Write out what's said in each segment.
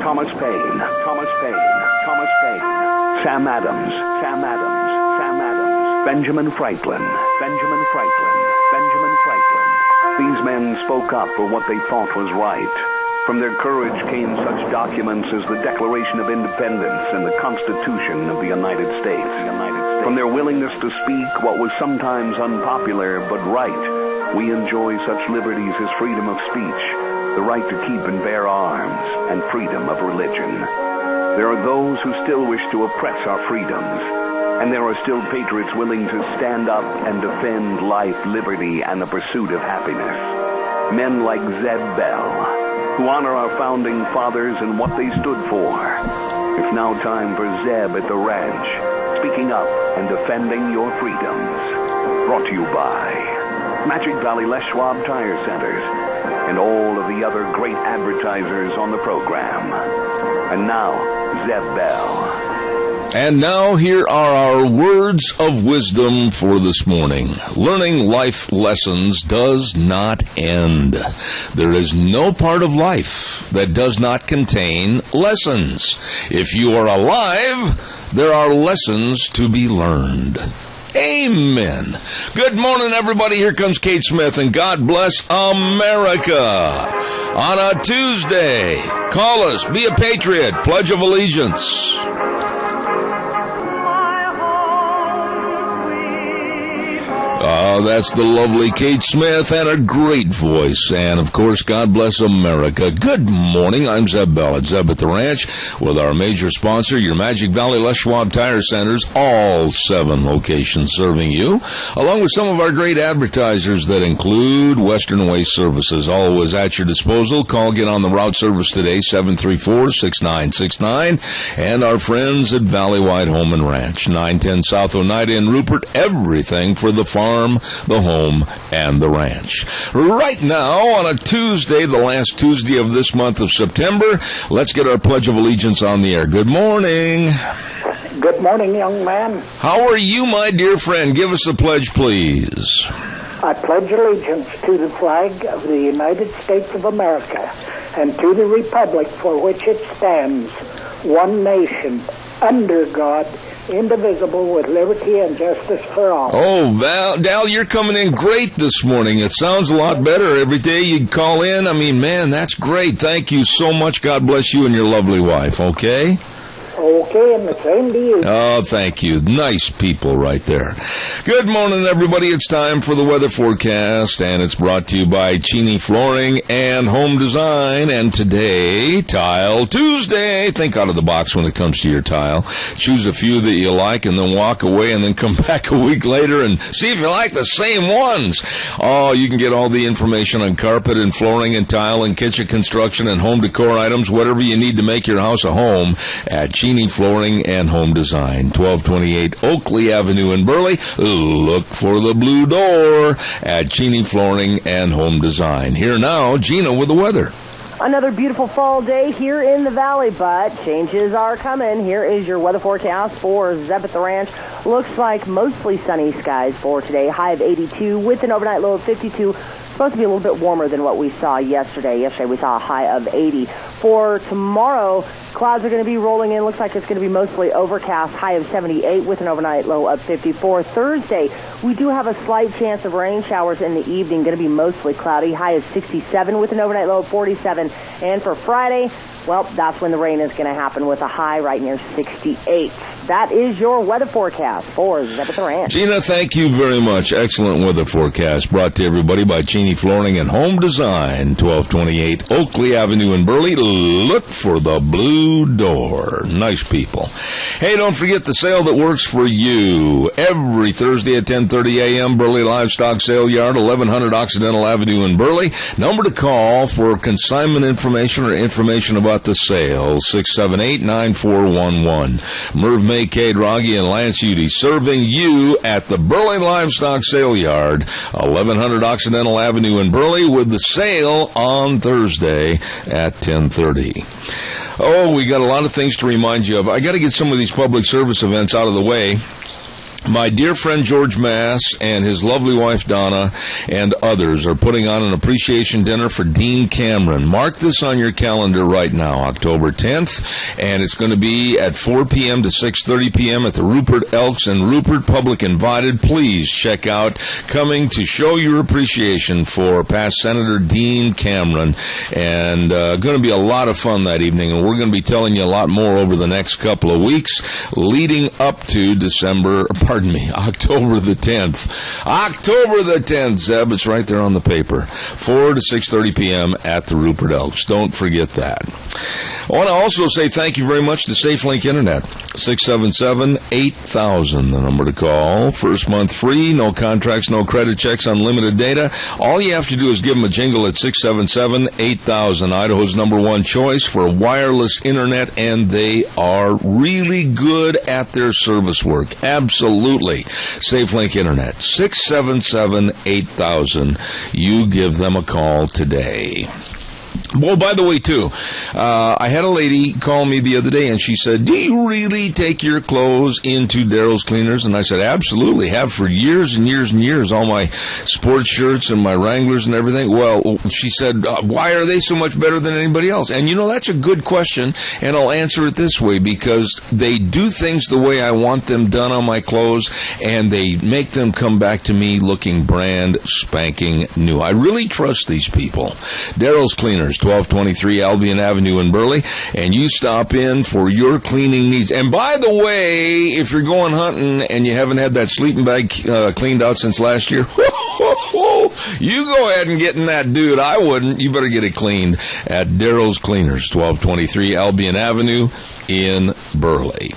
Thomas Paine, Sam Adams, Benjamin Franklin. These men spoke up for what they thought was right. From their courage came such documents as the Declaration of Independence and the Constitution of the United States. From their willingness to speak what was sometimes unpopular but right, we enjoy such liberties as freedom of speech, the right to keep and bear arms, and freedom of religion. There are those who still wish to oppress our freedoms, and there are still patriots willing to stand up and defend life, liberty, and the pursuit of happiness. Men like Zeb Bell, who honor our founding fathers and what they stood for. It's now time for Zeb at the Ranch, speaking up and defending your freedoms. Brought to you by Magic Valley Les Schwab Tire Centers and all of the other great advertisers on the program. And now, Zeb Bell. And now here are our words of wisdom for this morning. Learning life lessons does not end. There is no part of life that does not contain lessons. If you are alive, there are lessons to be learned. Amen. Good morning, everybody. Here comes Kate Smith, and God bless America. On a Tuesday, call us, be a patriot, Pledge of Allegiance. That's the lovely Kate Smith, and a great voice. And, of course, God bless America. Good morning. I'm Zeb Bell at Zeb at the Ranch with our major sponsor, your Magic Valley Les Schwab Tire Centers, all 7 locations serving you, along with some of our great advertisers that include Western Waste Services, always at your disposal. Call, get on the route service today, 734-6969, and our friends at Valleywide Home and Ranch, 910 South Oneida in Rupert, everything for the farm, the home, and the ranch. Right now, on a Tuesday, the last Tuesday of this month of September, let's get our Pledge of Allegiance on the air. Good morning. Good morning, young man. How are you, my dear friend? Give us a pledge, please. I pledge allegiance to the flag of the United States of America and to the republic for which it stands, one nation, under God, indivisible, with liberty and justice for all. Oh, Dal, you're coming in great this morning. It sounds a lot better every day you call in. I mean, man, that's great. Thank you so much. God bless you and your lovely wife, okay? Okay, and the same to you. Oh, thank you. Nice people right there. Good morning, everybody. It's time for the weather forecast, and it's brought to you by Cheney Flooring and Home Design. And today, Tile Tuesday. Think out of the box when it comes to your tile. Choose a few that you like and then walk away and then come back a week later and see if you like the same ones. Oh, you can get all the information on carpet and flooring and tile and kitchen construction and home decor items, whatever you need to make your house a home at Cheney Flooring and Home Design, 1228 Oakley Avenue in Burley. Look for the blue door at Cheney Flooring and Home Design. Here now, Gina with the weather. Another beautiful fall day here in the valley, but changes are coming. Here is your weather forecast for Zeb at the Ranch. Looks like mostly sunny skies for today. High of 82 with an overnight low of 52. Supposed to be a little bit warmer than what we saw yesterday. Yesterday we saw a high of 80. For tomorrow, clouds are going to be rolling in. Looks like it's going to be mostly overcast. High of 78 with an overnight low of 54. Thursday, we do have a slight chance of rain showers in the evening. Going to be mostly cloudy. High of 67 with an overnight low of 47. And for Friday, well, that's when the rain is going to happen with a high right near 68. That is your weather forecast for Zeb at the Ranch. Gina, thank you very much. Excellent weather forecast brought to everybody by Cheney Flooring and Home Design, 1228 Oakley Avenue in Burley. Look for the blue door. Nice people. Hey, don't forget the sale that works for you. Every Thursday at 10:30 a.m., Burley Livestock Sale Yard, 1100 Occidental Avenue in Burley. Number to call for consignment information or information about the sale, 678-9411. Merv May, Kay Draghi, and Lance Udy serving you at the Burley Livestock Sale Yard, 1100 Occidental Avenue in Burley, with the sale on Thursday at 10:30. Oh, we got a lot of things to remind you of. I got to get some of these public service events out of the way. My dear friend George Mass and his lovely wife Donna and others are putting on an appreciation dinner for Dean Cameron. Mark this on your calendar right now, October 10th, and it's going to be at 4 p.m. to 6:30 p.m. at the Rupert Elks and Rupert Public Invited. Please check out Coming to show your appreciation for past Senator Dean Cameron, and going to be a lot of fun that evening, and we're going to be telling you a lot more over the next couple of weeks leading up to October the 10th. October the 10th, Zeb. It's right there on the paper. 4 to 6:30 p.m. at the Rupert Elks. Don't forget that. I want to also say thank you very much to SafeLink Internet. 677-8000, the number to call. First month free, no contracts, no credit checks, unlimited data. All you have to do is give them a jingle at 677-8000, Idaho's number one choice for wireless internet, and they are really good at their service work. Absolutely. SafeLink Internet, 677-8000. You give them a call today. Well, by the way, too, I had a lady call me the other day, and she said, do you really take your clothes into Daryl's Cleaners? And I said, absolutely, have for years and years and years, all my sports shirts and my Wranglers and everything. Well, she said, why are they so much better than anybody else? And, that's a good question, and I'll answer it this way, because they do things the way I want them done on my clothes, and they make them come back to me looking brand spanking new. I really trust these people. Daryl's Cleaners, 1223 Albion Avenue in Burley, and you stop in for your cleaning needs. And by the way, if you're going hunting and you haven't had that sleeping bag cleaned out since last year, you go ahead and get in that, dude. I wouldn't. You better get it cleaned at Daryl's Cleaners, 1223 Albion Avenue in Burley.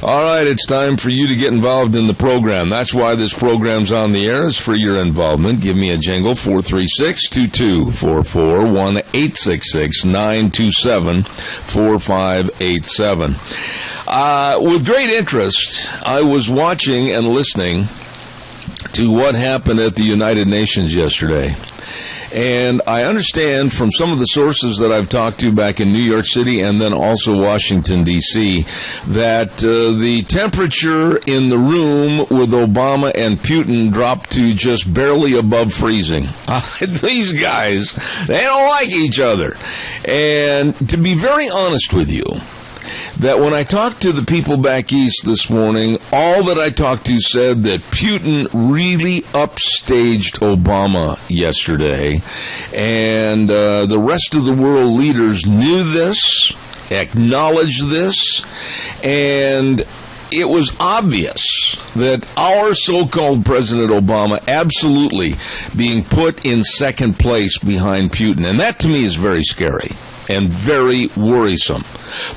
All right, it's time for you to get involved in the program. That's why this program's on the air, is for your involvement. Give me a jingle, 436-2244, 1-866-927-4587. With great interest, I was watching and listening to what happened at the United Nations yesterday. And I understand from some of the sources that I've talked to back in New York City and then also Washington, D.C., that the temperature in the room with Obama and Putin dropped to just barely above freezing. These guys, they don't like each other. And to be very honest with you, that when I talked to the people back east this morning, all that I talked to said that Putin really upstaged Obama yesterday, and the rest of the world leaders knew this, acknowledged this, and it was obvious that our so-called President Obama absolutely being put in second place behind Putin, and that to me is very scary and very worrisome.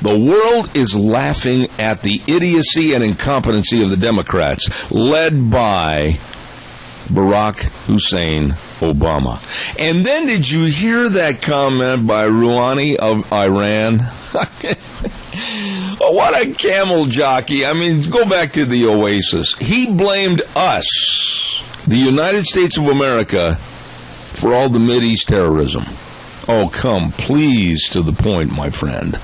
The world is laughing at the idiocy and incompetency of the Democrats, led by Barack Hussein Obama. And then did you hear that comment by Rouhani of Iran? Oh, what a camel jockey. I mean, go back to the Oasis. He blamed us, the United States of America, for all the Mideast terrorism. Oh, come, please, to the point, my friend.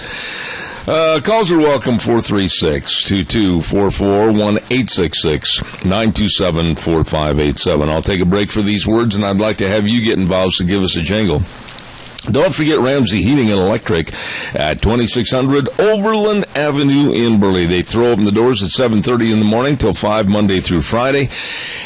Calls are welcome, 436-2244, 1-866-927-4587. I'll take a break for these words, and I'd like to have you get involved, so give us a jingle. Don't forget Ramsey Heating and Electric at 2600 Overland Avenue in Burley. They throw open the doors at 7:30 in the morning till 5 Monday through Friday.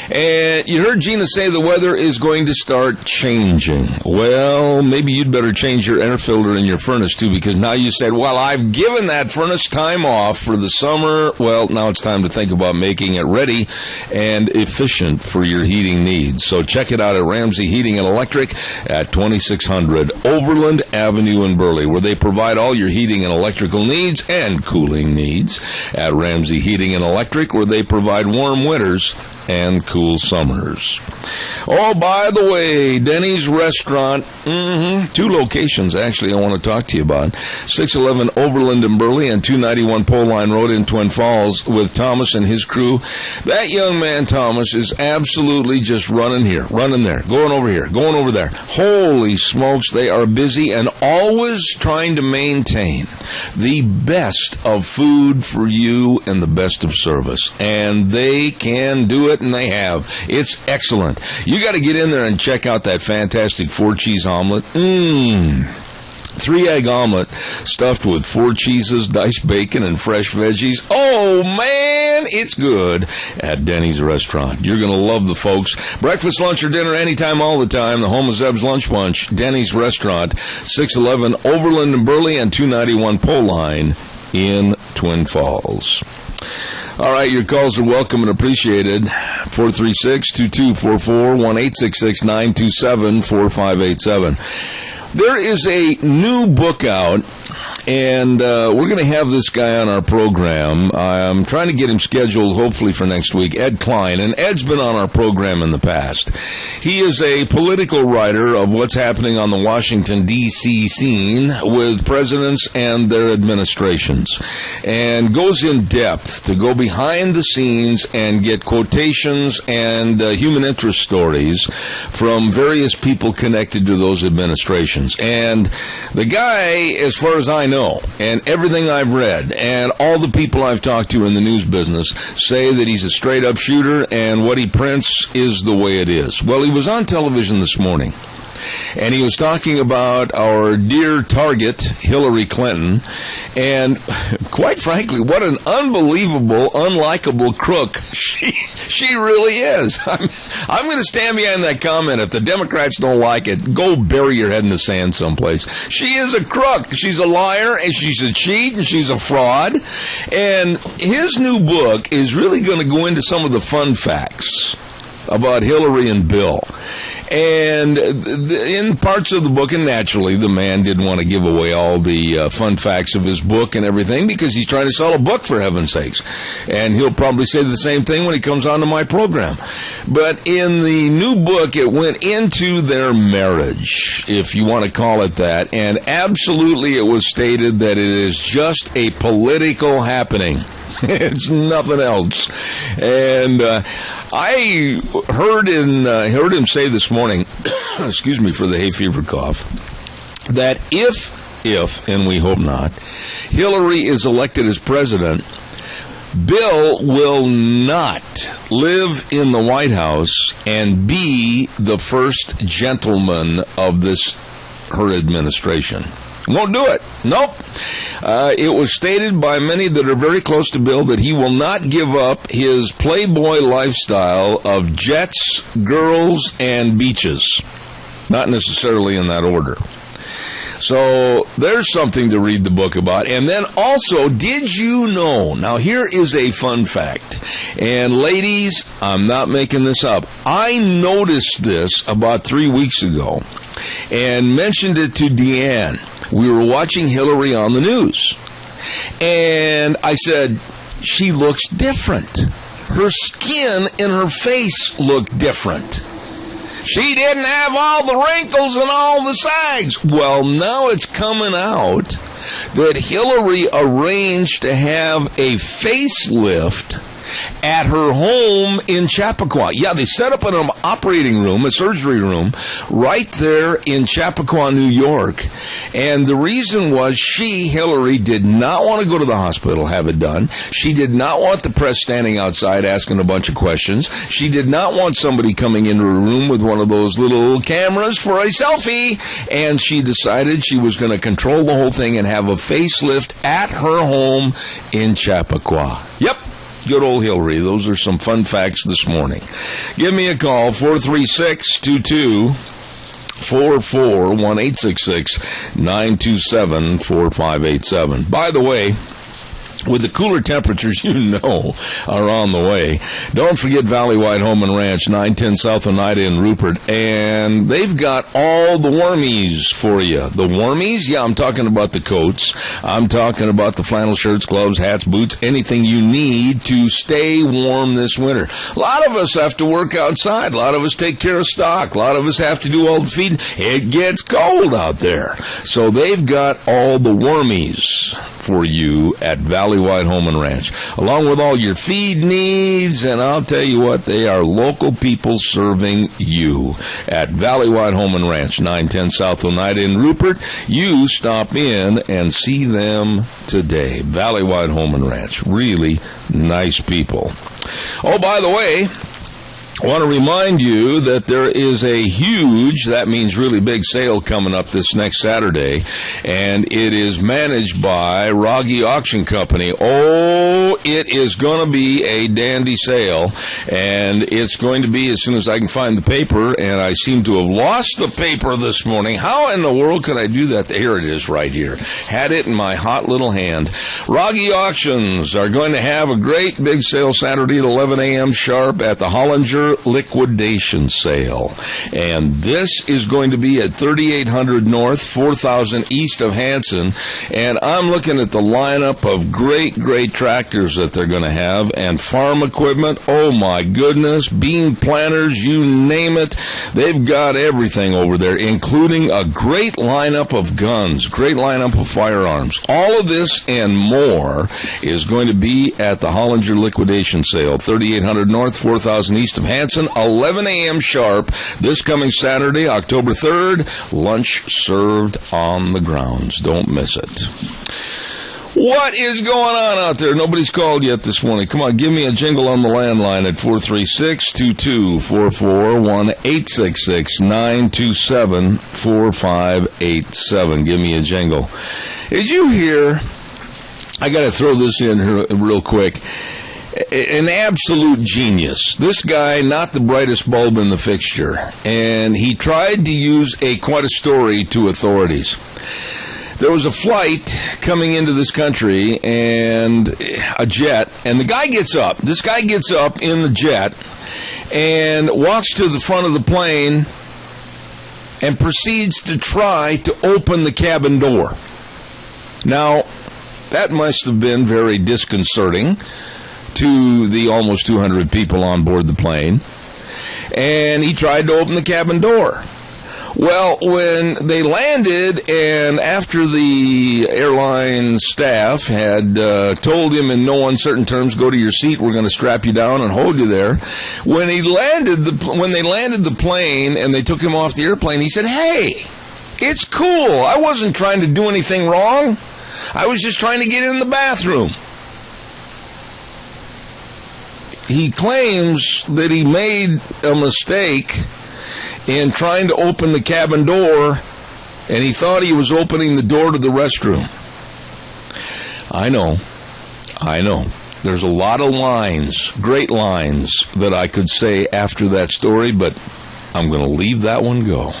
And you heard Gina say the weather is going to start changing. Well, maybe you'd better change your air filter in your furnace too, because now you said, well, I've given that furnace time off for the summer. Well, now it's time to think about making it ready and efficient for your heating needs. So check it out at Ramsey Heating and Electric at 2600 Overland Avenue in Burley, where they provide all your heating and electrical needs and cooling needs. At Ramsey Heating and Electric, where they provide warm winters and cool summers. Oh, by the way, Denny's Restaurant, 2 locations, actually, I want to talk to you about. 611 Overland and Burley and 291 Pole Line Road in Twin Falls with Thomas and his crew. That young man, Thomas, is absolutely just running here, running there, going over here, going over there. Holy smokes, they are busy and always trying to maintain the best of food for you and the best of service. And they can do it, and they have. It's excellent. You got to get in there and check out that fantastic 4-cheese omelet. 3-egg omelet stuffed with 4 cheeses, diced bacon, and fresh veggies. Oh, man, it's good at Denny's Restaurant. You're going to love the folks. Breakfast, lunch, or dinner anytime, all the time. The home of Zeb's Lunch Bunch, Denny's Restaurant, 611 Overland and Burley and 291 Pole Line in Twin Falls. All right, your calls are welcome and appreciated. 436-2244, 1-866-927-4587. There is a new book out, and we're going to have this guy on our program. I'm trying to get him scheduled, hopefully, for next week, Ed Klein. And Ed's been on our program in the past. He is a political writer of what's happening on the Washington, D.C. scene with presidents and their administrations, and goes in depth to go behind the scenes and get quotations and human interest stories from various people connected to those administrations. And the guy, as far as I know, and everything I've read, and all the people I've talked to in the news business say that he's a straight-up shooter, and what he prints is the way it is. Well, he was on television this morning, and he was talking about our dear target, Hillary Clinton, and quite frankly, what an unbelievable, unlikable crook she really is. I'm going to stand behind that comment. If the Democrats don't like it, go bury your head in the sand someplace. She is a crook. She's a liar, and she's a cheat, and she's a fraud. And his new book is really going to go into some of the fun facts about Hillary and Bill. And in parts of the book, and naturally, the man didn't want to give away all the fun facts of his book and everything because he's trying to sell a book, for heaven's sakes. And he'll probably say the same thing when he comes onto my program. But in the new book, it went into their marriage, if you want to call it that. And absolutely, it was stated that it is just a political happening. It's nothing else. And I heard him say this morning, excuse me for the hay fever cough, that if, and we hope not, Hillary is elected as president, Bill will not live in the White House and be the first gentleman of her administration. Won't do it. Nope. It was stated by many that are very close to Bill that he will not give up his playboy lifestyle of jets, girls, and beaches. Not necessarily in that order. So there's something to read the book about. And then also, did you know, now here is a fun fact. And ladies, I'm not making this up. I noticed this about 3 weeks ago and mentioned it to Deanne. We were watching Hillary on the news, and I said, she looks different. Her skin and her face look different. She didn't have all the wrinkles and all the sags. Well, now it's coming out that Hillary arranged to have a facelift at her home in Chappaqua. Yeah, they set up an operating room, a surgery room, right there in Chappaqua, New York. And the reason was Hillary, did not want to go to the hospital, have it done. She did not want the press standing outside asking a bunch of questions. She did not want somebody coming into her room with one of those little cameras for a selfie. And she decided she was going to control the whole thing and have a facelift at her home in Chappaqua. Yep. Good old Hillary. Those are some fun facts this morning. Give me a call, 436-2244, 1-866-927-4587. By the way, with the cooler temperatures are on the way. Don't forget Valley White Home and Ranch, 910 South Oneida in Rupert. And they've got all the warmies for you. The warmies? Yeah, I'm talking about the coats. I'm talking about the flannel shirts, gloves, hats, boots, anything you need to stay warm this winter. A lot of us have to work outside. A lot of us take care of stock. A lot of us have to do all the feeding. It gets cold out there. So they've got all the warmies for you at Valley White Home and Ranch, along with all your feed needs. And I'll tell you what, they are local people serving you at Valley White Home and Ranch, 910 South Oneida in Rupert. You stop in and see them today. Valley White Home and Ranch, really nice people. Oh, by the way, I want to remind you that there is a huge, that means really big, sale coming up this next Saturday, and it is managed by Rogge Auction Company. Oh, it is going to be a dandy sale, and it's going to be as soon as I can find the paper, and I seem to have lost the paper this morning. How in the world could I do that? Here it is right here. Had it in my hot little hand. Rogge Auctions are going to have a great big sale Saturday at 11 a.m. sharp at the Hollinger liquidation sale, and this is going to be at 3800 North, 4000 East of Hanson. And I'm looking at the lineup of great tractors that they're going to have, and farm equipment. Oh my goodness, bean planters, you name it, they've got everything over there, including a great lineup of guns, great lineup of firearms. All of this and more is going to be at the Hollinger liquidation sale, 3800 North, 4000 East of Hanson, 11 a.m. sharp, this coming Saturday, October 3rd. Lunch served on the grounds. Don't miss it. What is going on out there? Nobody's called yet this morning. Come on, give me a jingle on the landline at 436-2244, 1-866-927-4587. Give me a jingle. Did you hear? I got to throw this in here real quick. An absolute genius. This guy, not the brightest bulb in the fixture, and he tried to use quite a story to authorities. There was a flight coming into this country, and a jet, and the guy gets up. This guy gets up in the jet and walks to the front of the plane and proceeds to try to open the cabin door. Now, that must have been very disconcerting to the almost 200 people on board the plane, and he tried to open the cabin door. Well, when they landed, and after the airline staff had told him in no uncertain terms, go to your seat, we're going to strap you down and hold you there, when they landed the plane and they took him off the airplane, he said, "Hey, it's cool. I wasn't trying to do anything wrong. I was just trying to get in the bathroom." He claims that he made a mistake in trying to open the cabin door, and he thought he was opening the door to the restroom. I know. There's a lot of lines, great lines, that I could say after that story, but I'm going to leave that one go.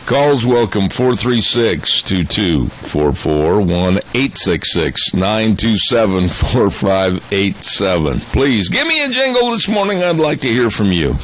Calls welcome, 436-2244, 1-866-927-4587. Please, give me a jingle this morning. I'd like to hear from you.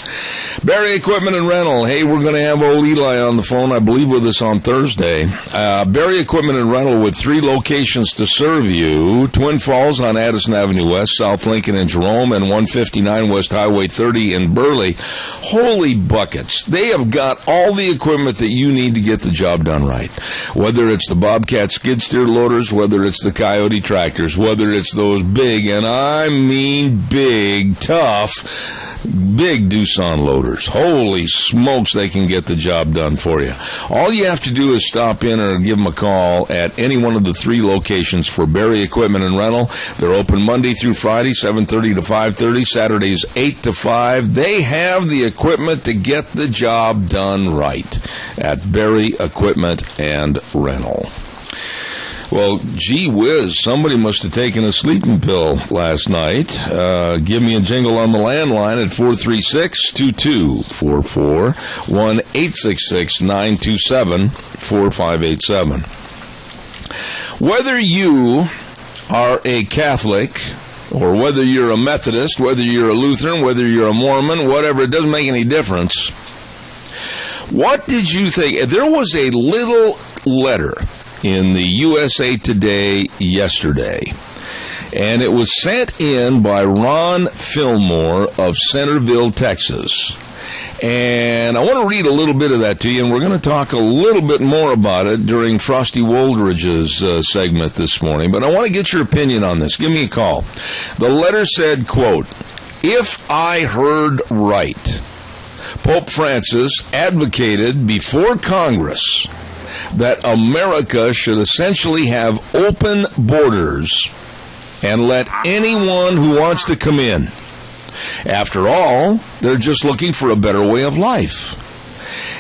Barry Equipment and Rental. Hey, we're going to have old Eli on the phone, I believe, with us on Thursday. Barry Equipment and Rental with 3 locations to serve you. Twin Falls on Addison Avenue West, South Lincoln and Jerome, and 159 West Highway 30 in Burley. Holy buckets. They have got all the equipment that you need to get the job done right. Whether it's the Bobcat skid steer loaders, whether it's the Coyote tractors, whether it's those big, and I mean big, tough, big Doosan loaders. Holy smokes, they can get the job done for you. All you have to do is stop in or give them a call at any one of the 3 locations for Barry Equipment and Rental. They're open Monday through Friday, 7:30 to 5:30, Saturdays 8 to 5. They have the equipment to get the job done right at Barry Equipment and Rental. Well, gee whiz, somebody must have taken a sleeping pill last night. Give me a jingle on the landline at 436-2244, 1-866-927-4587. Whether you are a Catholic, or whether you're a Methodist, whether you're a Lutheran, whether you're a Mormon, whatever, it doesn't make any difference. What did you think? There was a little letter in the USA Today yesterday, and it was sent in by Ron Fillmore of Centerville, Texas. And I want to read a little bit of that to you, and we're going to talk a little bit more about it during Frosty Woldridge's segment this morning. But I want to get your opinion on this. Give me a call. The letter said, quote, "If I heard right, Pope Francis advocated before Congress that America should essentially have open borders and let anyone who wants to come in. After all, they're just looking for a better way of life."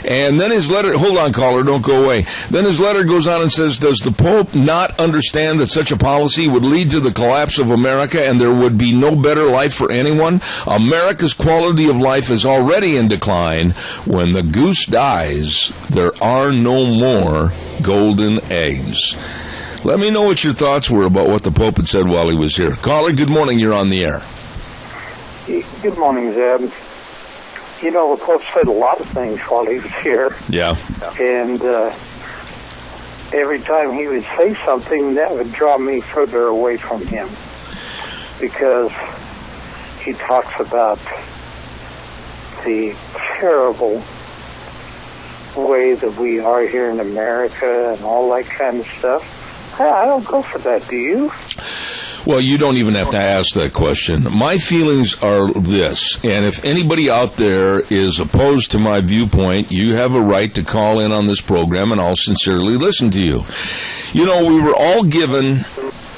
And then his letter, hold on, caller, don't go away. Then his letter goes on and says, does the Pope not understand that such a policy would lead to the collapse of America and there would be no better life for anyone? America's quality of life is already in decline. When the goose dies, there are no more golden eggs. Let me know what your thoughts were about what the Pope had said while he was here. Caller, good morning. You're on the air. Good morning, Zeb. You know, the Pope said a lot of things while he was here. Yeah. And every time he would say something, that would draw me further away from him. Because he talks about the terrible way that we are here in America and all that kind of stuff. I don't go for that, do you? Well, you don't even have to ask that question. My feelings are this, and if anybody out there is opposed to my viewpoint, you have a right to call in on this program, and I'll sincerely listen to you. You know, we were all given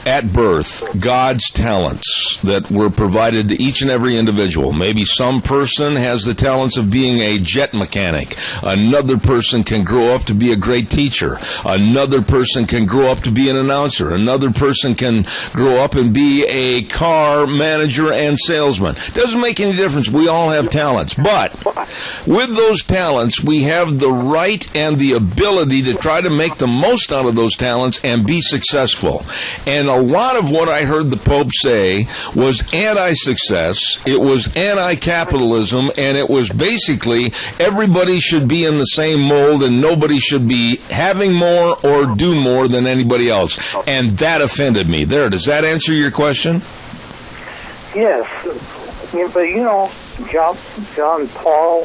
at birth God's talents that were provided to each and every individual. Maybe some person has the talents of being a jet mechanic. Another person can grow up to be a great teacher. Another person can grow up to be an announcer. Another person can grow up and be a car manager and salesman. Doesn't make any difference. We all have talents. But with those talents, we have the right and the ability to try to make the most out of those talents and be successful. And a lot of what I heard the Pope say was anti-success, it was anti-capitalism, and it was basically everybody should be in the same mold and nobody should be having more or do more than anybody else. And that offended me. There, does that answer your question? Yes. Yeah, but you know, John Paul,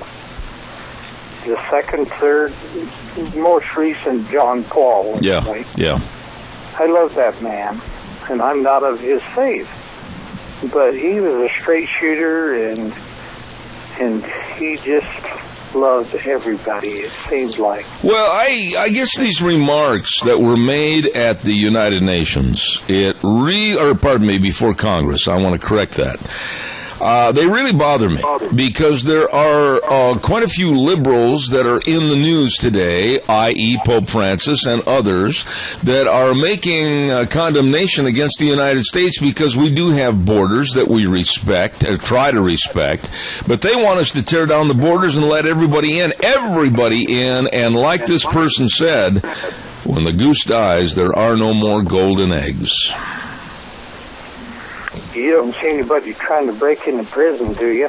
the second, third, most recent John Paul. Yeah, right? yeah. I love that man, and I'm not of his faith. But he was a straight shooter, and he just loved everybody, it seems like. Well, I guess these remarks that were made at the United Nations, before Congress, I want to correct that. They really bother me because there are quite a few liberals that are in the news today, i.e. Pope Francis and others, that are making condemnation against the United States because we do have borders that we respect, or try to respect, but they want us to tear down the borders and let everybody in, and like this person said, when the goose dies, there are no more golden eggs. You don't see anybody trying to break into prison, do you?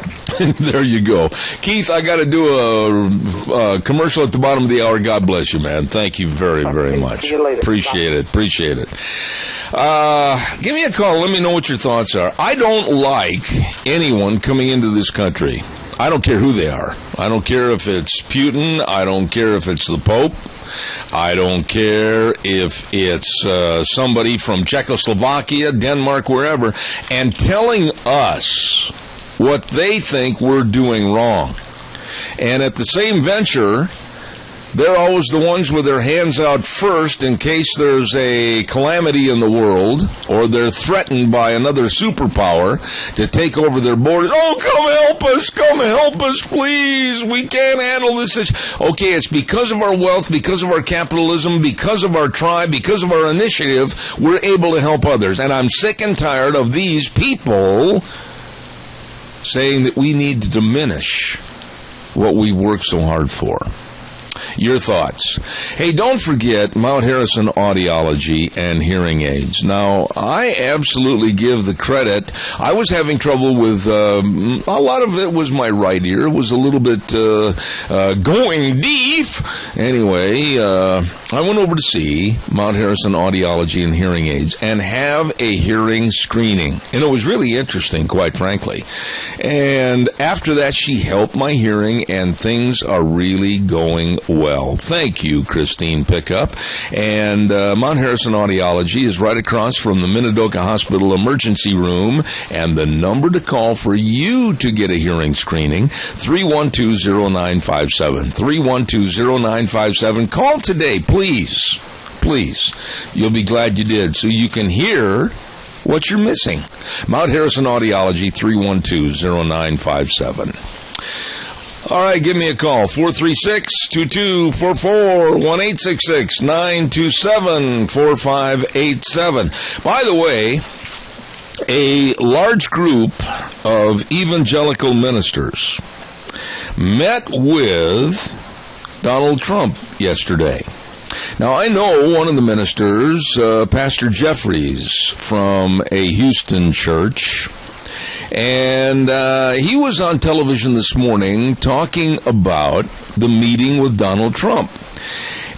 There you go. Keith, I got to do a commercial at the bottom of the hour. God bless you, man. Thank you very, very much. See you later. Appreciate it. Give me a call. Let me know what your thoughts are. I don't like anyone coming into this country. I don't care who they are. I don't care if it's Putin. I don't care if it's the Pope. I don't care if it's somebody from Czechoslovakia, Denmark, wherever, and telling us what they think we're doing wrong. And at the same venture, they're always the ones with their hands out first in case there's a calamity in the world or they're threatened by another superpower to take over their borders. Oh, come help us, please. We can't handle this. Okay, it's because of our wealth, because of our capitalism, because of our tribe, because of our initiative, we're able to help others. And I'm sick and tired of these people saying that we need to diminish what we work so hard for. Your thoughts. Hey, don't forget Mount Harrison Audiology and Hearing Aids. Now, I absolutely give the credit. I was having trouble with, a lot of it was my right ear. It was a little bit going deaf. Anyway, I went over to see Mount Harrison Audiology and Hearing Aids and have a hearing screening. And it was really interesting, quite frankly. And after that, she helped my hearing, and things are really going well. Thank you, Christine Pickup. And Mount Harrison Audiology is right across from the Minidoka Hospital emergency room. And the number to call for you to get a hearing screening, 312-0957. 312-0957. Call today, please. Please. You'll be glad you did, so you can hear what you're missing. Mount Harrison Audiology, 312-0957. All right, give me a call, 436-2244, 1-866-927-4587. By the way, a large group of evangelical ministers met with Donald Trump yesterday. Now, I know one of the ministers, Pastor Jeffries from a Houston church, and he was on television this morning talking about the meeting with Donald Trump.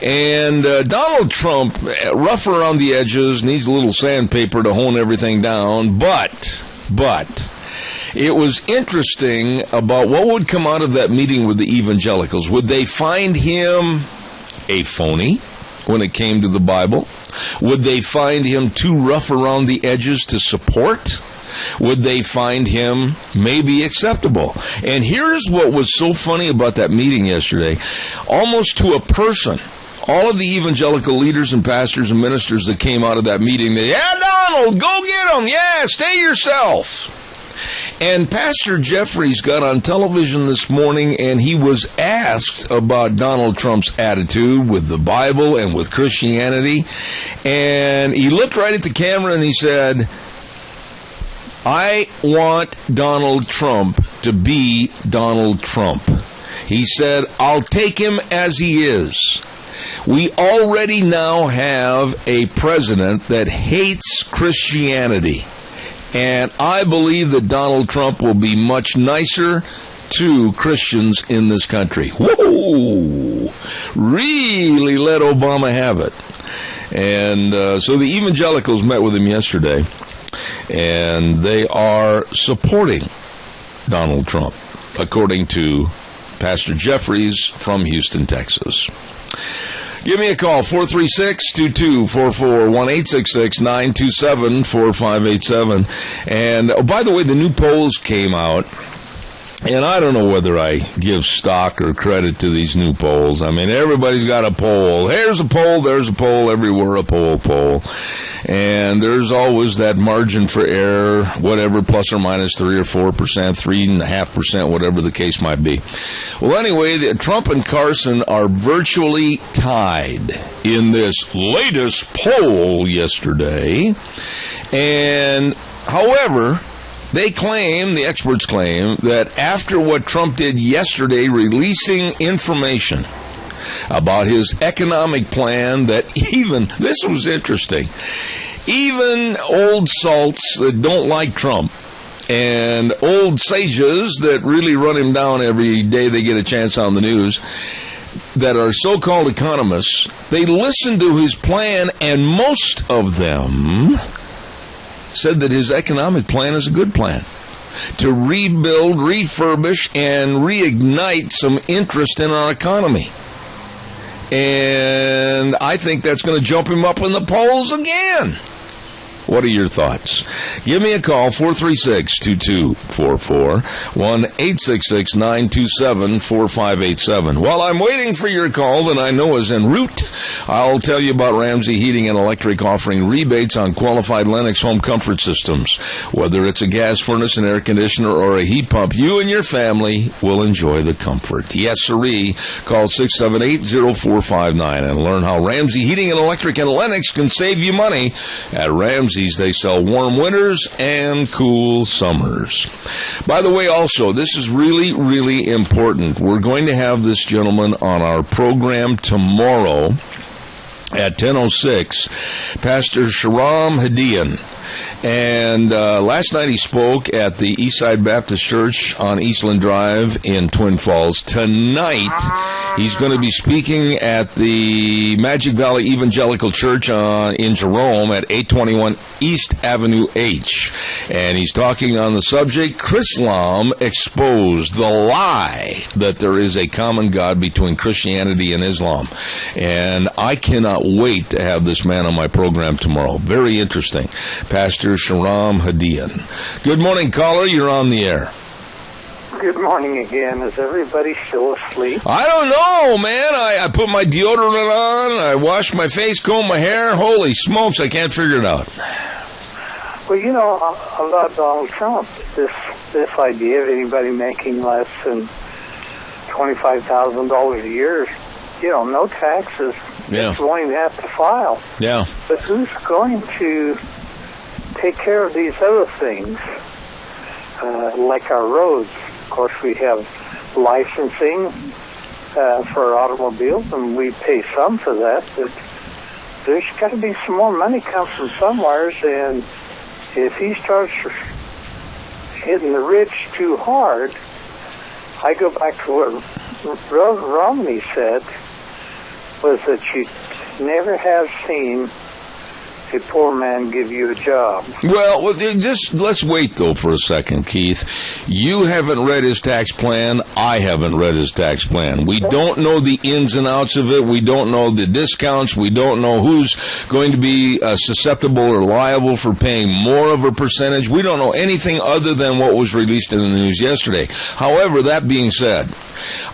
And Donald Trump, rough around the edges, needs a little sandpaper to hone everything down, but it was interesting about what would come out of that meeting with the evangelicals. Would they find him a phony when it came to the Bible? Would they find him too rough around the edges to support? Would they find him maybe acceptable? And here's what was so funny about that meeting yesterday. Almost to a person, all of the evangelical leaders and pastors and ministers that came out of that meeting, they, yeah, Donald, go get him. Yeah, stay yourself. And Pastor Jeffries got on television this morning, and he was asked about Donald Trump's attitude with the Bible and with Christianity. And he looked right at the camera and he said, I want Donald Trump to be Donald Trump. He said, I'll take him as he is. We already now have a president that hates Christianity. And I believe that Donald Trump will be much nicer to Christians in this country. Whoa! Really let Obama have it. And so the evangelicals met with him yesterday, and they are supporting Donald Trump, according to Pastor Jeffries from Houston, Texas. Give me a call, 436-2244, 1-866-927-4587. And, oh, by the way, the new polls came out, and I don't know whether I give stock or credit to these new polls. I mean, everybody's got a poll. Here's a poll, there's a poll, everywhere a poll. And there's always that margin for error, whatever, plus or minus 3 or 4%, 3.5%, whatever the case might be. Well, anyway, Trump and Carson are virtually tied in this latest poll yesterday. And, however, they claim, the experts claim, that after what Trump did yesterday, releasing information about his economic plan, that even, this was interesting, even old salts that don't like Trump and old sages that really run him down every day they get a chance on the news, that are so-called economists, they listened to his plan, and most of them said that his economic plan is a good plan to rebuild, refurbish, and reignite some interest in our economy. And I think that's going to jump him up in the polls again. What are your thoughts? Give me a call, 436-2244, 1-866-927-4587. While I'm waiting for your call that I know is en route, I'll tell you about Ramsey Heating and Electric offering rebates on qualified Lennox home comfort systems. Whether it's a gas furnace, an air conditioner, or a heat pump, you and your family will enjoy the comfort. Yes, sirree. Call 678-0459 and learn how Ramsey Heating and Electric and Lennox can save you money at Ramsey Macy's, they sell warm winters and cool summers. By the way, also, this is really, really important. We're going to have this gentleman on our program tomorrow at 10:06, Pastor Shahram Hadian. And last night he spoke at the Eastside Baptist Church on Eastland Drive in Twin Falls. Tonight, he's going to be speaking at the Magic Valley Evangelical Church in Jerome at 821 East Avenue H. And he's talking on the subject, Chrislam exposed the lie that there is a common God between Christianity and Islam. And I cannot wait to have this man on my program tomorrow. Very interesting. Pastor Shahram Hadian. Good morning, caller. You're on the air. Good morning again. Is everybody still asleep? I don't know, man. I put my deodorant on. I wash my face, comb my hair. Holy smokes, I can't figure it out. Well, you know, about Donald Trump, this idea of anybody making less than $25,000 a year, you know, no taxes, Yeah. won't even have to file. Yeah. But who's going to take care of these other things, like our roads? Of course, we have licensing for automobiles, and we pay some for that, but there's got to be some more money come from somewhere, and if he starts hitting the rich too hard, I go back to what Romney said, was that you never have seen a poor man give you a job. Well, just let's wait, though, for a second, Keith. You haven't read his tax plan. I haven't read his tax plan. We don't know the ins and outs of it. We don't know the discounts. We don't know who's going to be susceptible or liable for paying more of a percentage. We don't know anything other than what was released in the news yesterday. However, that being said,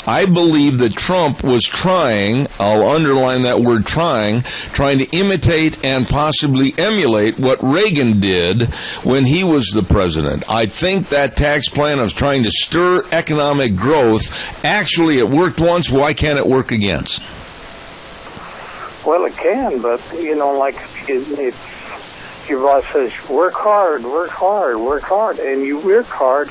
I believe that Trump was trying, I'll underline that word trying to imitate and possibly emulate what Reagan did when he was the president. I think that tax plan of trying to stir economic growth, actually it worked once, why can't it work again? Well, it can, but, you know, like if your boss says, work hard, and you work hard,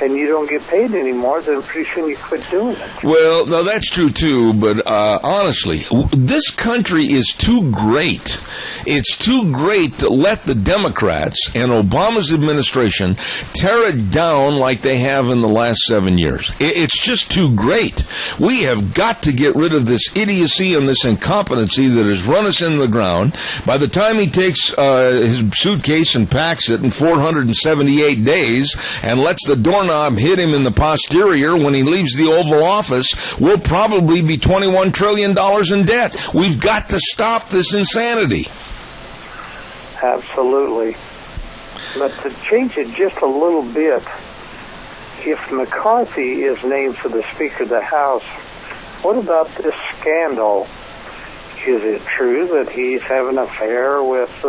and you don't get paid anymore, then pretty soon you quit doing it. Well, no, that's true, too, but honestly, this country is too great. It's too great to let the Democrats and Obama's administration tear it down like they have in the last 7 years. It's just too great. We have got to get rid of this idiocy and this incompetency that has run us into the ground. By the time he takes his suitcase and packs it in 478 days and lets the doorknob hit him in the posterior when he leaves the Oval Office, we'll probably be $21 trillion in debt. We've got to stop this insanity. Absolutely. But to change it just a little bit, if McCarthy is named for the Speaker of the House, what about this scandal? Is it true that he's having an affair with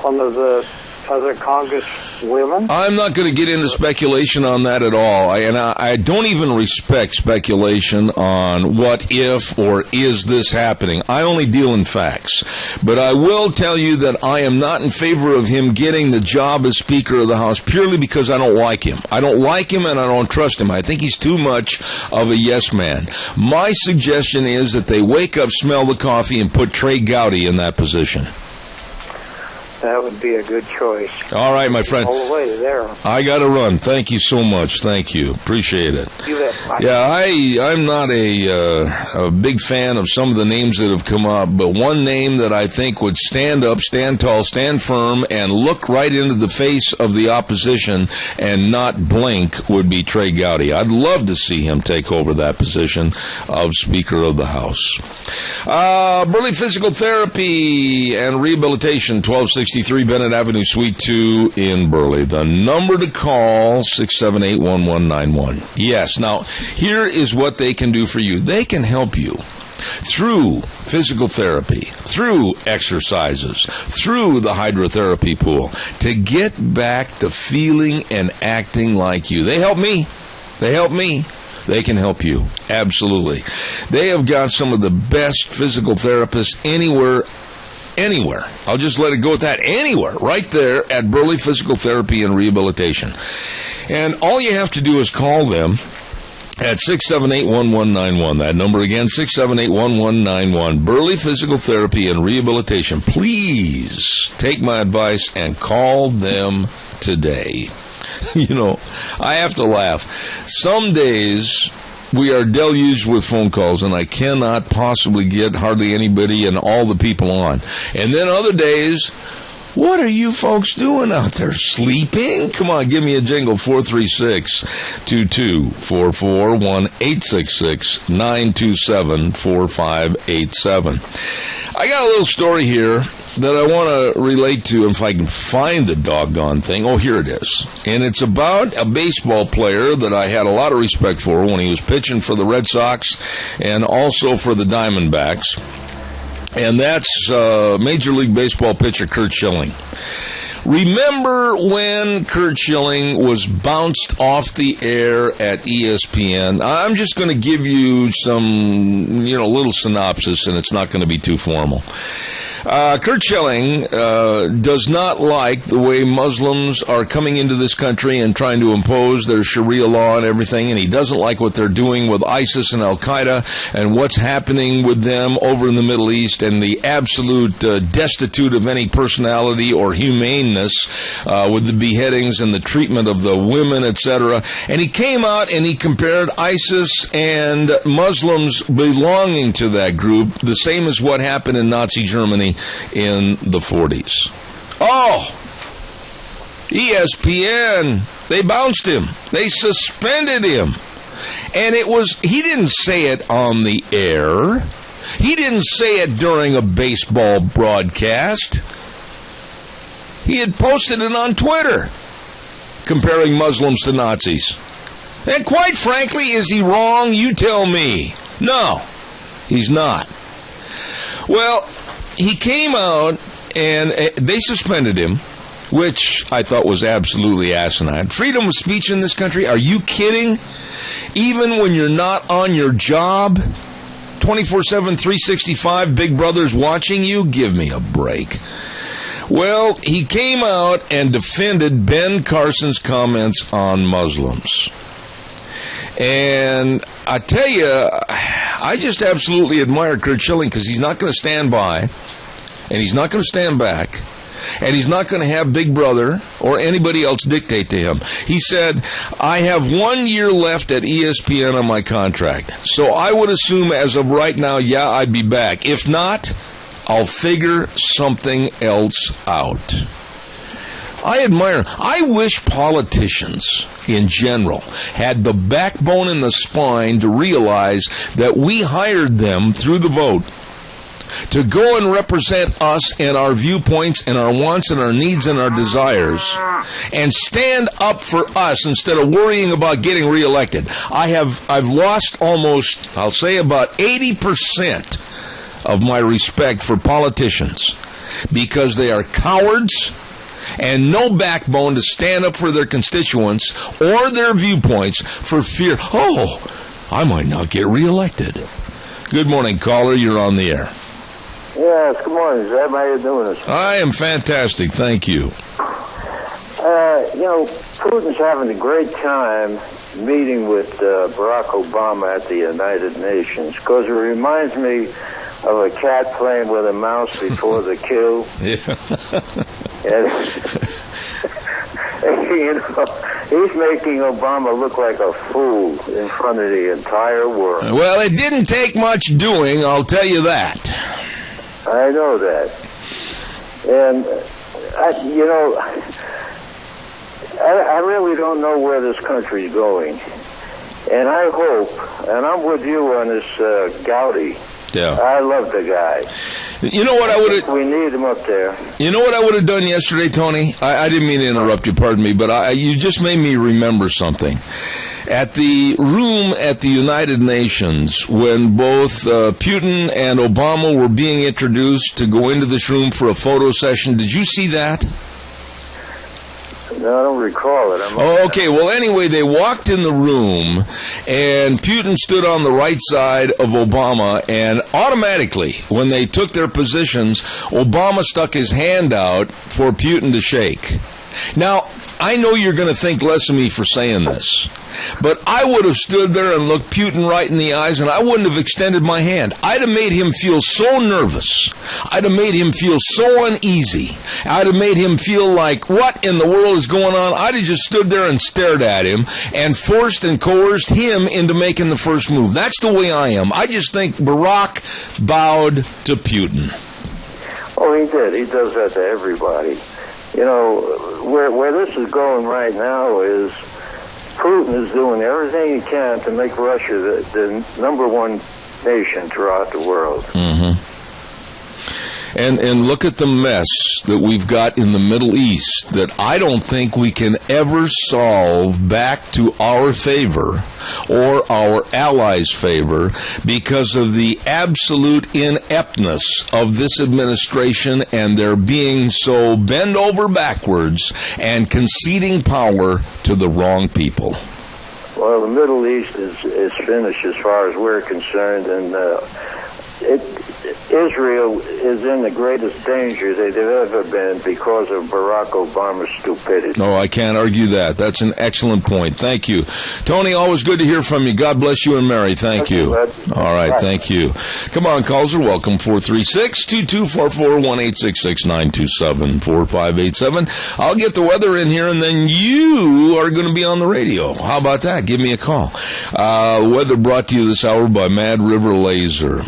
one of the other congresswomen? I'm not going to get into speculation on that at all. I don't even respect speculation on what if or is this happening. I only deal in facts. But I will tell you that I am not in favor of him getting the job as Speaker of the House purely because I don't like him. I don't like him and I don't trust him. I think he's too much of a yes man. My suggestion is that they wake up, smell the coffee, and put Trey Gowdy in that position. That would be a good choice. All right, my friend. All the way there. I got to run. Thank you so much. Thank you. Appreciate it. You bet. Bye. Yeah, I'm not a big fan of some of the names that have come up, but one name that I think would stand up, stand tall, stand firm, and look right into the face of the opposition and not blink would be Trey Gowdy. I'd love to see him take over that position of Speaker of the House. Burley Physical Therapy and Rehabilitation, 1263 Bennett Avenue, Suite 2 in Burley. The number to call, 678-1191. Yes, now, here is what they can do for you. They can help you through physical therapy, through exercises, through the hydrotherapy pool, to get back to feeling and acting like you. They help me. They help me. They can help you. Absolutely. They have got some of the best physical therapists anywhere anywhere. I'll just let it go at that. Anywhere. Right there at Burley Physical Therapy and Rehabilitation. And all you have to do is call them at 678-1191. That number again, 678-1191. Burley Physical Therapy and Rehabilitation. Please take my advice and call them today. You know, I have to laugh. Some days we are deluged with phone calls, and I cannot possibly get hardly anybody and all the people on. And then other days, what are you folks doing out there? Sleeping? Come on, give me a jingle. 436-2244, 1-866-927-4587. I got a little story here that I want to relate to, if I can find the doggone thing. Oh, here it is. And it's about a baseball player that I had a lot of respect for when he was pitching for the Red Sox and also for the Diamondbacks. And that's Major League Baseball pitcher Curt Schilling. Remember when Curt Schilling was bounced off the air at ESPN? I'm just going to give you some, little synopsis, and it's not going to be too formal. Curt Schilling does not like the way Muslims are coming into this country and trying to impose their Sharia law and everything, and he doesn't like what they're doing with ISIS and Al-Qaeda and what's happening with them over in the Middle East and the absolute destitute of any personality or humaneness with the beheadings and the treatment of the women, etc. And he came out and he compared ISIS and Muslims belonging to that group, the same as what happened in Nazi Germany in the 40s. Oh, ESPN, they bounced him. They suspended him. And he didn't say it on the air. He didn't say it during a baseball broadcast. He had posted it on Twitter, comparing Muslims to Nazis. And quite frankly, is he wrong? You tell me. No, he's not. Well, he came out and they suspended him, which I thought was absolutely asinine. Freedom of speech in this country? Are you kidding? Even when you're not on your job, 24/7, 365, Big Brother's watching you? Give me a break. Well, he came out and defended Ben Carson's comments on Muslims. And I tell you, I just absolutely admire Curt Schilling because he's not going to stand by, and he's not going to stand back, and he's not going to have Big Brother or anybody else dictate to him. He said, I have 1 year left at ESPN on my contract, so I would assume as of right now, yeah, I'd be back. If not, I'll figure something else out. I admire. I wish politicians in general had the backbone and the spine to realize that we hired them through the vote to go and represent us and our viewpoints and our wants and our needs and our desires and stand up for us instead of worrying about getting reelected. I've lost almost, I'll say about 80% of my respect for politicians because they are cowards and no backbone to stand up for their constituents or their viewpoints for fear, I might not get reelected. Good morning, caller. You're on the air. Yes, good morning, Zeb. How you doing this morning? I am fantastic. Thank you. Putin's having a great time meeting with Barack Obama at the United Nations because it reminds me of a cat playing with a mouse before the kill. Yeah. And, he's making Obama look like a fool in front of the entire world. Well, it didn't take much doing, I'll tell you that. I know that. And, I really don't know where this country's going. And I hope, and I'm with you on this Gowdy. Yeah. I love the guy. You know what I would have... We need him up there. You know what I would have done yesterday, Tony? I didn't mean to interrupt you, pardon me, but you just made me remember something. At the room at the United Nations, when both Putin and Obama were being introduced to go into this room for a photo session, did you see that? No, I don't recall it. Okay. Well, anyway, they walked in the room, and Putin stood on the right side of Obama, and automatically, when they took their positions, Obama stuck his hand out for Putin to shake. Now, I know you're going to think less of me for saying this, but I would have stood there and looked Putin right in the eyes, and I wouldn't have extended my hand. I'd have made him feel so nervous. I'd have made him feel so uneasy. I'd have made him feel like, what in the world is going on? I'd have just stood there and stared at him and forced and coerced him into making the first move. That's the way I am. I just think Barack bowed to Putin. Oh, he did. He does that to everybody. You know, where this is going right now is Putin is doing everything he can to make Russia the number one nation throughout the world. Mm-hmm. And look at the mess that we've got in the Middle East that I don't think we can ever solve back to our favor or our allies' favor because of the absolute ineptness of this administration and their being so bent over backwards and conceding power to the wrong people. Well, the Middle East is finished as far as we're concerned, and Israel is in the greatest danger they've ever been because of Barack Obama's stupidity. No, I can't argue that. That's an excellent point. Thank you. Tony, always good to hear from you. God bless you and Mary. Thank you. All right, thank you. Come on, calls are welcome. 436-2244-1-866-927-4587. I'll get the weather in here, and then you are going to be on the radio. How about that? Give me a call. Weather brought to you this hour by Mad River Laser.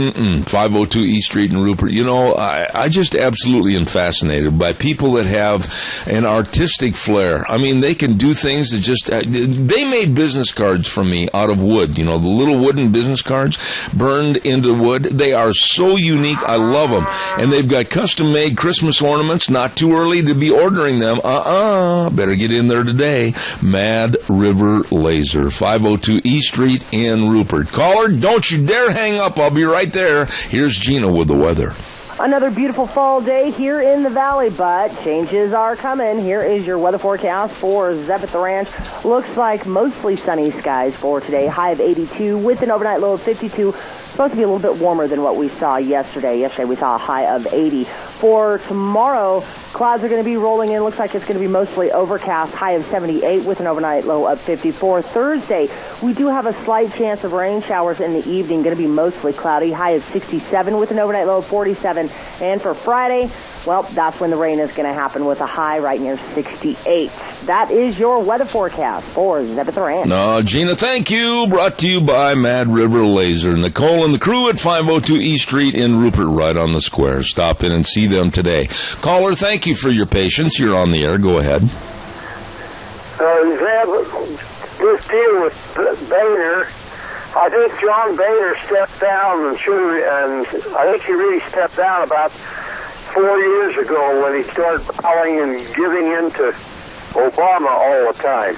502 East Street in Rupert. You know, I just absolutely am fascinated by people that have an artistic flair. I mean, they can do things that just... they made business cards for me out of wood. You know, the little wooden business cards burned into wood. They are so unique. I love them. And they've got custom-made Christmas ornaments. Not too early to be ordering them. Better get in there today. Mad River Laser. 502 East Street in Rupert. Caller, don't you dare hang up. I'll be right there. Here's Gina with the weather. Another beautiful fall day here in the valley, but changes are coming. Here is your weather forecast for Zeb at the Ranch. Looks like mostly sunny skies for today. High of 82 with an overnight low of 52. Supposed to be a little bit warmer than what we saw yesterday. Yesterday we saw a high of 80. For tomorrow, clouds are going to be rolling in. Looks like it's going to be mostly overcast. High of 78 with an overnight low of 54. Thursday, we do have a slight chance of rain showers in the evening. Going to be mostly cloudy. High of 67 with an overnight low of 47. And for Friday, well, that's when the rain is going to happen with a high right near 68. That is your weather forecast for Zeb at the Ranch. No, Gina, thank you. Brought to you by Mad River Laser. Nicole and the crew at 502 East Street in Rupert, right on the square. Stop in and see them today. Caller, thank you for your patience. You're on the air. Go ahead. Zeb, this deal with Boehner, I think John Boehner stepped down, and I think he really stepped down about 4 years ago when he started bowing and giving in to Obama all the time.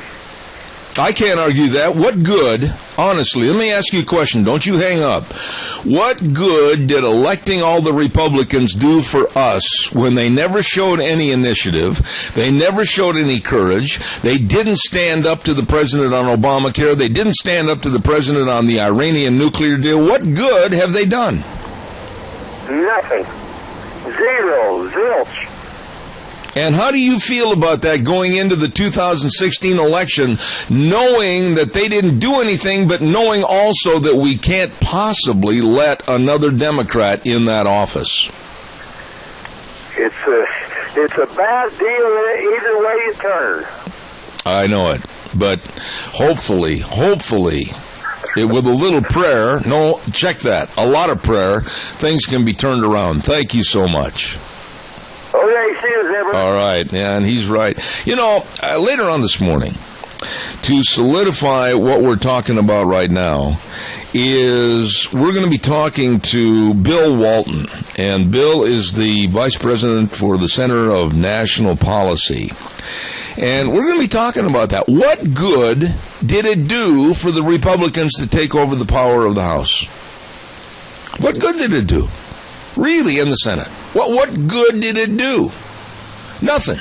I can't argue that. What good, honestly, let me ask you a question. Don't you hang up. What good did electing all the Republicans do for us when they never showed any initiative? They never showed any courage. They didn't stand up to the president on Obamacare. They didn't stand up to the president on the Iranian nuclear deal. What good have they done? Nothing. Zero. Zilch. And how do you feel about that going into the 2016 election, knowing that they didn't do anything, but knowing also that we can't possibly let another Democrat in that office? It's a bad deal either way you turn. I know it, but hopefully, with a little prayer, no, check that, a lot of prayer, things can be turned around. Thank you so much. Okay, see you, Zebra. All right, yeah, and he's right. You know, later on this morning, to solidify what we're talking about right now, is we're going to be talking to Bill Walton, and Bill is the Vice President for the Center of National Policy. And we're going to be talking about that. What good did it do for the Republicans to take over the power of the House? What good did it do? Really, in the Senate? What good did it do? Nothing.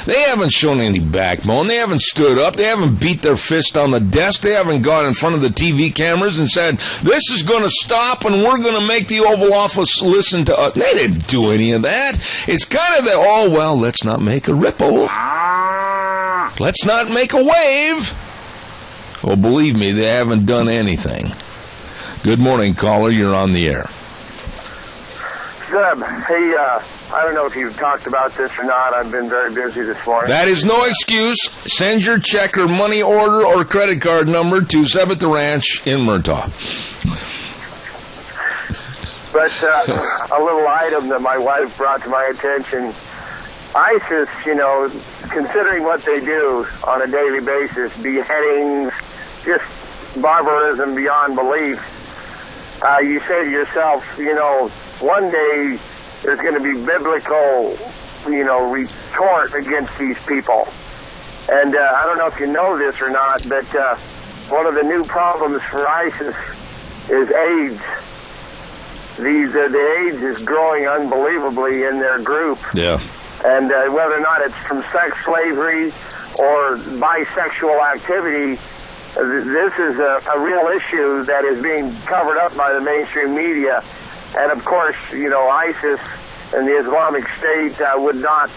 They haven't shown any backbone. They haven't stood up. They haven't beat their fist on the desk. They haven't gone in front of the TV cameras and said, this is going to stop and we're going to make the Oval Office listen to us. They didn't do any of that. It's kind of the, oh, well, let's not make a ripple. Let's not make a wave. Well, believe me, they haven't done anything. Good morning, caller. You're on the air. Zeb, hey, I don't know if you've talked about this or not. I've been very busy this morning. That is no excuse. Send your check or money order or credit card number to Zeb at the Ranch in Murtaugh. But a little item that my wife brought to my attention. ISIS, you know, considering what they do on a daily basis, beheadings, just barbarism beyond belief, you say to yourself, you know, one day there's going to be biblical, you know, retort against these people. And I don't know if you know this or not, but one of the new problems for ISIS is AIDS. The AIDS is growing unbelievably in their group. Yeah. And whether or not it's from sex slavery or bisexual activity, this is a real issue that is being covered up by the mainstream media. And, of course, you know, ISIS and the Islamic State would not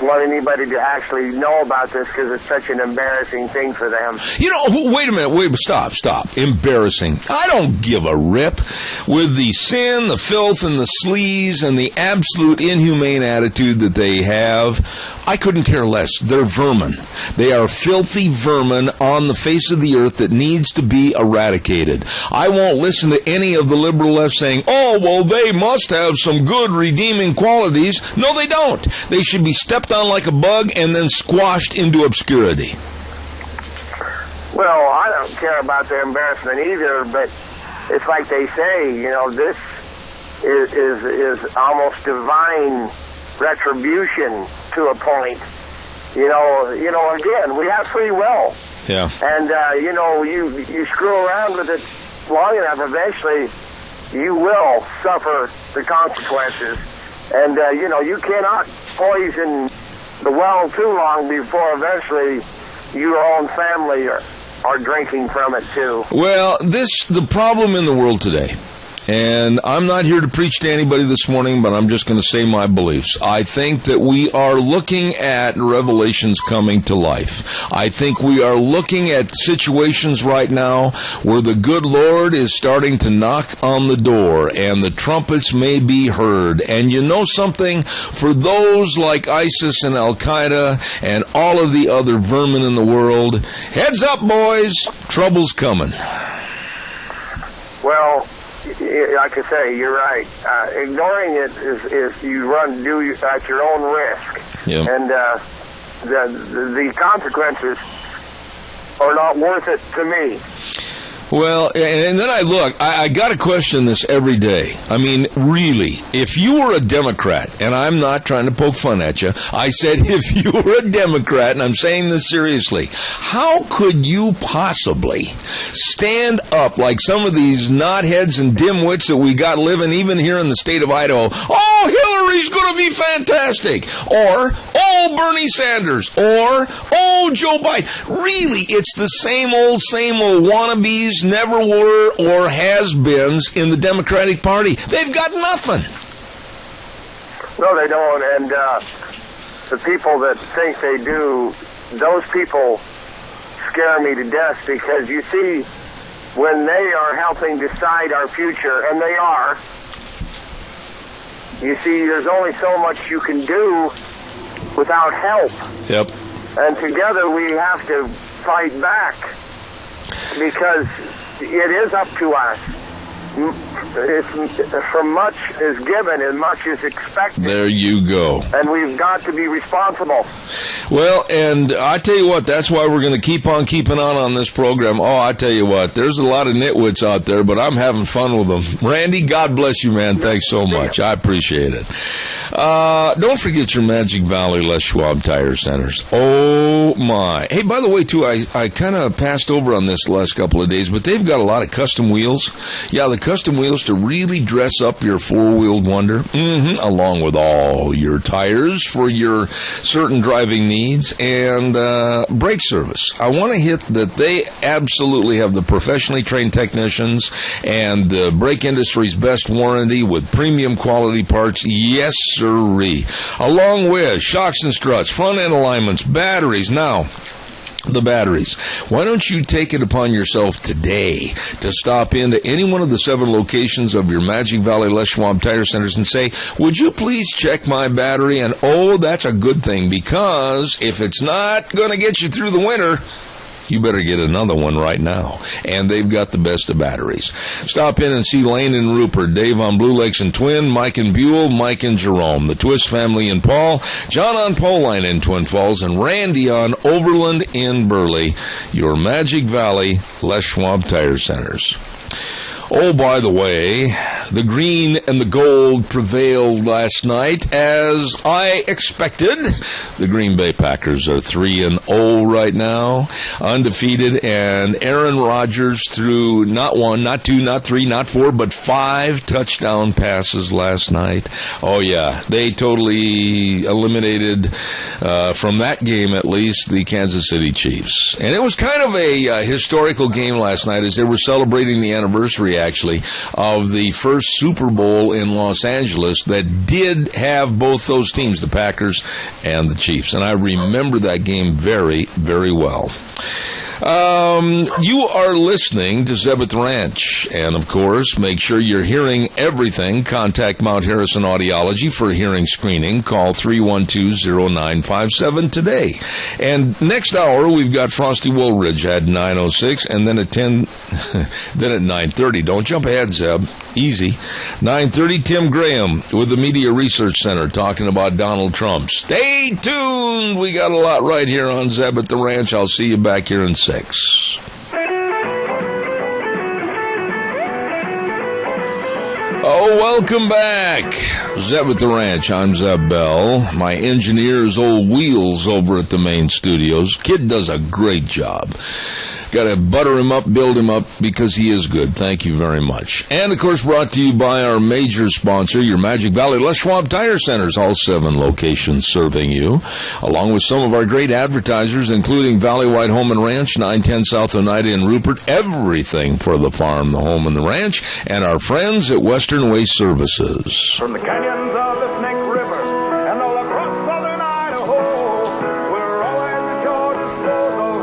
want anybody to actually know about this because it's such an embarrassing thing for them. You know, wait a minute. Stop. Embarrassing. I don't give a rip with the sin, the filth, and the sleaze and the absolute inhumane attitude that they have. I couldn't care less. They're vermin. They are filthy vermin on the face of the earth that needs to be eradicated. I won't listen to any of the liberal left saying, oh, well, they must have some good redeeming qualities. No, they don't. They should be stepped on like a bug and then squashed into obscurity. Well, I don't care about their embarrassment either, but it's like they say, you know, this is almost divine retribution to a point. You know, again, we have free will. Yeah. And, you know, you screw around with it long enough, eventually you will suffer the consequences. And, you know, you cannot poison the well too long before eventually your own family are drinking from it too. Well, the problem in the world today, and I'm not here to preach to anybody this morning, but I'm just going to say my beliefs. I think that we are looking at revelations coming to life. I think we are looking at situations right now where the good Lord is starting to knock on the door and the trumpets may be heard. And you know something? For those like ISIS and Al-Qaeda and all of the other vermin in the world, heads up, boys, trouble's coming. Well, like I say, you're right. Ignoring it is you do at your own risk. Yeah. And the consequences are not worth it to me. Well, and then I got to question this every day. I mean, really, if you were a Democrat, and I'm not trying to poke fun at you, I said if you were a Democrat, and I'm saying this seriously, how could you possibly stand up like some of these knotheads and dimwits that we got living even here in the state of Idaho? Oh, Hillary's going to be fantastic. Or, oh, Bernie Sanders. Or, oh, Joe Biden. Really, it's the same old wannabes, never were or has-beens in the Democratic Party. They've got nothing. No, they don't. And the people that think they do, those people scare me to death because, you see, when they are helping decide our future, and they are, you see, there's only so much you can do without help. Yep. And together we have to fight back. Because it is up to us. From much is given and much is expected. There you go. And we've got to be responsible. Well, and I tell you what, that's why we're going to keep on keeping on this program. Oh, I tell you what, there's a lot of nitwits out there, but I'm having fun with them. Randy, God bless you, man. Thanks so much. I appreciate it. Don't forget your Magic Valley Les Schwab Tire Centers. Oh, my. Hey, by the way, too, I kind of passed over on this the last couple of days, but they've got a lot of custom wheels. Yeah, the custom wheels to really dress up your four-wheeled wonder, along with all your tires for your certain driving needs, and brake service. I want to hit that they absolutely have the professionally trained technicians and the brake industry's best warranty with premium quality parts. Yes, sirree. Along with shocks and struts, front end alignments, batteries. Now, the batteries. Why don't you take it upon yourself today to stop into any one of the 7 locations of your Magic Valley Les Schwab Tire Centers and say, would you please check my battery? And oh, that's a good thing, because if it's not going to get you through the winter, you better get another one right now. And they've got the best of batteries. Stop in and see Lane and Rupert, Dave on Blue Lakes and Twin, Mike and Buell, Mike and Jerome, the Twist family in Paul, John on Poline in Twin Falls, and Randy on Overland in Burley. Your Magic Valley Les Schwab Tire Centers. Oh, by the way, the green and the gold prevailed last night, as I expected. The Green Bay Packers are 3-0 right now, undefeated, and Aaron Rodgers threw not 1, not 2, not 3, not 4, but 5 touchdown passes last night. Oh, yeah, they totally eliminated, from that game at least, the Kansas City Chiefs. And it was kind of a historical game last night, as they were celebrating the anniversary, actually, of the first Super Bowl in Los Angeles that did have both those teams, the Packers and the Chiefs. And I remember that game very, very well. You are listening to Zeb at the Ranch, and of course, make sure you're hearing everything. Contact Mount Harrison Audiology for hearing screening. Call 312-0957 today. And next hour, we've got Frosty Woolridge at 9:06, and then at 10, then at 9:30. Don't jump ahead, Zeb. Easy. 9:30, Tim Graham with the Media Research Center talking about Donald Trump. Stay tuned. We got a lot right here on Zeb at the Ranch. I'll see you back here in 6. Oh, welcome back. Zeb at the Ranch. I'm Zeb Bell. My engineer is Old Wheels over at the main studios. Kid does a great job. Got to butter him up, build him up, because he is good. Thank you very much. And, of course, brought to you by our major sponsor, your Magic Valley Les Schwab Tire Centers, all 7 locations serving you, along with some of our great advertisers, including Valley White Home and Ranch, 910 South Oneida in Rupert, everything for the farm, the home, and the ranch, and our friends at Western Waste Services. From the canyons of the Snake River and all across southern Idaho, we're always at your disposal.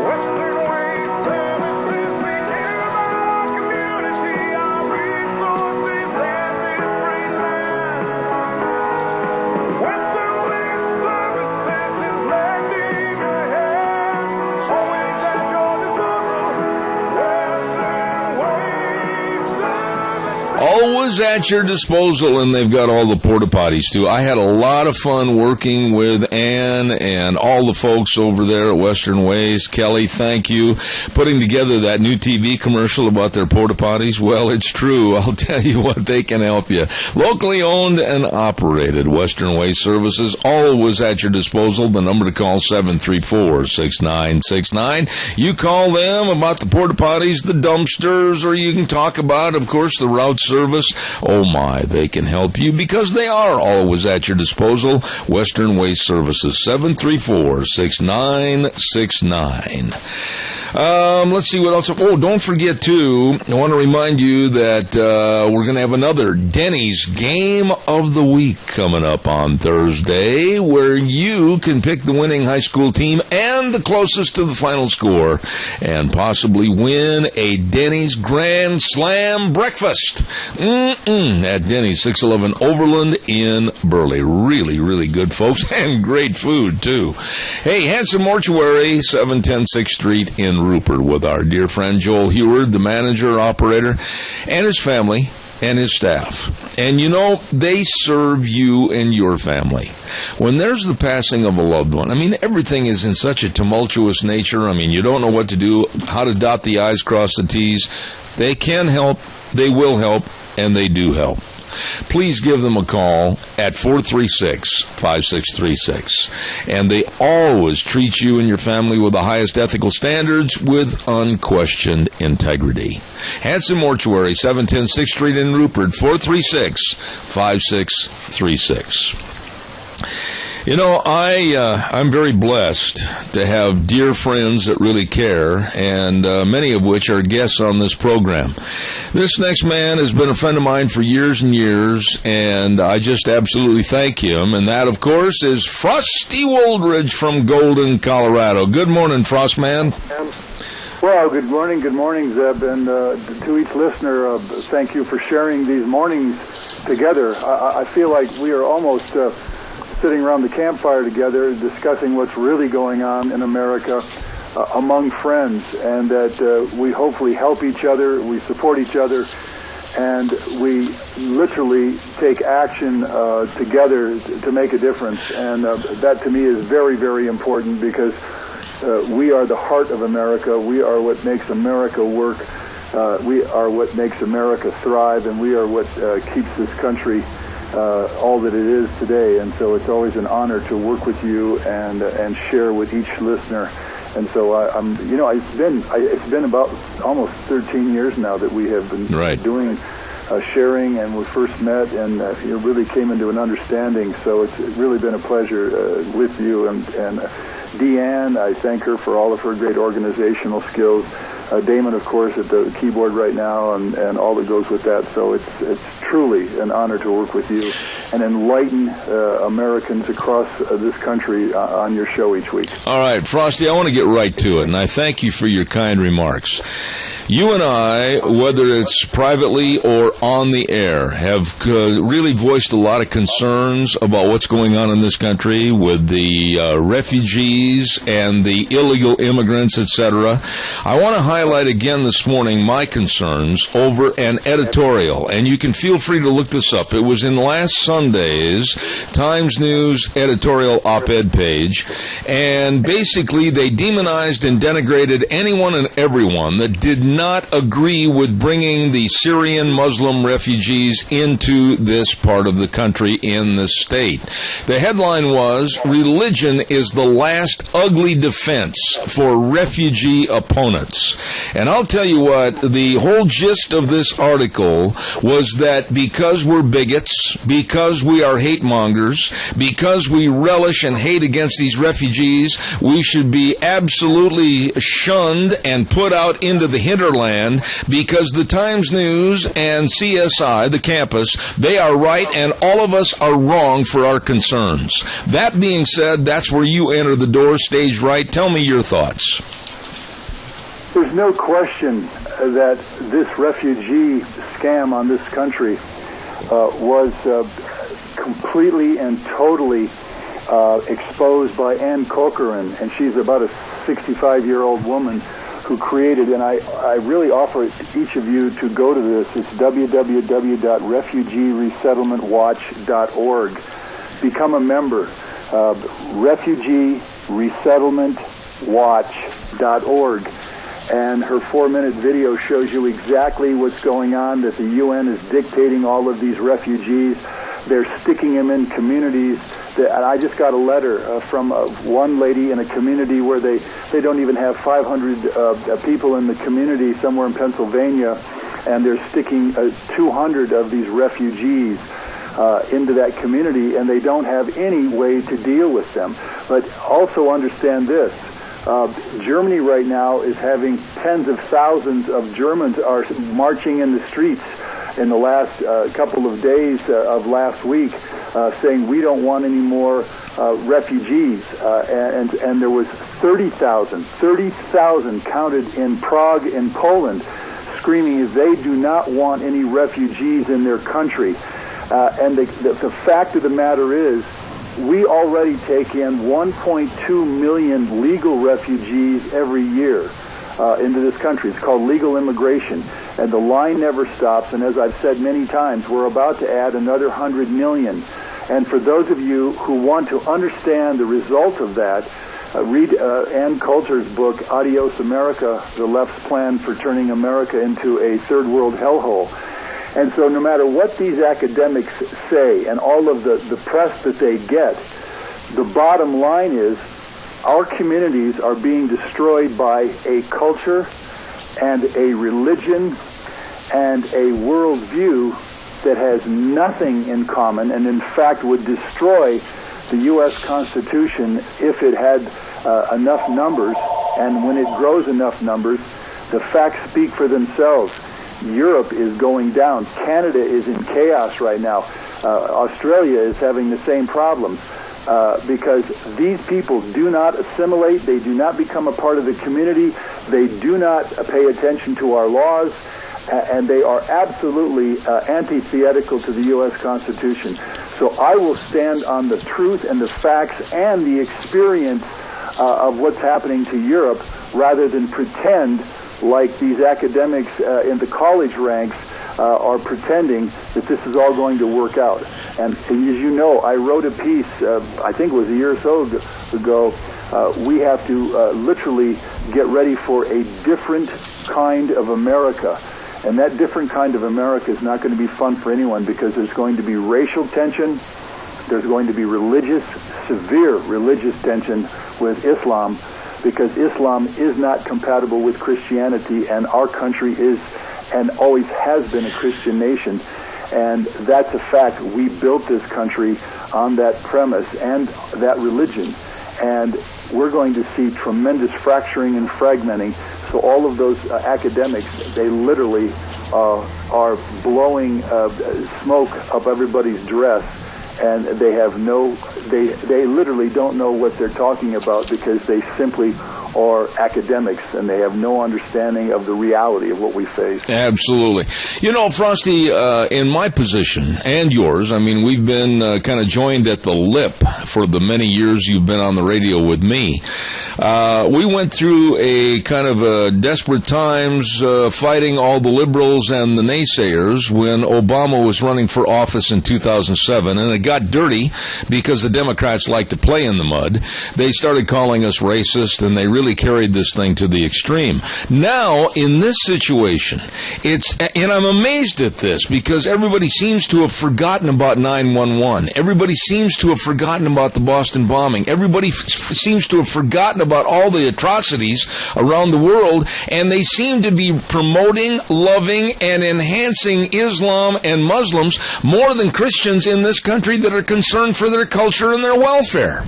Western Waste Services, we care about our community, our resources, and this great land. Western Waste Services is lending a hand, always at your disposal. Western Waste Services. Always at your disposal, and they've got all the porta potties too. I had a lot of fun working with Ann and all the folks over there at Western Waste. Kelly, thank you. Putting together that new TV commercial about their porta potties. Well, it's true. I'll tell you what, they can help you. Locally owned and operated. Western Waste Services, always at your disposal. The number to call, 734-6969. You call them about the porta potties, the dumpsters, or you can talk about, of course, the route service. Oh my, they can help you because they are always at your disposal. Western Waste Services, 734-6969. Let's see what else. Oh, don't forget, too, I want to remind you that we're going to have another Denny's Game of the Week coming up on Thursday, where you can pick the winning high school team and the closest to the final score and possibly win a Denny's Grand Slam breakfast at Denny's, 611 Overland in Burley. Really, really good, folks, and great food, too. Hey, Hanson Mortuary, 710 6th Street in Rupert, with our dear friend Joel Heward, the manager, operator, and his family and his staff. And you know, they serve you and your family. When there's the passing of a loved one, I mean, everything is in such a tumultuous nature. I mean, you don't know what to do, how to dot the I's, cross the T's. They can help, they will help, and they do help. please give them a call at 436-5636. And they always treat you and your family with the highest ethical standards with unquestioned integrity. Hanson Mortuary, 710 6th Street in Rupert, 436-5636. You know, I'm very blessed to have dear friends that really care, and many of which are guests on this program. This next man has been a friend of mine for years and years, and I just absolutely thank him. And that, of course, is Frosty Woldridge from Golden, Colorado. Good morning, Frostman. Well, good morning, Zeb, and to each listener, thank you for sharing these mornings together. I feel like we are almost sitting around the campfire together discussing what's really going on in America among friends, and that we hopefully help each other, we support each other, and we literally take action together to make a difference. And that to me is very, very important, because we are the heart of America. We are what makes America work. We are what makes America thrive, and we are what keeps this country all that it is today. And so it's always an honor to work with you and share with each listener. And so it's been about almost 13 years now that we have been doing sharing, and we first met and really came into an understanding. So it's really been a pleasure with you. And Deanne, I thank her for all of her great organizational skills. Damon, of course, at the keyboard right now, and all that goes with that. So it's truly an honor to work with you and enlighten Americans across this country on your show each week. All right, Frosty, I want to get right to it, and I thank you for your kind remarks. You and I, whether it's privately or on the air, have really voiced a lot of concerns about what's going on in this country with the refugees and the illegal immigrants, etc. I want to highlight again this morning my concerns over an editorial, and you can feel free to look this up. It was in last Sunday's Times News editorial op-ed page, and basically they demonized and denigrated anyone and everyone that did not agree with bringing the Syrian Muslim refugees into this part of the country in this state. The headline was, "Religion is the last ugly defense for refugee opponents." And I'll tell you what, the whole gist of this article was that because we're bigots, because we are hate mongers, because we relish and hate against these refugees, we should be absolutely shunned and put out into the hinterland, because the Times News and CSI, the campus, they are right and all of us are wrong for our concerns. That being said, that's where you enter the door, stage right. Tell me your thoughts. There's no question that this refugee scam on this country was completely and totally exposed by Ann Corcoran, and she's about a 65-year-old woman who created, and I really offer each of you to go to this. It's www.refugeeresettlementwatch.org. Become a member. Refugeeresettlementwatch.org. And her 4-minute video shows you exactly what's going on, that the UN is dictating all of these refugees. They're sticking them in communities. I just got a letter from one lady in a community where they don't even have 500 people in the community somewhere in Pennsylvania, and they're sticking 200 of these refugees into that community, and they don't have any way to deal with them. But also understand this. Germany right now is having tens of thousands of Germans are marching in the streets in the last couple of days of last week, saying we don't want any more refugees. And there was 30,000 counted in Prague in Poland, screaming as they do not want any refugees in their country. And the fact of the matter is, we already take in 1.2 million legal refugees every year into this country. It's called legal immigration, and the line never stops. And as I've said many times, we're about to add another 100 million. And for those of you who want to understand the result of that, read Ann Coulter's book, Adios America, The Left's Plan for Turning America into a Third World Hellhole. And so no matter what these academics say and all of the press that they get, the bottom line is our communities are being destroyed by a culture and a religion and a worldview that has nothing in common, and in fact would destroy the U.S. Constitution if it had enough numbers. And when it grows enough numbers, the facts speak for themselves. Europe is going down. Canada is in chaos right now. Australia is having the same problems because these people do not assimilate. They do not become a part of the community. They do not pay attention to our laws. And they are absolutely antithetical to the U.S. Constitution. So I will stand on the truth and the facts and the experience of what's happening to Europe rather than pretend like these academics in the college ranks are pretending that this is all going to work out. And as you know, I wrote a piece, I think it was a year or so ago, we have to literally get ready for a different kind of America. And that different kind of America is not going to be fun for anyone because there's going to be racial tension, there's going to be severe religious tension with Islam, because Islam is not compatible with Christianity, and our country is and always has been a Christian nation. And that's a fact. We built this country on that premise and that religion. And we're going to see tremendous fracturing and fragmenting. So all of those academics, they literally are blowing smoke up everybody's dress, and they literally don't know what they're talking about because they simply are academics and they have no understanding of the reality of what we face. Absolutely. You know, Frosty, in my position and yours, I mean, we've been kind of joined at the lip for the many years you've been on the radio with me. We went through a kind of desperate times fighting all the liberals and the naysayers when Obama was running for office in 2007, and it got dirty because the Democrats like to play in the mud. They started calling us racist, and they really carried this thing to the extreme. Now, in this situation, and I'm amazed at this because everybody seems to have forgotten about 9/11. Everybody seems to have forgotten about the Boston bombing. Everybody seems to have forgotten about all the atrocities around the world, and they seem to be promoting, loving, and enhancing Islam and Muslims more than Christians in this country that are concerned for their culture and their welfare.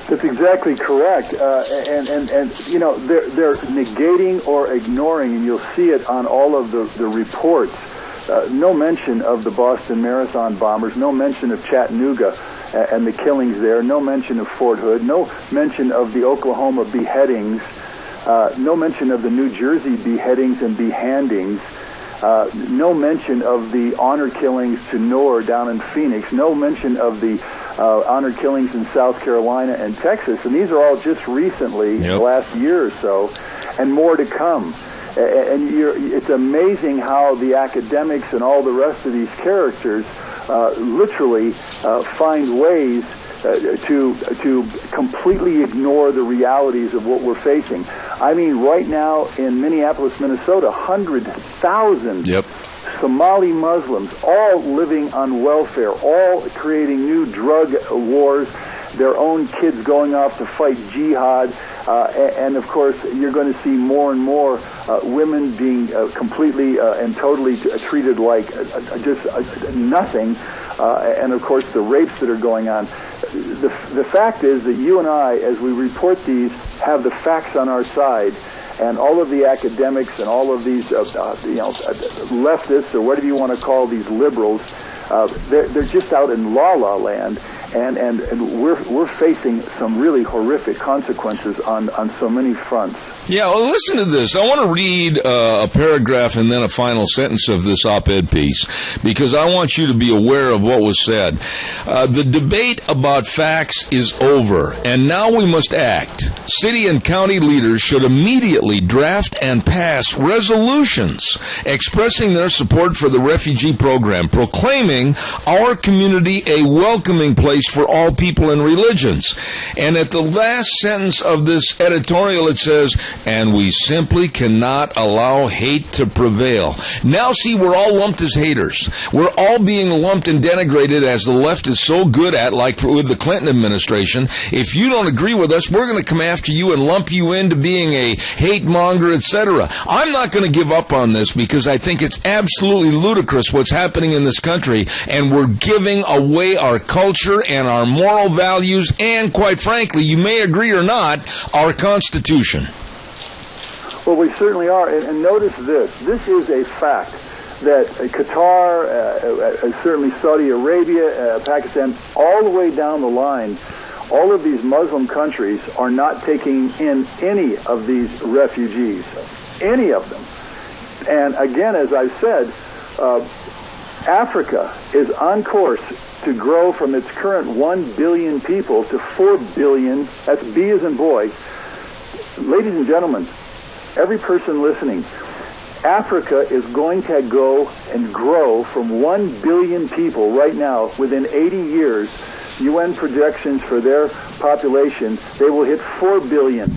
That's exactly correct, and you know they're negating or ignoring, and you'll see it on all of the reports. No mention of the Boston Marathon bombers, no mention of Chattanooga and the killings there, no mention of Fort Hood, no mention of the Oklahoma beheadings, no mention of the New Jersey beheadings and behandings. No mention of the honor killings to Noor down in Phoenix. No mention of the honor killings in South Carolina and Texas. And these are all just recently, the last year or so, and more to come. And it's amazing how the academics and all the rest of these characters literally find ways to completely ignore the realities of what we're facing. I mean, right now in Minneapolis, Minnesota, 100,000 Somali Muslims, all living on welfare, all creating new drug wars, their own kids going off to fight jihad, and of course you're going to see more and more women being completely and totally treated like just nothing, and of course the rapes that are going on. The fact is that you and I, as we report these, have the facts on our side, and all of the academics and all of these leftists, or whatever you want to call these liberals, they're just out in la-la land, and we're facing some really horrific consequences on so many fronts. Yeah, well, listen to this. I want to read a paragraph and then a final sentence of this op-ed piece, because I want you to be aware of what was said. The debate about facts is over, and now we must act. City and county leaders should immediately draft and pass resolutions expressing their support for the refugee program, proclaiming our community a welcoming place place for all people and religions. And at the last sentence of this editorial, it says, and we simply cannot allow hate to prevail. Now, see, we're all lumped as haters. We're all being lumped and denigrated as the left is so good at, like with the Clinton administration. If you don't agree with us, we're going to come after you and lump you into being a hate monger, etc. I'm not going to give up on this because I think it's absolutely ludicrous what's happening in this country, and we're giving away our culture and our moral values and, quite frankly, you may agree or not, our Constitution. Well, we certainly are. And notice this. This is a fact that Qatar, certainly Saudi Arabia, Pakistan, all the way down the line, all of these Muslim countries are not taking in any of these refugees, any of them. And again, as I've said, Africa is on course to grow from its current 1 billion people to 4 billion. That's B as in boy. Ladies and gentlemen, every person listening, Africa is going to go and grow from 1 billion people right now. Within 80 years, UN projections for their population, they will hit 4 billion.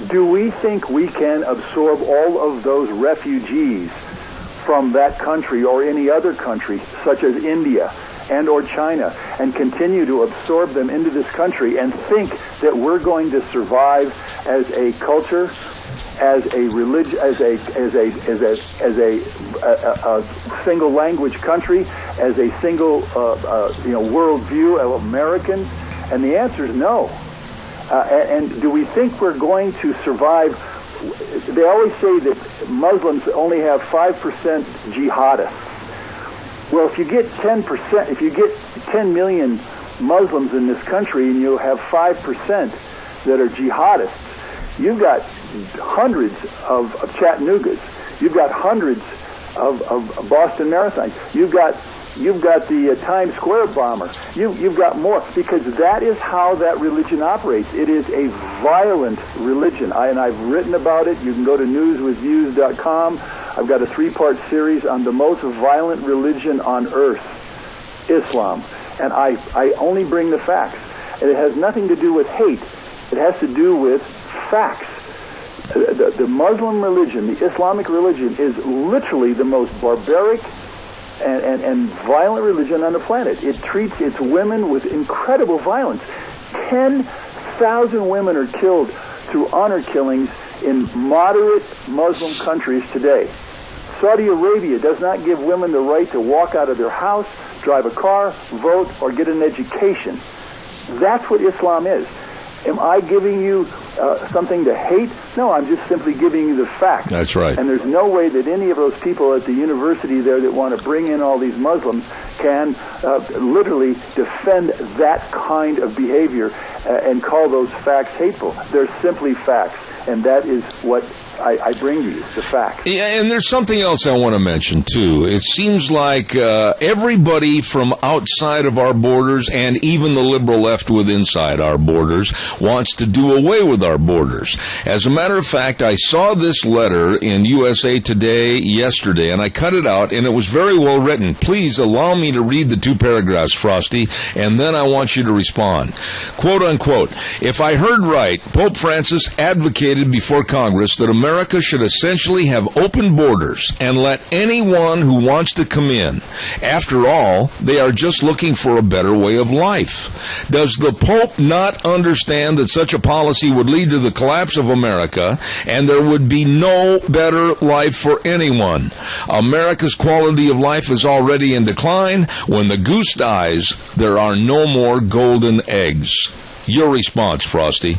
Do we think we can absorb all of those refugees from that country or any other country, such as India and or China, and continue to absorb them into this country and think that we're going to survive as a culture, as a religion, as a single language country, as a single worldview of Americans? And the answer is no. And do we think we're going to survive? They always say that Muslims only have 5% jihadists. Well, if you get 10%, if you get 10 million Muslims in this country and you have 5% that are jihadists, you've got hundreds of Chattanoogas. You've got hundreds of Boston Marathons. You've got the Times Square bomber. You've got more, because that is how that religion operates. It is a violent religion. And I've written about it. You can go to newswithviews.com. I've got a 3-part series on the most violent religion on earth, Islam. And I only bring the facts. And it has nothing to do with hate. It has to do with facts. The Muslim religion, the Islamic religion, is literally the most barbaric and violent religion on the planet. It treats its women with incredible violence. 10,000 women are killed through honor killings in moderate Muslim countries today. Saudi Arabia does not give women the right to walk out of their house, drive a car, vote, or get an education. That's what Islam is. Am I giving you something to hate? No, I'm just simply giving you the facts. That's right. And there's no way that any of those people at the university there that want to bring in all these Muslims can literally defend that kind of behavior and call those facts hateful. They're simply facts, and that is what I bring you, the facts. Yeah, and there's something else I want to mention, too. It seems like everybody from outside of our borders, and even the liberal left within inside our borders, wants to do away with our borders. As a matter of fact, I saw this letter in USA Today yesterday, and I cut it out, and it was very well written. Please allow me to read the 2 paragraphs, Frosty, and then I want you to respond. Quote, unquote, if I heard right, Pope Francis advocated before Congress that America should essentially have open borders and let anyone who wants to come in. After all, they are just looking for a better way of life. Does the Pope not understand that such a policy would lead to the collapse of America and there would be no better life for anyone? America's quality of life is already in decline. When the goose dies, there are no more golden eggs. Your response, Frosty.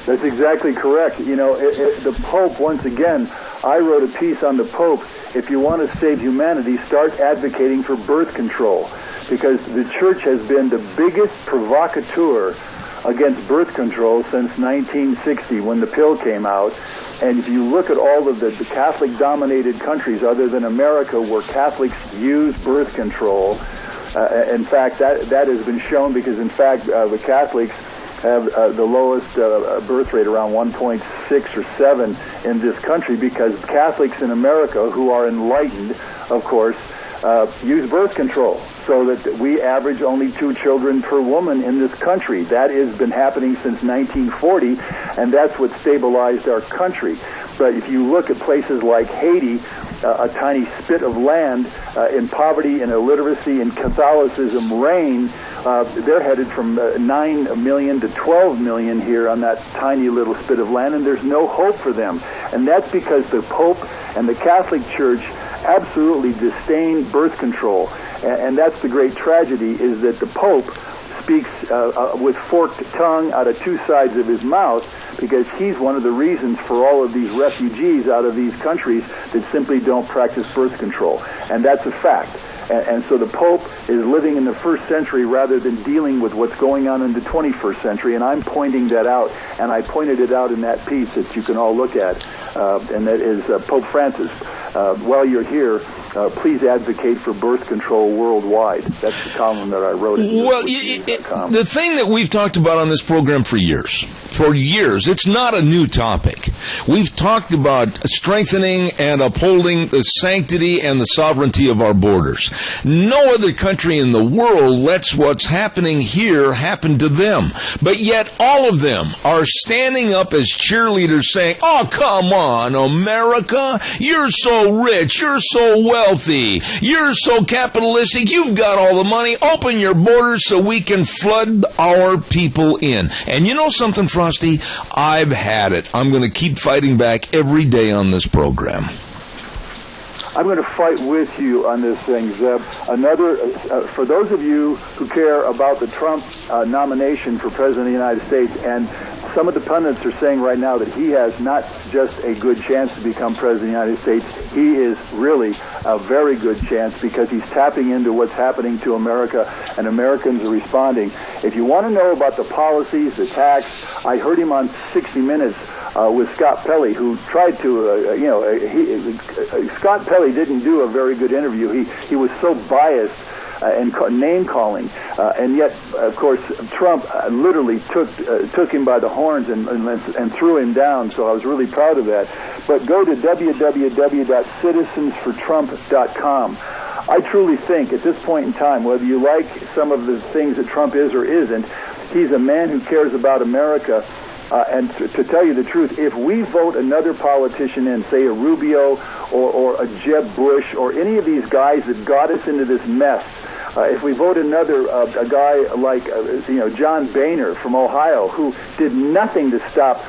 That's exactly correct. You know, the Pope, once again, I wrote a piece on the Pope. If you want to save humanity, start advocating for birth control, because the Church has been the biggest provocateur against birth control since 1960 when the pill came out. And if you look at all of the Catholic-dominated countries other than America where Catholics use birth control, in fact, that has been shown because, in fact, the Catholics have the lowest birth rate, around 1.6 or 7 in this country, because Catholics in America, who are enlightened, of course, use birth control so that we average only 2 children per woman in this country. That has been happening since 1940, and that's what stabilized our country. But if you look at places like Haiti, a tiny spit of land in poverty and illiteracy and Catholicism reign, they're headed from 9 million to 12 million here on that tiny little spit of land, and there's no hope for them. And that's because the Pope and the Catholic Church absolutely disdain birth control. And that's the great tragedy, is that the Pope speaks with forked tongue out of 2 sides of his mouth, because he's one of the reasons for all of these refugees out of these countries that simply don't practice birth control. And that's a fact. And so the Pope is living in the 1st century rather than dealing with what's going on in the 21st century. And I'm pointing that out, and I pointed it out in that piece that you can all look at, and that is Pope Francis. While you're here, please advocate for birth control worldwide. That's the column that I wrote. Well, the thing that we've talked about on this program for years, it's not a new topic. We've talked about strengthening and upholding the sanctity and the sovereignty of our borders. No other country in the world lets what's happening here happen to them. But yet all of them are standing up as cheerleaders saying, "Oh, come on, America, you're so rich, you're so wealthy, you're so capitalistic, you've got all the money, open your borders so we can flood our people in." And you know something, Frosty? I've had it. I'm going to keep fighting back every day on this program. I'm going to fight with you on this thing, Zeb. For those of you who care about the Trump nomination for President of the United States, and some of the pundits are saying right now that he has not just a good chance to become President of the United States, he is really a very good chance, because he's tapping into what's happening to America, and Americans are responding. If you want to know about the policies, the tax, I heard him on 60 Minutes with Scott Pelley, who tried to, Scott Pelley didn't do a very good interview. He was so biased and name-calling. And yet, of course, Trump literally took him by the horns and threw him down, so I was really proud of that. But go to www.citizensfortrump.com. I truly think, at this point in time, whether you like some of the things that Trump is or isn't, he's a man who cares about America. And to tell you the truth, if we vote another politician in, say a Rubio or a Jeb Bush or any of these guys that got us into this mess, if we vote another a guy like John Boehner from Ohio, who did nothing to stop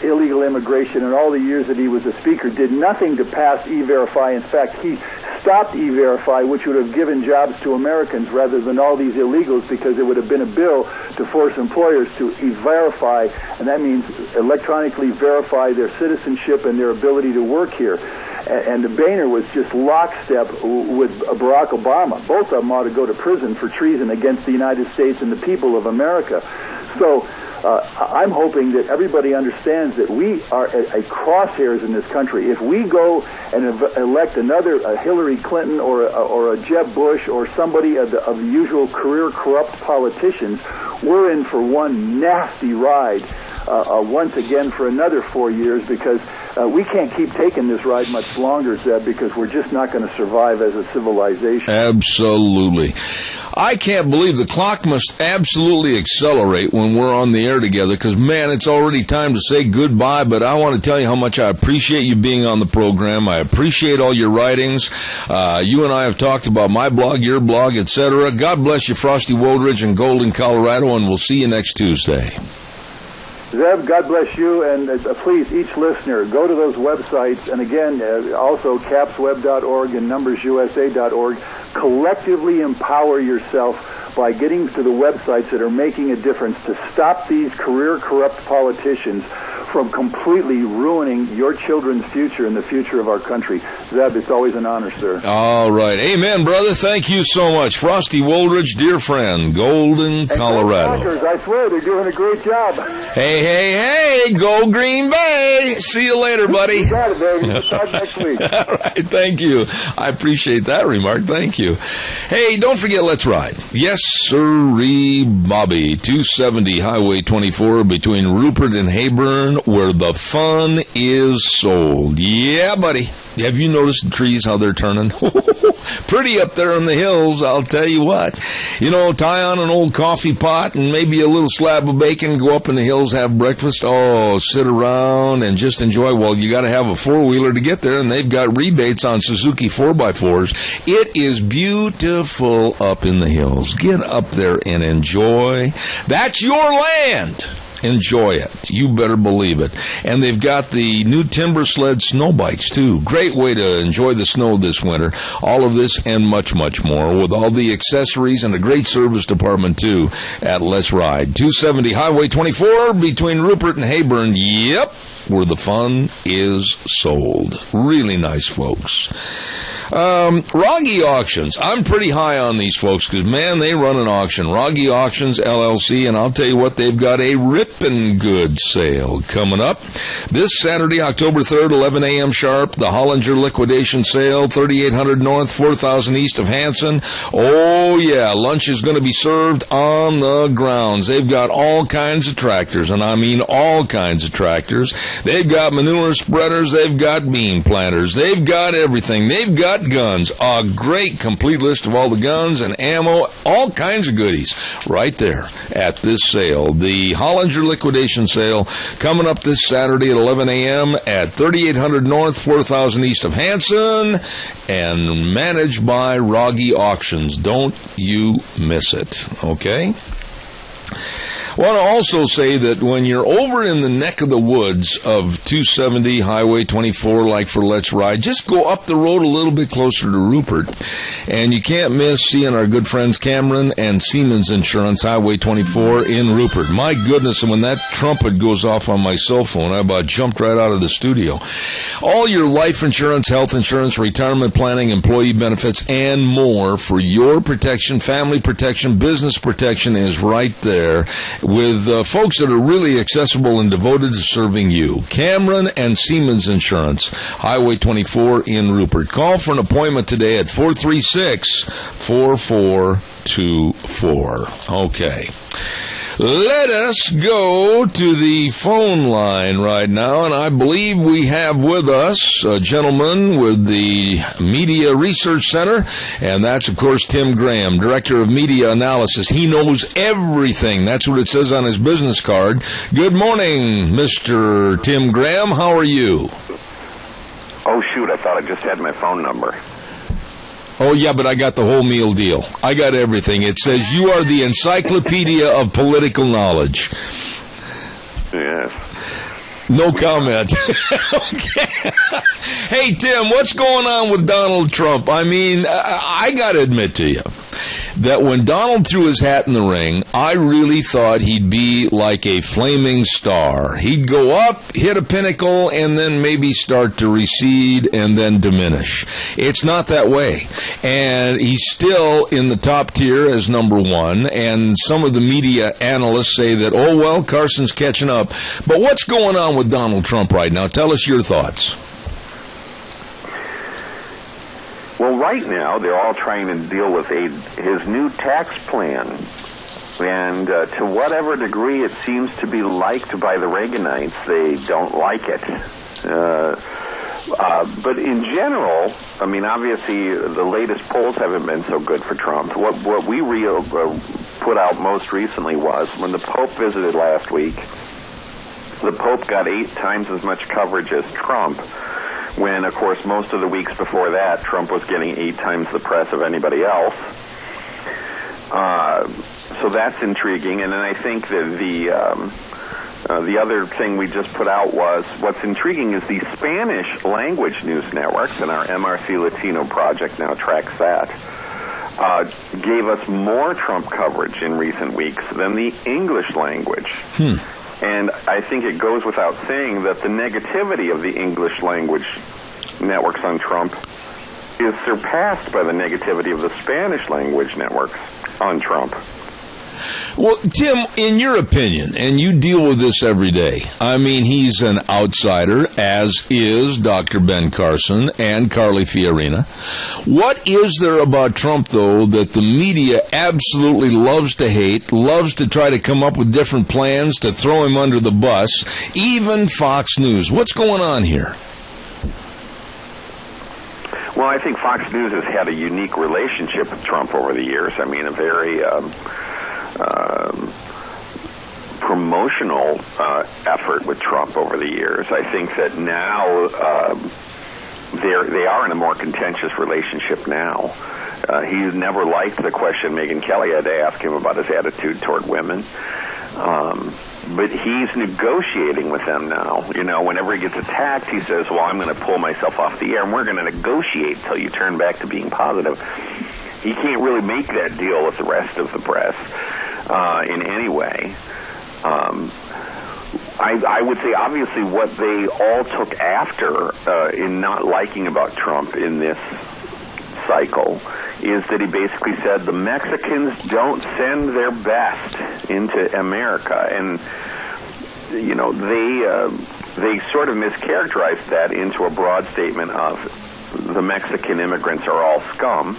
illegal immigration in all the years that he was a speaker, did nothing to pass E-Verify. In fact, he stopped E-Verify, which would have given jobs to Americans rather than all these illegals, because it would have been a bill to force employers to E-Verify, and that means electronically verify their citizenship and their ability to work here. And Boehner was just lockstep with Barack Obama. Both of them ought to go to prison for treason against the United States and the people of America. So I'm hoping that everybody understands that we are at a crosshairs in this country. If we go and elect another Hillary Clinton or a Jeb Bush or somebody of the usual career corrupt politicians, we're in for one nasty ride once again for another 4 years, because we can't keep taking this ride much longer, Zeb, because we're just not going to survive as a civilization. Absolutely. I can't believe the clock must absolutely accelerate when we're on the air together, because, man, it's already time to say goodbye, but I want to tell you how much I appreciate you being on the program. I appreciate all your writings. You and I have talked about my blog, your blog, etc. God bless you, Frosty Woldridge in Golden, Colorado, and we'll see you next Tuesday. Zeb, God bless you, and please, each listener, go to those websites, and again, also capsweb.org and numbersusa.org. Collectively empower yourself by getting to the websites that are making a difference to stop these career corrupt politicians from completely ruining your children's future and the future of our country. Zeb, it's always an honor, sir. All right. Amen, brother. Thank you so much. Frosty Woldridge, dear friend, Golden, Colorado. I swear, they're doing a great job. Hey, go Green Bay. See you later, buddy. You got it, baby. We'll talk next week. All right. Thank you. I appreciate that remark. Thank you. Hey, don't forget, let's ride. Yes, sirree, Bobby. 270 Highway 24 between Rupert and Hayburn, where the fun is sold. Yeah, buddy. Have you noticed the trees, how they're turning? Pretty up there in the hills, I'll tell you what. You know, tie on an old coffee pot and maybe a little slab of bacon, go up in the hills, have breakfast. Oh, sit around and just enjoy. Well, you got to have a four-wheeler to get there, and they've got rebates on Suzuki 4x4s. It is beautiful up in the hills. Get up there and enjoy. That's your land. Enjoy it. You better believe it. And they've got the new Timber Sled snow bikes, too. Great way to enjoy the snow this winter. All of this and much, much more with all the accessories and a great service department, too, at Let's Ride. 270 Highway 24 between Rupert and Hayburn. Yep, where the fun is sold. Really nice, folks. Rogge Auctions. I'm pretty high on these folks because, man, they run an auction. Rogge Auctions, LLC, and I'll tell you what, they've got a ripping good sale coming up. This Saturday, October 3rd, 11 a.m. sharp, the Hollinger liquidation sale, 3800 North, 4000 East of Hanson. Oh, yeah, lunch is going to be served on the grounds. They've got all kinds of tractors, and I mean all kinds of tractors. They've got manure spreaders. They've got bean planters. They've got everything. They've got guns, a great complete list of all the guns and ammo, all kinds of goodies right there at this sale. The Hollinger liquidation sale coming up this Saturday at 11 a.m. at 3800 North, 4000 East of Hanson, and managed by Rogge Auctions. Don't you miss it, okay? I want to also say that when you're over in the neck of the woods of 270 Highway 24, like for Let's Ride, just go up the road a little bit closer to Rupert, and you can't miss seeing our good friends Cameron and Siemens Insurance, Highway 24 in Rupert. My goodness, and when that trumpet goes off on my cell phone, I about jumped right out of the studio. All your life insurance, health insurance, retirement planning, employee benefits, and more for your protection, family protection, business protection is right there, with folks that are really accessible and devoted to serving you. Cameron and Siemens Insurance, Highway 24 in Rupert. Call for an appointment today at 436-4424. Okay. Let us go to the phone line right now, and I believe we have with us a gentleman with the Media Research Center, and that's, of course, Tim Graham, Director of Media Analysis. He knows everything. That's what it says on his business card. Good morning, Mr. Tim Graham. How are you? Oh, shoot, I thought I just had my phone number. Oh, yeah, but I got the whole meal deal. I got everything. It says you are the encyclopedia of political knowledge. Yes. No comment. Okay. Hey, Tim, what's going on with Donald Trump? I mean, I got to admit to you that when Donald threw his hat in the ring, I really thought he'd be like a flaming star. He'd go up, hit a pinnacle, and then maybe start to recede and then diminish. It's not that way. And he's still in the top tier as number one, and some of the media analysts say that, oh, well, Carson's catching up. But what's going on with Donald Trump right now? Tell us your thoughts. Well, right now, they're all trying to deal with his new tax plan. And to whatever degree it seems to be liked by the Reaganites, they don't like it. But in general, I mean, obviously, the latest polls haven't been so good for Trump. What we put out most recently was when the Pope visited last week, the Pope got 8 times as much coverage as Trump, when, of course, most of the weeks before that, Trump was getting 8 times the press of anybody else. So that's intriguing. And then I think that the other thing we just put out was, what's intriguing is the Spanish language news networks, and our MRC Latino project now tracks that, gave us more Trump coverage in recent weeks than the English language. And I think it goes without saying that the negativity of the English language networks on Trump is surpassed by the negativity of the Spanish language networks on Trump. Well, Tim, in your opinion, and you deal with this every day, I mean, he's an outsider, as is Dr. Ben Carson and Carly Fiorina. What is there about Trump, though, that the media absolutely loves to hate, loves to try to come up with different plans to throw him under the bus, even Fox News? What's going on here? Well, I think Fox News has had a unique relationship with Trump over the years. I mean, a very promotional effort with Trump over the years. I think that now they are in a more contentious relationship now. He's never liked the question Megyn Kelly had to ask him about his attitude toward women. But he's negotiating with them now. You know, whenever he gets attacked, he says, well, I'm going to pull myself off the air, and we're going to negotiate till you turn back to being positive. He can't really make that deal with the rest of the press in any way. I would say, obviously, what they all took after in not liking about Trump in this cycle is that he basically said the Mexicans don't send their best into America, and you know they sort of mischaracterized that into a broad statement of the Mexican immigrants are all scum,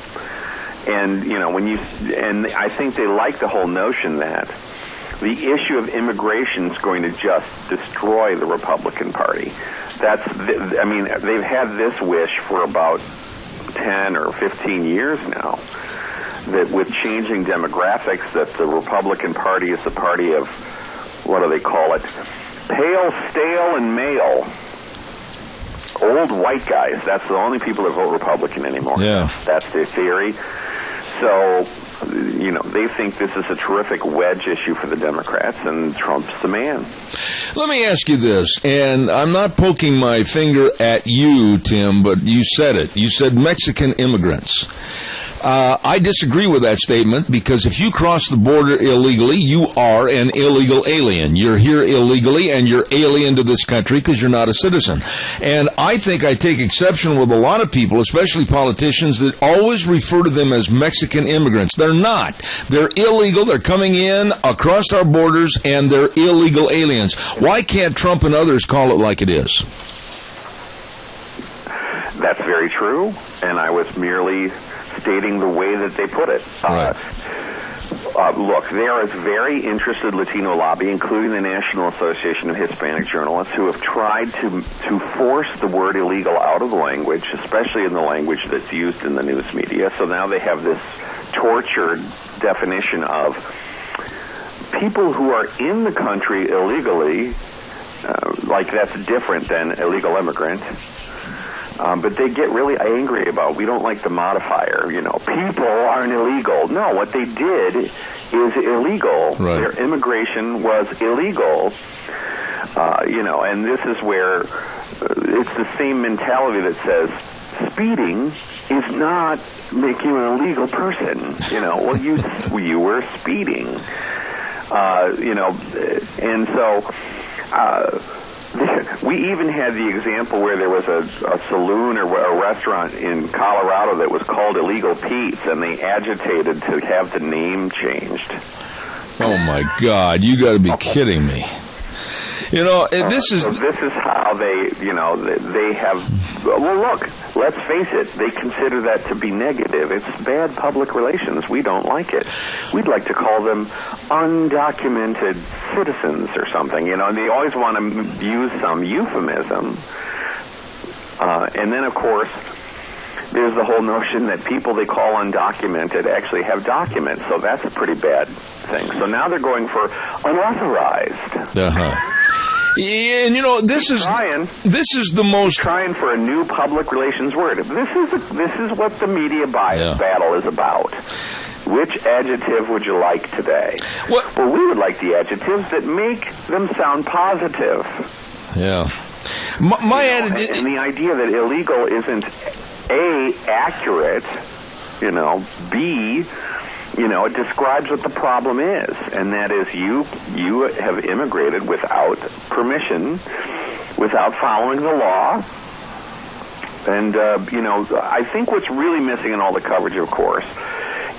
and you know and I think they like the whole notion that the issue of immigration is going to just destroy the Republican Party. I mean, they've had this wish for about 10 or 15 years now, that with changing demographics, that the Republican Party is the party of, what do they call it, pale, stale, and male. Old white guys. That's the only people that vote Republican anymore. Yeah. That's their theory. So, you know, they think this is a terrific wedge issue for the Democrats, and Trump's the man. Let me ask you this, and I'm not poking my finger at you, Tim, but you said it. You said Mexican immigrants. I disagree with that statement, because if you cross the border illegally, you are an illegal alien. You're here illegally, and you're alien to this country because you're not a citizen. And I think I take exception with a lot of people, especially politicians, that always refer to them as Mexican immigrants. They're not. They're illegal. They're coming in across our borders, and they're illegal aliens. Why can't Trump and others call it like it is? That's very true, and I was merely stating the way that they put it. Right. Look, there is very interested Latino lobby, including the National Association of Hispanic Journalists, who have tried to force the word illegal out of the language, especially in the language that's used in the news media. So now they have this tortured definition of people who are in the country illegally, like that's different than illegal immigrant. But they get really angry about, we don't like the modifier, you know, people aren't illegal. No, what they did is illegal. Right. Their immigration was illegal, you know, and this is where it's the same mentality that says speeding is not making you an illegal person. You know, well, you were speeding, you know, and so... we even had the example where there was a saloon or a restaurant in Colorado that was called Illegal Pete's, and they agitated to have the name changed. Oh, my God. You got to be kidding me. You know, this is... So this is how they, you know, they have... Well, look, let's face it. They consider that to be negative. It's bad public relations. We don't like it. We'd like to call them undocumented citizens or something, you know, and they always want to use some euphemism. And then, of course, there's the whole notion that people they call undocumented actually have documents, so that's a pretty bad thing. So now they're going for unauthorized. Uh-huh. And, you know, this is the most... Trying for a new public relations word. This is what the media battle is about. Which adjective would you like today? What? Well, we would like the adjectives that make them sound positive. Yeah. And the idea that illegal isn't A, accurate, you know, B... You know, it describes what the problem is, and that is you have immigrated without permission, without following the law. And, you know, I think what's really missing in all the coverage, of course,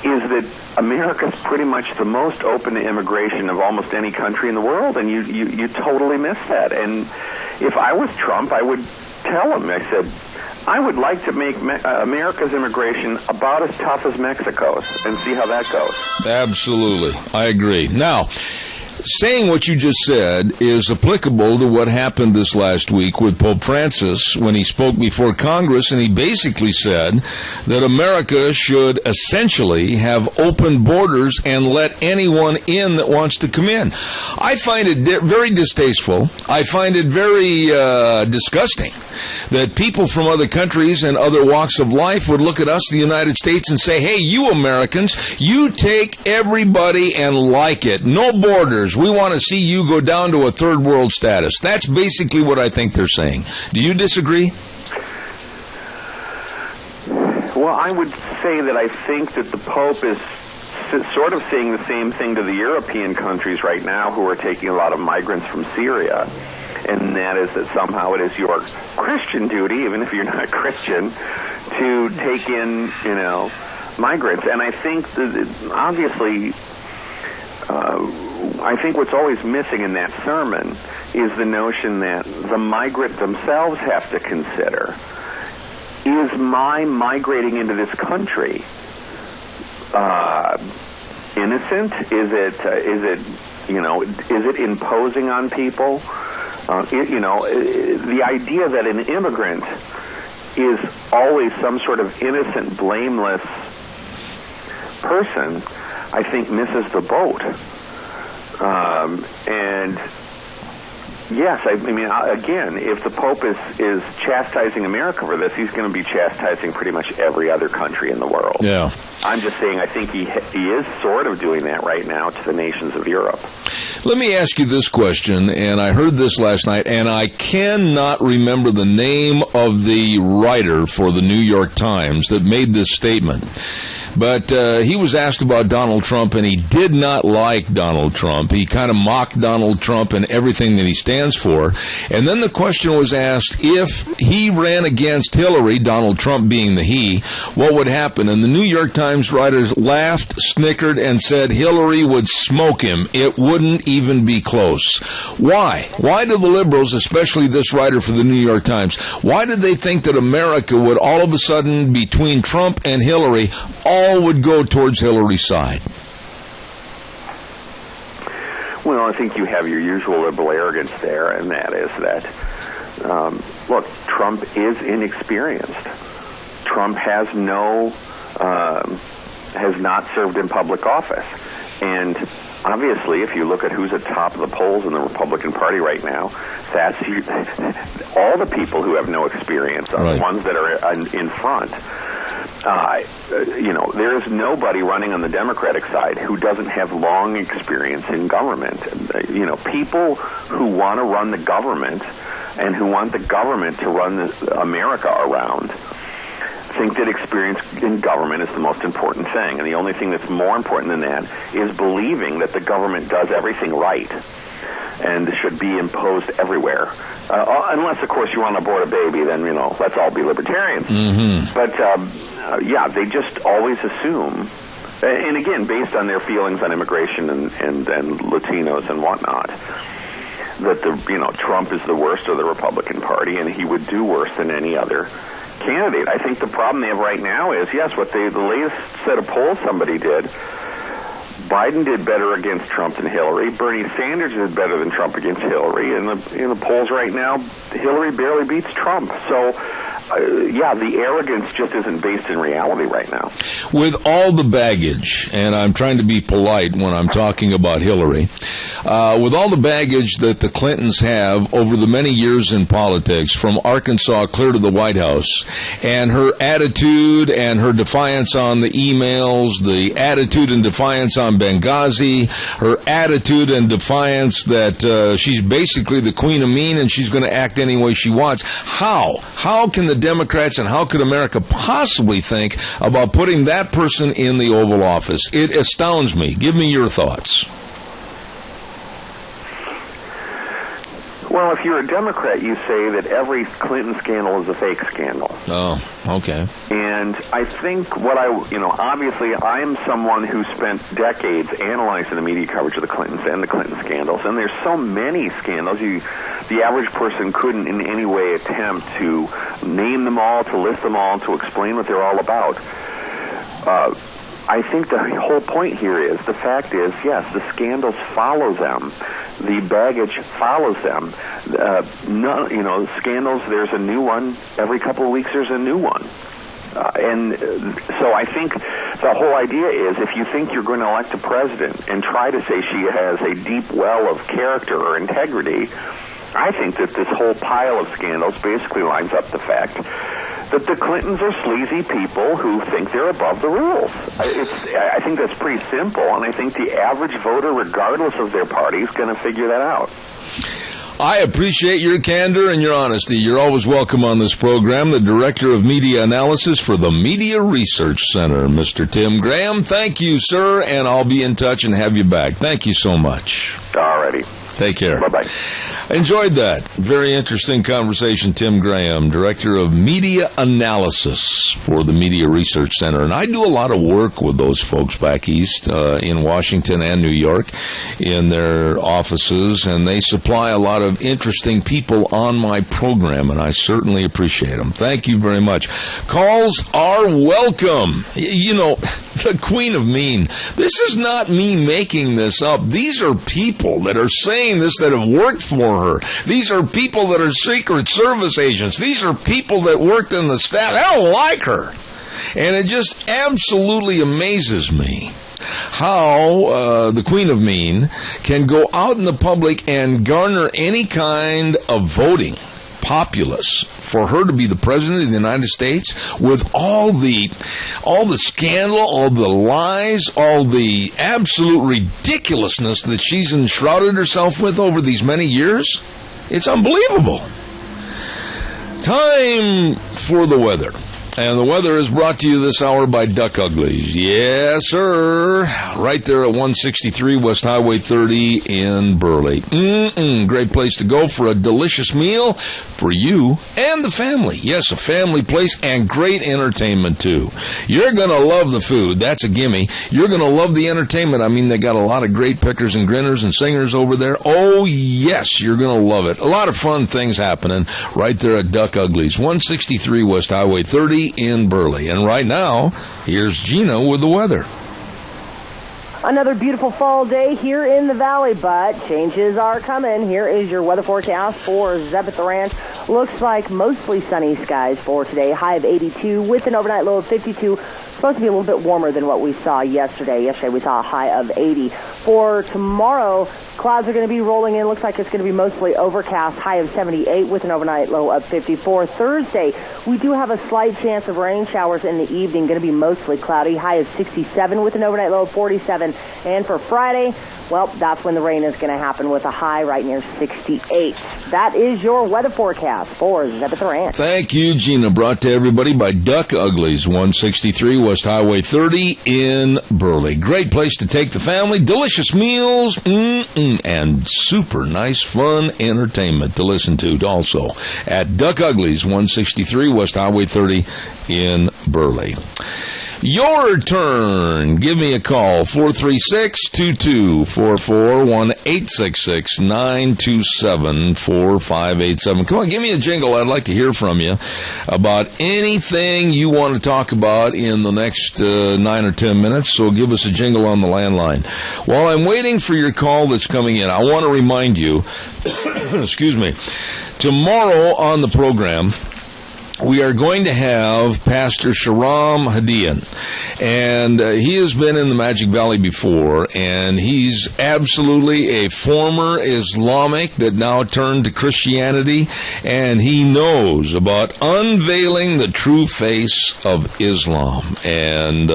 is that America's pretty much the most open to immigration of almost any country in the world, and you totally miss that. And if I was Trump, I would tell him, I said, I would like to make America's immigration about as tough as Mexico's and see how that goes. Absolutely. I agree. Now, saying what you just said is applicable to what happened this last week with Pope Francis when he spoke before Congress, and he basically said that America should essentially have open borders and let anyone in that wants to come in. I find it very distasteful. I find it very disgusting that people from other countries and other walks of life would look at us, the United States, and say, hey, you Americans, you take everybody and like it. No borders. We want to see you go down to a third world status. That's basically what I think they're saying. Do you disagree? Well, I would say that I think that the Pope is sort of saying the same thing to the European countries right now who are taking a lot of migrants from Syria. And that is that somehow it is your Christian duty, even if you're not Christian, to take in, migrants. And I think that obviously, I think what's always missing in that sermon is the notion that the migrant themselves have to consider, is my migrating into this country innocent? Is it imposing on people? The idea that an immigrant is always some sort of innocent, blameless person, I think misses the boat. And yes, I mean, again, if the Pope is chastising America for this, he's going to be chastising pretty much every other country in the world. Yeah. I'm just saying I think he is sort of doing that right now to the nations of Europe. Let me ask you this question, and I heard this last night, and I cannot remember the name of the writer for the New York Times that made this statement. But he was asked about Donald Trump, and he did not like Donald Trump. He kind of mocked Donald Trump and everything that he stands for. And then the question was asked, if he ran against Hillary, Donald Trump being the he, what would happen? And the New York Times writers laughed, snickered, and said Hillary would smoke him. It wouldn't even be close. Why? Why do the liberals, especially this writer for the New York Times, why did they think that America would all of a sudden, between Trump and Hillary, all would go towards Hillary's side? Well, I think you have your usual liberal arrogance there, and that is that, look, Trump is inexperienced. Trump has not served in public office. And obviously, if you look at who's at top of the polls in the Republican Party right now, that's all the people who have no experience are the ones that are in front. There is nobody running on the Democratic side who doesn't have long experience in government. People who want to run the government and who want the government to run America around think that experience in government is the most important thing. And the only thing that's more important than that is believing that the government does everything right and should be imposed everywhere. Unless, of course, you want to abort a baby, then, let's all be libertarians. Mm-hmm. But, they just always assume, and again, based on their feelings on immigration and Latinos and whatnot, that Trump is the worst of the Republican Party, and he would do worse than any other candidate. I think the problem they have right now is, what the latest set of polls somebody did, Biden did better against Trump than Hillary. Bernie Sanders did better than Trump against Hillary. And in the polls right now, Hillary barely beats Trump. So, the arrogance just isn't based in reality right now. With all the baggage, and I'm trying to be polite when I'm talking about Hillary, with all the baggage that the Clintons have over the many years in politics, from Arkansas clear to the White House, and her attitude and her defiance on the emails, the attitude and defiance on Benghazi, her attitude and defiance that she's basically the queen of mean and she's going to act any way she wants. How can the Democrats and how could America possibly think about putting that person in the Oval Office? It astounds me. Give me your thoughts. Well, if you're a Democrat, you say that every Clinton scandal is a fake scandal. Oh, okay. And I think obviously I am someone who spent decades analyzing the media coverage of the Clintons and the Clinton scandals, and there's so many scandals, the average person couldn't in any way attempt to name them all, to list them all, to explain what they're all about. I think the whole point here is, the fact is, yes, the scandals follow them. The baggage follows them. Scandals, there's a new one. Every couple of weeks there's a new one. And so I think the whole idea is, if you think you're going to elect a president and try to say she has a deep well of character or integrity, I think that this whole pile of scandals basically lines up the fact that the Clintons are sleazy people who think they're above the rules. I think that's pretty simple, and I think the average voter, regardless of their party, is going to figure that out. I appreciate your candor and your honesty. You're always welcome on this program. The Director of Media Analysis for the Media Research Center, Mr. Tim Graham. Thank you, sir, and I'll be in touch and have you back. Thank you so much. Alrighty. Take care. Bye-bye. Enjoyed that. Very interesting conversation. Tim Graham, Director of Media Analysis for the Media Research Center. And I do a lot of work with those folks back east in Washington and New York in their offices, and they supply a lot of interesting people on my program, and I certainly appreciate them. Thank you very much. Calls are welcome. You know, the Queen of Mean. This is not me making this up. These are people that are saying this that have worked for her. These are people that are Secret Service agents. These are people that worked in the staff. I don't like her. And it just absolutely amazes me how the Queen of Mean can go out in the public and garner any kind of voting populace for her to be the president of the United States, with all the scandal, all the lies, all the absolute ridiculousness that she's enshrouded herself with over these many years. It's unbelievable. Time for the weather. And the weather is brought to you this hour by Duck Uglies. Yes, sir. Right there at 163 West Highway 30 in Burley. Great place to go for a delicious meal for you and the family. Yes, a family place and great entertainment, too. You're going to love the food. That's a gimme. You're going to love the entertainment. I mean, they got a lot of great pickers and grinners and singers over there. Oh, yes, you're going to love it. A lot of fun things happening right there at Duck Uglies. 163 West Highway 30 in Burley. And right now, here's Gina with the weather. Another beautiful fall day here in the Valley, but changes are coming. Here is your weather forecast for Zeb at the Ranch. Looks like mostly sunny skies for today. High of 82 with an overnight low of 52. Supposed to be a little bit warmer than what we saw yesterday. Yesterday we saw a high of 80. For tomorrow, clouds are going to be rolling in. Looks like it's going to be mostly overcast. High of 78 with an overnight low of 54. Thursday, we do have a slight chance of rain showers in the evening. Going to be mostly cloudy. High of 67 with an overnight low of 47. And for Friday, well, that's when the rain is going to happen with a high right near 68. That is your weather forecast for Zeb at the Ranch. Thank you, Gina. Brought to everybody by Duck Uglies, 163 West Highway 30 in Burley. Great place to take the family. Delicious meals and super nice, fun entertainment to listen to also at Duck Uglies, 163 West Highway 30 in Burley. Your turn. Give me a call, 436-2244, 1-866-927-4587. Come on, give me a jingle. I'd like to hear from you about anything you want to talk about in the next 9 or 10 minutes, so give us a jingle on the landline. While I'm waiting for your call that's coming in, I want to remind you, excuse me, tomorrow on the program, we are going to have Pastor Shahram Hadian, and he has been in the Magic Valley before, and he's absolutely a former Islamic that now turned to Christianity, and he knows about unveiling the true face of Islam. And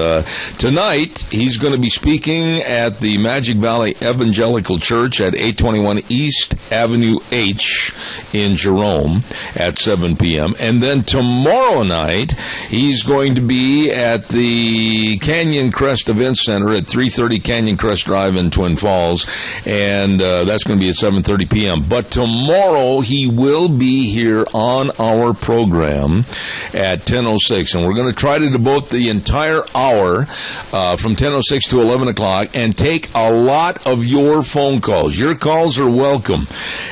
tonight, he's going to be speaking at the Magic Valley Evangelical Church at 821 East Avenue H in Jerome at 7 p.m., and then tomorrow night, he's going to be at the Canyon Crest Event Center at 330 Canyon Crest Drive in Twin Falls, and that's going to be at 7:30 p.m. But tomorrow, he will be here on our program at 10:06, and we're going to try to devote the entire hour from 10:06 to 11 o'clock and take a lot of your phone calls. Your calls are welcome,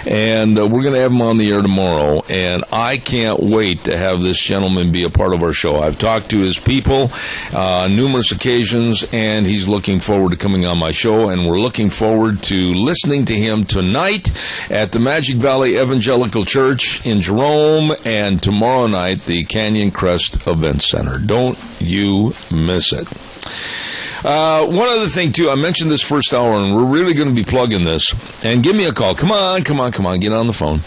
and we're going to have him on the air tomorrow, and I can't wait to have this gentleman be a part of our show. I've talked to his people on numerous occasions, and he's looking forward to coming on my show, and we're looking forward to listening to him tonight at the Magic Valley Evangelical Church in Jerome, and tomorrow night, the Canyon Crest Event Center. Don't you miss it. One other thing, too, I mentioned this first hour, and we're really going to be plugging this. And give me a call. Come on, get on the phone.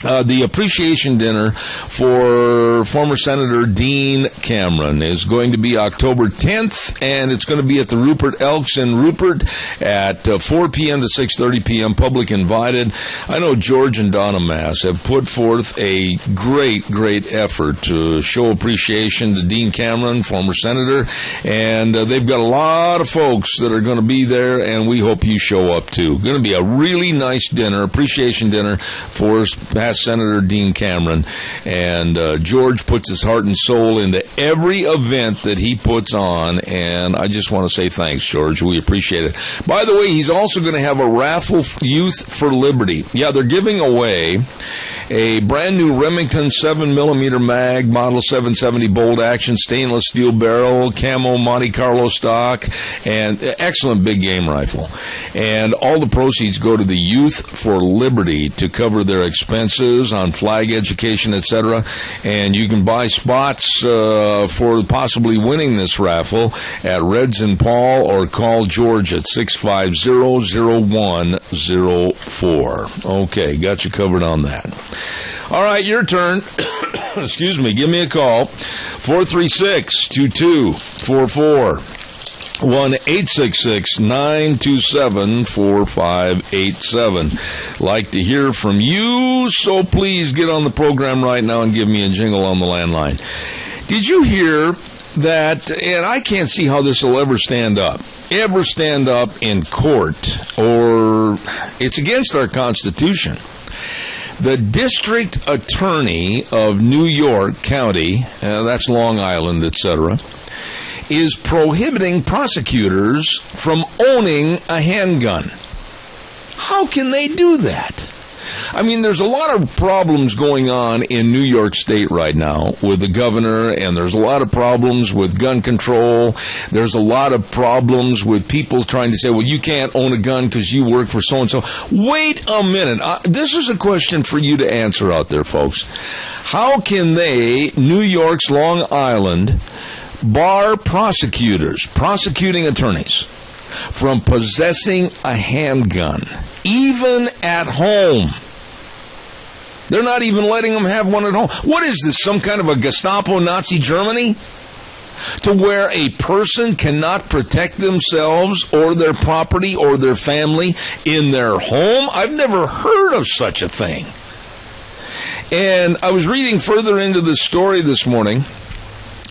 The appreciation dinner for former Senator Dean Cameron is going to be October 10th, and it's going to be at the Rupert Elks in Rupert at 4 p.m. to 6:30 p.m. Public invited. I know George and Donna Mass have put forth a great effort to show appreciation to Dean Cameron, former senator, and they've got a lot of folks that are going to be there, and we hope you show up, too. Going to be a really nice dinner, appreciation dinner for Senator Dean Cameron, and George puts his heart and soul into every event that he puts on, and I just want to say thanks, George. We appreciate it. By the way, he's also going to have a raffle, Youth for Liberty. Yeah, they're giving away a brand new Remington 7mm mag, model 770 bolt action, stainless steel barrel, camo Monte Carlo stock, and excellent big game rifle. And all the proceeds go to the Youth for Liberty to cover their expenses on flag education, etc. And you can buy spots for possibly winning this raffle at Reds and Paul, or call George at 650-0104. Okay, got you covered on that. All right, your turn. Excuse me. Give me a call. 436-2244. 1-866-927-4587. Like to hear from you, so please get on the program right now and give me a jingle on the landline. Did you hear that, and I can't see how this will ever stand up in court, or it's against our Constitution. The district attorney of New York County, that's Long Island, etc., is prohibiting prosecutors from owning a handgun. How can they do that? I mean, there's a lot of problems going on in New York State right now with the governor, and there's a lot of problems with gun control. There's a lot of problems with people trying to say, well, you can't own a gun because you work for so-and-so. Wait a minute. This is a question for you to answer out there, folks. How can they, New York's Long Island, bar prosecuting attorneys from possessing a handgun, even at home? They're not even letting them have one at home. What is this, some kind of a Gestapo Nazi Germany? To where a person cannot protect themselves or their property or their family in their home? I've never heard of such a thing. And I was reading further into this story this morning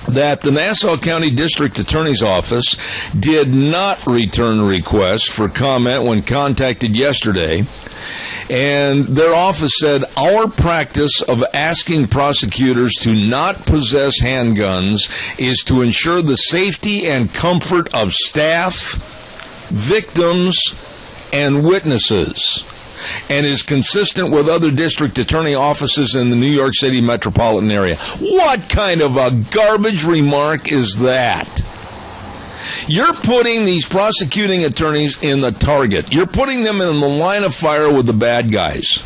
that the Nassau County District Attorney's Office did not return requests for comment when contacted yesterday. And their office said, our practice of asking prosecutors to not possess handguns is to ensure the safety and comfort of staff, victims, and witnesses, and is consistent with other district attorney offices in the New York City metropolitan area. What kind of a garbage remark is that? You're putting these prosecuting attorneys in the target. You're putting them in the line of fire with the bad guys.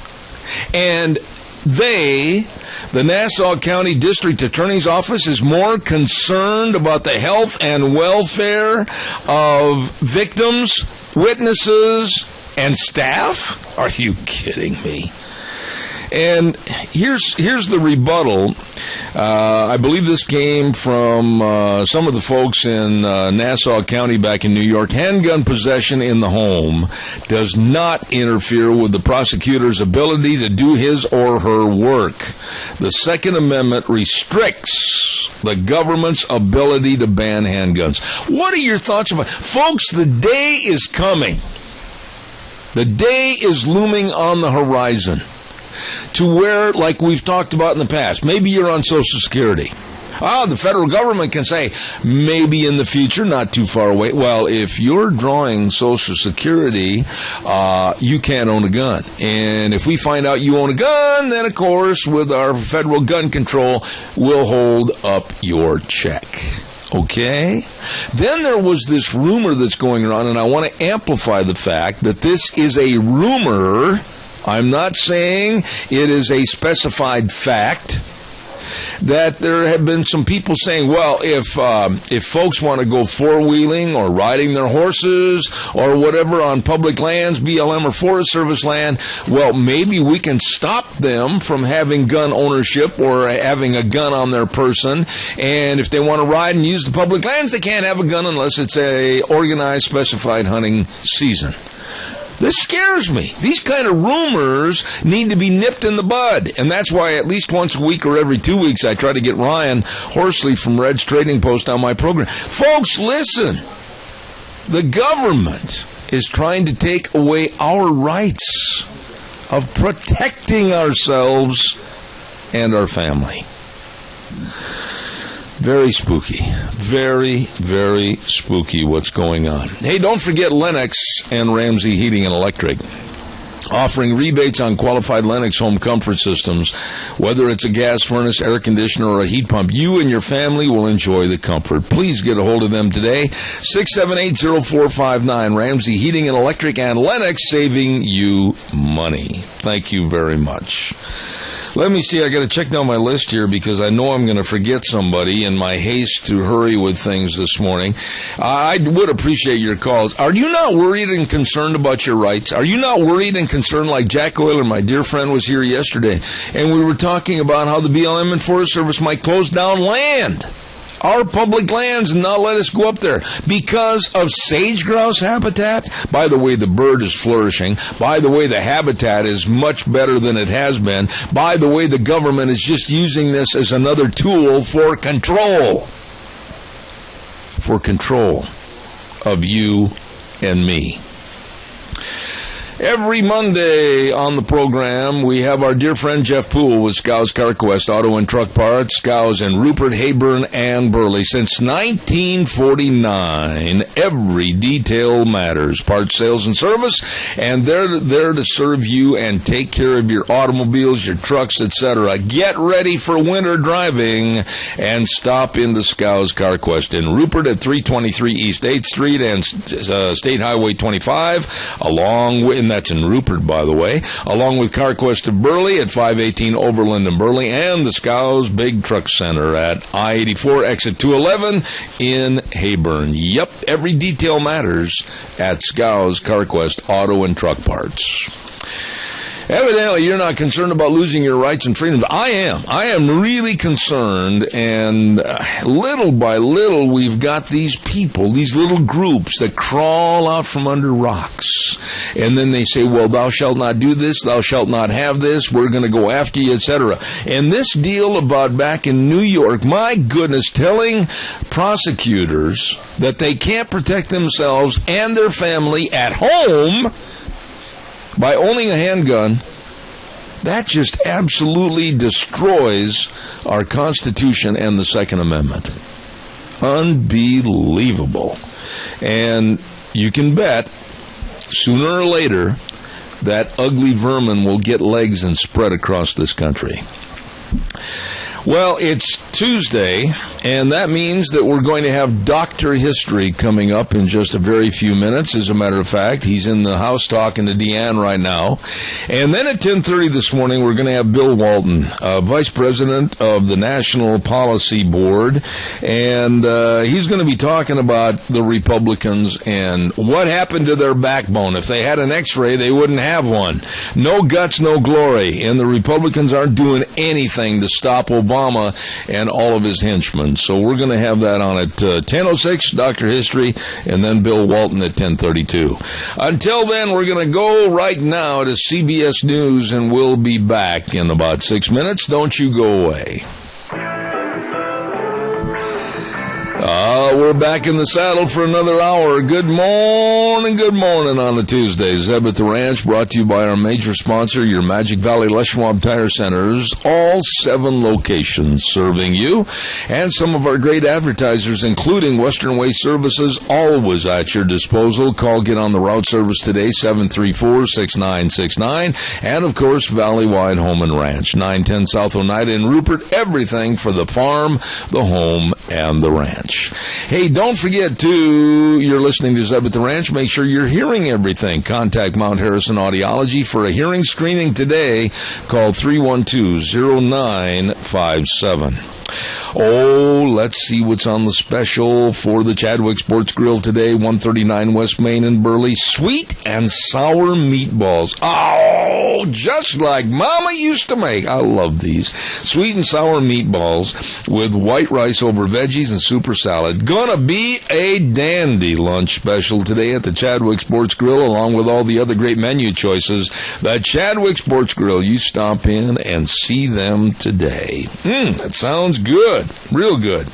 And the Nassau County District Attorney's Office, is more concerned about the health and welfare of victims, witnesses, and staff? Are you kidding me? And here's the rebuttal. I believe this came from some of the folks in Nassau County back in New York. Handgun possession in the home does not interfere with the prosecutor's ability to do his or her work. The Second Amendment restricts the government's ability to ban handguns. What are your thoughts about it? Folks, the day is coming. The day is looming on the horizon to where, like we've talked about in the past, maybe you're on Social Security. The federal government can say, maybe in the future, not too far away. Well, if you're drawing Social Security, you can't own a gun. And if we find out you own a gun, then, of course, with our federal gun control, we'll hold up your check. Okay? Then there was this rumor that's going around, and I want to amplify the fact that this is a rumor. I'm not saying it is a specified fact, that there have been some people saying, well, if folks want to go four-wheeling or riding their horses or whatever on public lands, BLM or Forest Service land, well, maybe we can stop them from having gun ownership or having a gun on their person. And if they want to ride and use the public lands, they can't have a gun unless it's a organized, specified hunting season. This scares me. These kind of rumors need to be nipped in the bud. And that's why at least once a week or every 2 weeks I try to get Ryan Horsley from Red's Trading Post on my program. Folks, listen. The government is trying to take away our rights of protecting ourselves and our family. Very spooky. Very, very spooky what's going on. Hey, don't forget Lennox and Ramsey Heating and Electric, offering rebates on qualified Lennox home comfort systems. Whether it's a gas furnace, air conditioner, or a heat pump, you and your family will enjoy the comfort. Please get a hold of them today. 678-0459. Ramsey Heating and Electric and Lennox, saving you money. Thank you very much. Let me see, I got to check down my list here because I know I'm going to forget somebody in my haste to hurry with things this morning. I would appreciate your calls. Are you not worried and concerned about your rights? Are you not worried and concerned like Jack Oyler, my dear friend, was here yesterday, and we were talking about how the BLM and Forest Service might close down land, our public lands, and not let us go up there because of sage-grouse habitat? By the way, the bird is flourishing. By the way, the habitat is much better than it has been. By the way, the government is just using this as another tool for control. For control of you and me. Every Monday on the program, we have our dear friend Jeff Poole with Skow's CarQuest Auto and Truck Parts. Skow's in Rupert, Heyburn, and Burley. Since 1949, every detail matters. Parts, sales, and service. And they're there to serve you and take care of your automobiles, your trucks, etc. Get ready for winter driving and stop into Skow's CarQuest in Rupert at 323 East 8th Street and State Highway 25, along with, and that's in Rupert, by the way, along with CarQuest of Burley at 518 Overland and Burley, and the Skow's Big Truck Center at I-84 exit 211 in Heyburn. Yep, every detail matters at Skow's CarQuest Auto and Truck Parts. Evidently, you're not concerned about losing your rights and freedoms. I am. I am really concerned, and little by little, we've got these people, these little groups that crawl out from under rocks, and then they say, well, thou shalt not do this, thou shalt not have this, we're going to go after you, etc. And this deal about back in New York, my goodness, telling prosecutors that they can't protect themselves and their family at home by owning a handgun, that just absolutely destroys our Constitution and the Second Amendment. Unbelievable. And you can bet, sooner or later, that ugly vermin will get legs and spread across this country. Well, it's Tuesday, And that means that we're going to have Dr. History coming up in just a very few minutes. As a matter of fact, he's in the house talking to Deanne right now. And then at 10:30 this morning, we're going to have Bill Walton, Vice President of the National Policy Board. And he's going to be talking about the Republicans and what happened to their backbone. If they had an X-ray, they wouldn't have one. No guts, no glory. And the Republicans aren't doing anything to stop Obama and all of his henchmen. So we're going to have that on at 10:06, Dr. History, and then Bill Walton at 10:32. Until then, we're going to go right now to CBS News, and we'll be back in about 6 minutes. Don't you go away. We're back in the saddle for another hour. Good morning on a Tuesday. Zeb at the Ranch, brought to you by our major sponsor, your Magic Valley Les Schwab Tire Centers. All 7 locations serving you. And some of our great advertisers, including Western Waste Services, always at your disposal. Call, get on the route service today, 734-6969. And, of course, Valley-wide Home and Ranch, 910 South Oneida in Rupert. Everything for the farm, the home, and the ranch. Hey, don't forget to, you're listening to Zeb at the Ranch, make sure you're hearing everything. Contact Mount Harrison Audiology for a hearing screening today. Call 312-0957. Oh, let's see what's on the special for the Chadwick Sports Grill today, 139 West Main in Burley. Sweet and sour meatballs. Oh, just like Mama used to make. I love these. Sweet and sour meatballs with white rice over veggies and super salad. Gonna be a dandy lunch special today at the Chadwick Sports Grill, along with all the other great menu choices. The Chadwick Sports Grill. You stop in and see them today. That sounds good. Real good.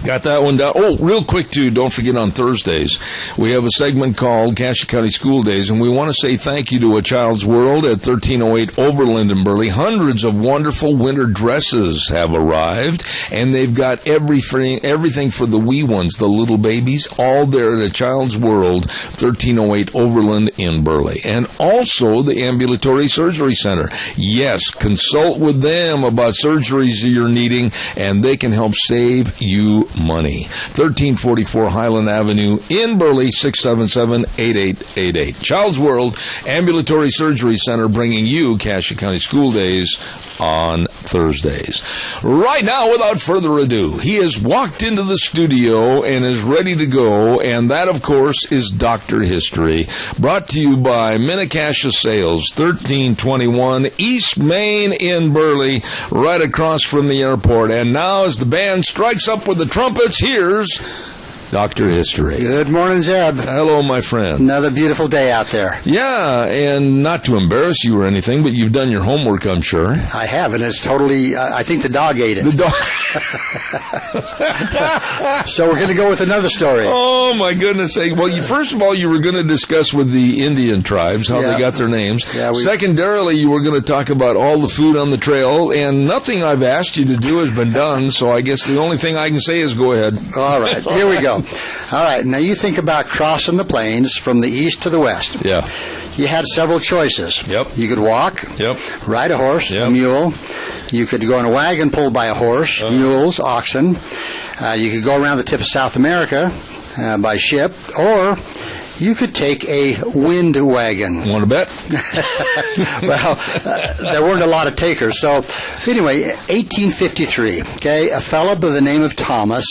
Got that one down. Oh, real quick, too, don't forget on Thursdays, we have a segment called Cassia County School Days, and we want to say thank you to A Child's World at 1308 Overland in Burley. Hundreds of wonderful winter dresses have arrived, and they've got everything for the wee ones, the little babies, all there at A Child's World, 1308 Overland in Burley. And also the Ambulatory Surgery Center. Yes, consult with them about surgeries you're needing, and they can help save you money. 1344 Highland Avenue in Burley, 677-8888. Child's World Ambulatory Surgery Center, bringing you Cassia County School Days on Thursdays. Right now, without further ado, he has walked into the studio and is ready to go, and that, of course, is Dr. History, brought to you by Minnecasia Sales, 1321 East Main in Burley, right across from the airport. And now, as the band strikes up with the trumpets, here's Dr. History. Good morning, Zeb. Hello, my friend. Another beautiful day out there. Yeah, and not to embarrass you or anything, but you've done your homework, I'm sure. I have, and it's totally, I think the dog ate it. The dog. So we're going to go with another story. Oh, my goodness sake. Well, first of all, you were going to discuss with the Indian tribes how they got their names. Yeah, secondarily, you were going to talk about all the food on the trail, and nothing I've asked you to do has been done, so I guess the only thing I can say is go ahead. All right, here we go. All right, now you think about crossing the plains from the east to the west. Yeah. You had several choices. Yep. You could walk, ride a horse, a mule. You could go in a wagon pulled by a horse, mules, oxen. You could go around the tip of South America by ship, or you could take a wind wagon. Want to bet? Well, there weren't a lot of takers. So, anyway, 1853, okay, a fellow by the name of Thomas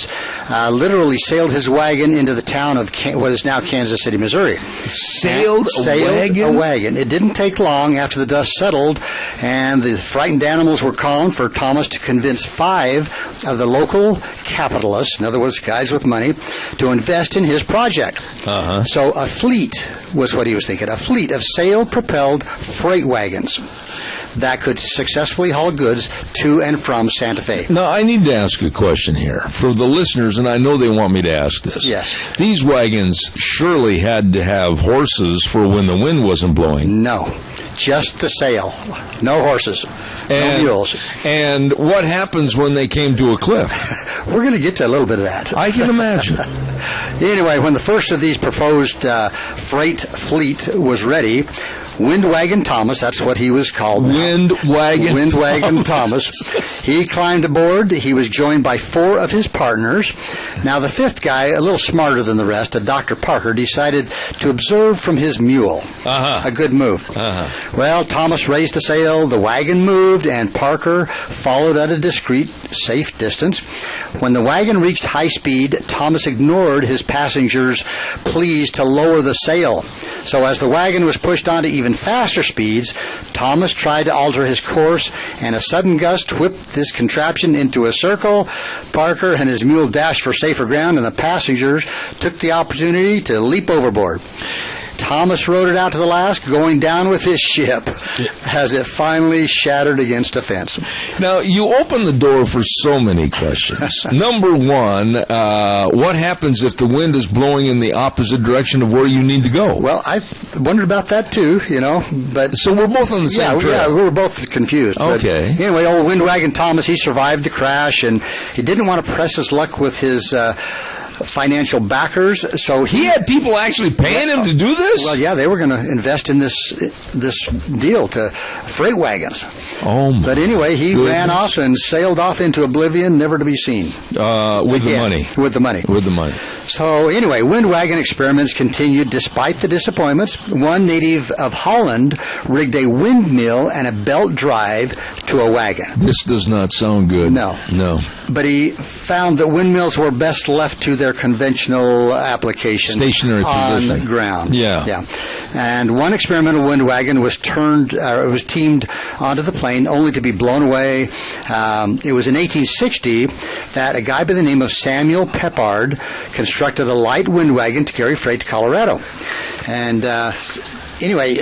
literally sailed his wagon into the town of what is now Kansas City, Missouri. Sailed a wagon? It didn't take long after the dust settled, and the frightened animals were calmed for Thomas to convince 5 of the local capitalists, in other words, guys with money, to invest in his project. So a fleet was what he was thinking, a fleet of sail-propelled freight wagons that could successfully haul goods to and from Santa Fe. Now, I need to ask a question here for the listeners, and I know they want me to ask this. Yes. These wagons surely had to have horses for when the wind wasn't blowing. No, just the sail. No horses. No mules. And what happens when they came to a cliff? We're going to get to a little bit of that. I can imagine. Anyway, when the first of these proposed freight fleet was ready, Windwagon Thomas, that's what he was called now. Windwagon Thomas. He climbed aboard. He was joined by 4 of his partners. Now, the 5th guy, a little smarter than the rest, a Dr. Parker, decided to observe from his mule. A good move. Well, Thomas raised the sail, the wagon moved, and Parker followed at a discreet, safe distance. When the wagon reached high speed, Thomas ignored his passengers' pleas to lower the sail. So as the wagon was pushed on to even faster speeds, Thomas tried to alter his course, and a sudden gust whipped this contraption into a circle. Parker and his mule dashed for safer ground, and the passengers took the opportunity to leap overboard. Thomas rode it out to the last, going down with his ship as it finally shattered against a fence. Now, you open the door for so many questions. Number one, what happens if the wind is blowing in the opposite direction of where you need to go? Well, I wondered about that too, but... So we're both on the same trail. Yeah, we were both confused. Okay. But anyway, old Windwagon Thomas, he survived the crash, and he didn't want to press his luck with his... financial backers, so he had people actually paying him to do this? Well, yeah, they were going to invest in this deal to freight wagons. Oh my! But anyway, he ran off and sailed off into oblivion, never to be seen. With the money. With the money. With the money. So anyway, wind wagon experiments continued despite the disappointments. One native of Holland rigged a windmill and a belt drive to a wagon. This does not sound good. No. But he found that windmills were best left to their conventional application. Stationary position. On the ground. Yeah. And one experimental wind wagon was teamed onto the plane only to be blown away. It was in 1860 that a guy by the name of Samuel Peppard constructed a light wind wagon to carry freight to Colorado. And anyway...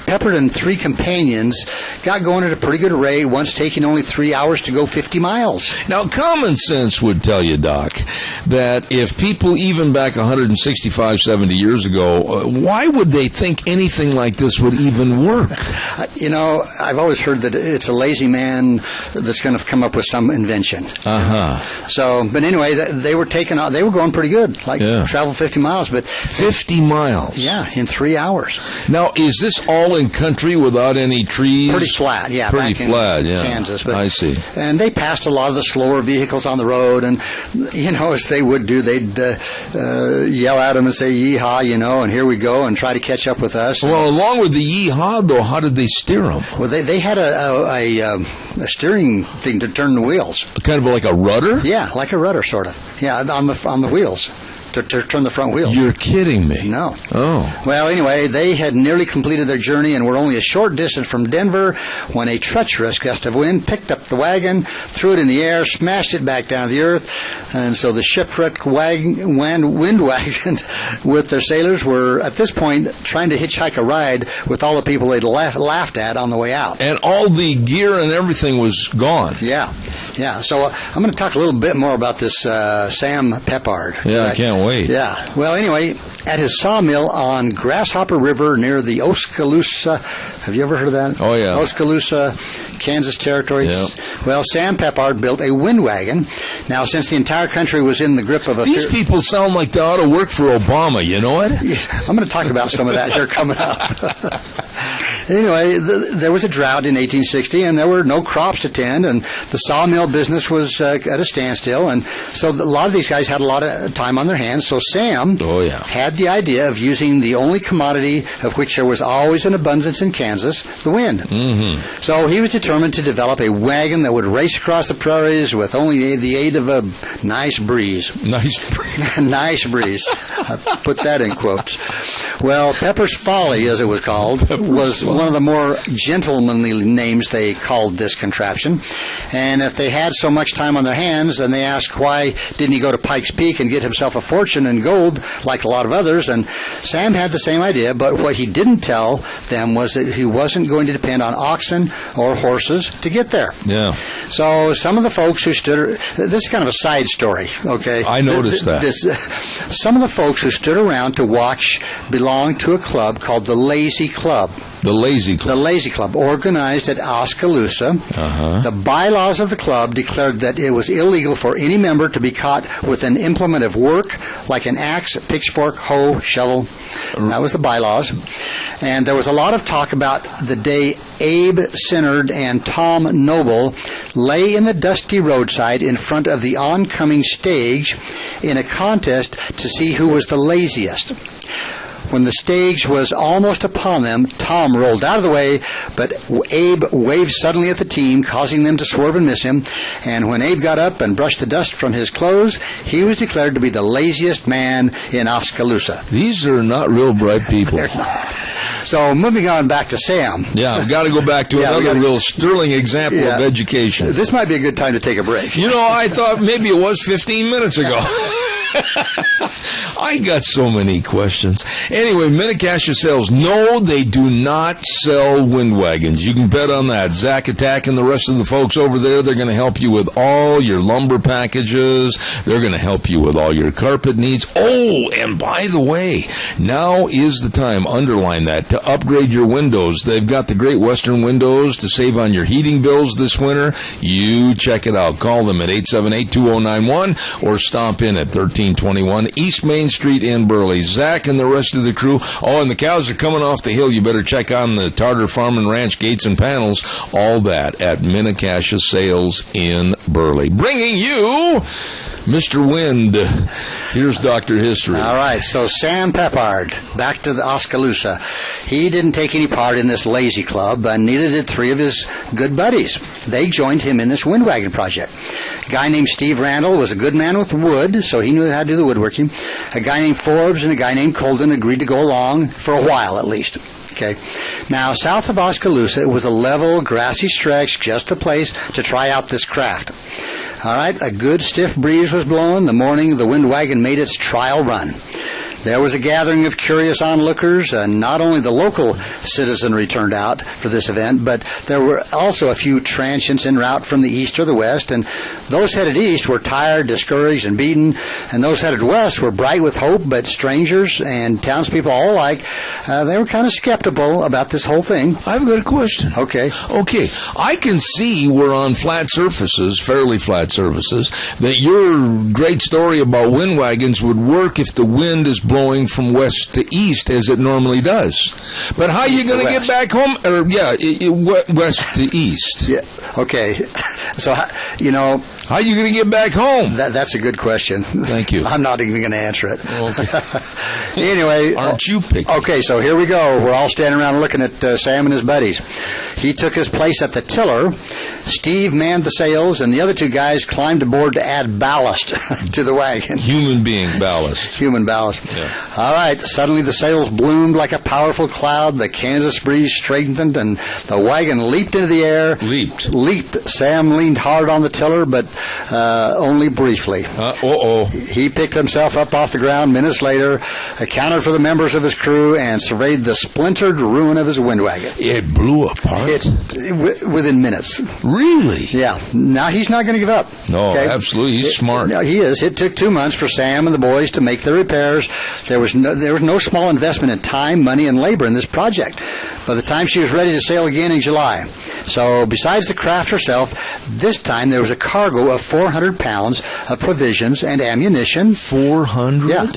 Peppard and 3 companions got going at a pretty good rate, once taking only 3 hours to go 50 miles. Now, common sense would tell you, Doc, that if people even back 165, 70 years ago, why would they think anything like this would even work? I've always heard that it's a lazy man that's going to come up with some invention. So, but anyway, they were going pretty good, travel 50 miles. But 50 miles? Yeah, in 3 hours. Now, is this all in country without any trees? Pretty flat, yeah. Pretty flat, yeah. Kansas. But, I see. And they passed a lot of the slower vehicles on the road, and, as they would do, they'd yell at them and say, yeehaw, and here we go, and try to catch up with us. Well, along with the yeehaw, though, how did they steer them? Well, they had a steering thing to turn the wheels. Kind of like a rudder? Yeah, like a rudder, sort of. Yeah, on the wheels. To turn the front wheel. You're kidding me. No. Oh. Well, anyway, they had nearly completed their journey and were only a short distance from Denver when a treacherous gust of wind picked up the wagon, threw it in the air, smashed it back down to the earth, and so the shipwrecked wind wagon with their sailors were, at this point, trying to hitchhike a ride with all the people they'd laughed at on the way out. And all the gear and everything was gone. Yeah. So I'm going to talk a little bit more about this Sam Peppard. Yeah, I can't wait. Yeah. Well, anyway, at his sawmill on Grasshopper River near the Oskaloosa, have you ever heard of that? Oh, yeah. Oskaloosa, Kansas Territory. Yeah. Well, Sam Peppard built a wind wagon. Now, since the entire country was in the grip of a... These people sound like they ought to work for Obama, you know it? Yeah, I'm going to talk about some of that here coming up. Anyway, there was a drought in 1860, and there were no crops to tend, and the sawmill business was at a standstill, and so a lot of these guys had a lot of time on their hands. So Sam had the idea of using the only commodity of which there was always an abundance in Kansas, the wind. Mm-hmm. So he was determined to develop a wagon that would race across the prairies with only the aid of a nice breeze. Nice breeze. Nice breeze. I put that in quotes. Well, Pepper's Folly, as it was called, was one of the more gentlemanly names they called this contraption. And if they had so much time on their hands, then they asked why didn't he go to Pikes Peak and get himself a fortune in gold like a lot of others. And Sam had the same idea, but what he didn't tell them was that he wasn't going to depend on oxen or horses to get there. Yeah. So some of the folks who stood... This is kind of a side story, okay? I noticed that. Some of the folks who stood around to watch belonged to a club called the Lazy Club. The Lazy Club. The Lazy Club, organized at Oskaloosa. The bylaws of the club declared that it was illegal for any member to be caught with an implement of work like an axe, pitchfork, hoe, shovel. That was the bylaws. And there was a lot of talk about the day Abe Sinnard and Tom Noble lay in the dusty roadside in front of the oncoming stage in a contest to see who was the laziest. When the stage was almost upon them, Tom rolled out of the way, but Abe waved suddenly at the team, causing them to swerve and miss him. And when Abe got up and brushed the dust from his clothes, he was declared to be the laziest man in Oskaloosa. These are not real bright people. They're not. So moving on back to Sam. Yeah, we've got to go back to another real sterling example of education. This might be a good time to take a break. You know, I thought maybe it was 15 minutes ago. I got so many questions. Anyway, Mini-Cassia Sales. No, they do not sell wind wagons. You can bet on that. Zach Attack and the rest of the folks over there, they're going to help you with all your lumber packages. They're going to help you with all your carpet needs. Oh, and by the way, now is the time, underline that, to upgrade your windows. They've got the Great Western windows to save on your heating bills this winter. You check it out. Call them at 878-2091 or stomp in at 1321 East Main Street in Burley. Zach and the rest of the crew. Oh, and the cows are coming off the hill. You better check on the Tartar Farm and Ranch gates and panels. All that at Mini-Cassia Sales in Burley. Bringing you Mr. Wind. Here's Dr. History. All right, so Sam Peppard, back to the Oskaloosa. He didn't take any part in this lazy club, and neither did three of his good buddies. They joined him in this wind wagon project. A guy named Steve Randall was a good man with wood, so he knew how to do the woodworking. A guy named Forbes and a guy named Colden agreed to go along for a while at least. Okay. Now, south of Oskaloosa, it was a level, grassy stretch, just a place to try out this craft. All right, a good stiff breeze was blowing the morning the wind wagon made its trial run. There was a gathering of curious onlookers, and not only the local citizenry turned out for this event, but there were also a few transients en route from the east or the west, and those headed east were tired, discouraged, and beaten, and those headed west were bright with hope, but strangers and townspeople all alike, they were kind of skeptical about this whole thing. I've got a question. Okay. Okay, I can see we're on flat surfaces, fairly flat surfaces, that your great story about wind wagons would work if the wind is blowing from west to east as it normally does. But how are you going to get back home? Or west to east. Yeah. Okay. So, you know, how are you going to get back home? That's a good question. Thank you. I'm not even going to answer it. Okay. Anyway. Aren't you picky? Okay, so here we go. We're all standing around looking at Sam and his buddies. He took his place at the tiller. Steve manned the sails, and the other two guys climbed aboard to add ballast to the wagon. Human being ballast. Human ballast. Yeah. All right. Suddenly the sails bloomed like a powerful cloud. The Kansas breeze straightened, and the wagon leaped into the air. Leaped. Sam leaned hard on the tiller, but only briefly. He picked himself up off the ground minutes later, accounted for the members of his crew, and surveyed the splintered ruin of his wind wagon. It blew apart? Within minutes. Really? Yeah. Now, he's not going to give up. No, okay? Absolutely. He's smart. No, he is. It took 2 months for Sam and the boys to make the repairs. There was no small investment in time, money, and labor in this project. By the time she was ready to sail again in July. So, besides the craft herself, this time there was a cargo of 400 pounds of provisions and ammunition. 400? Yeah.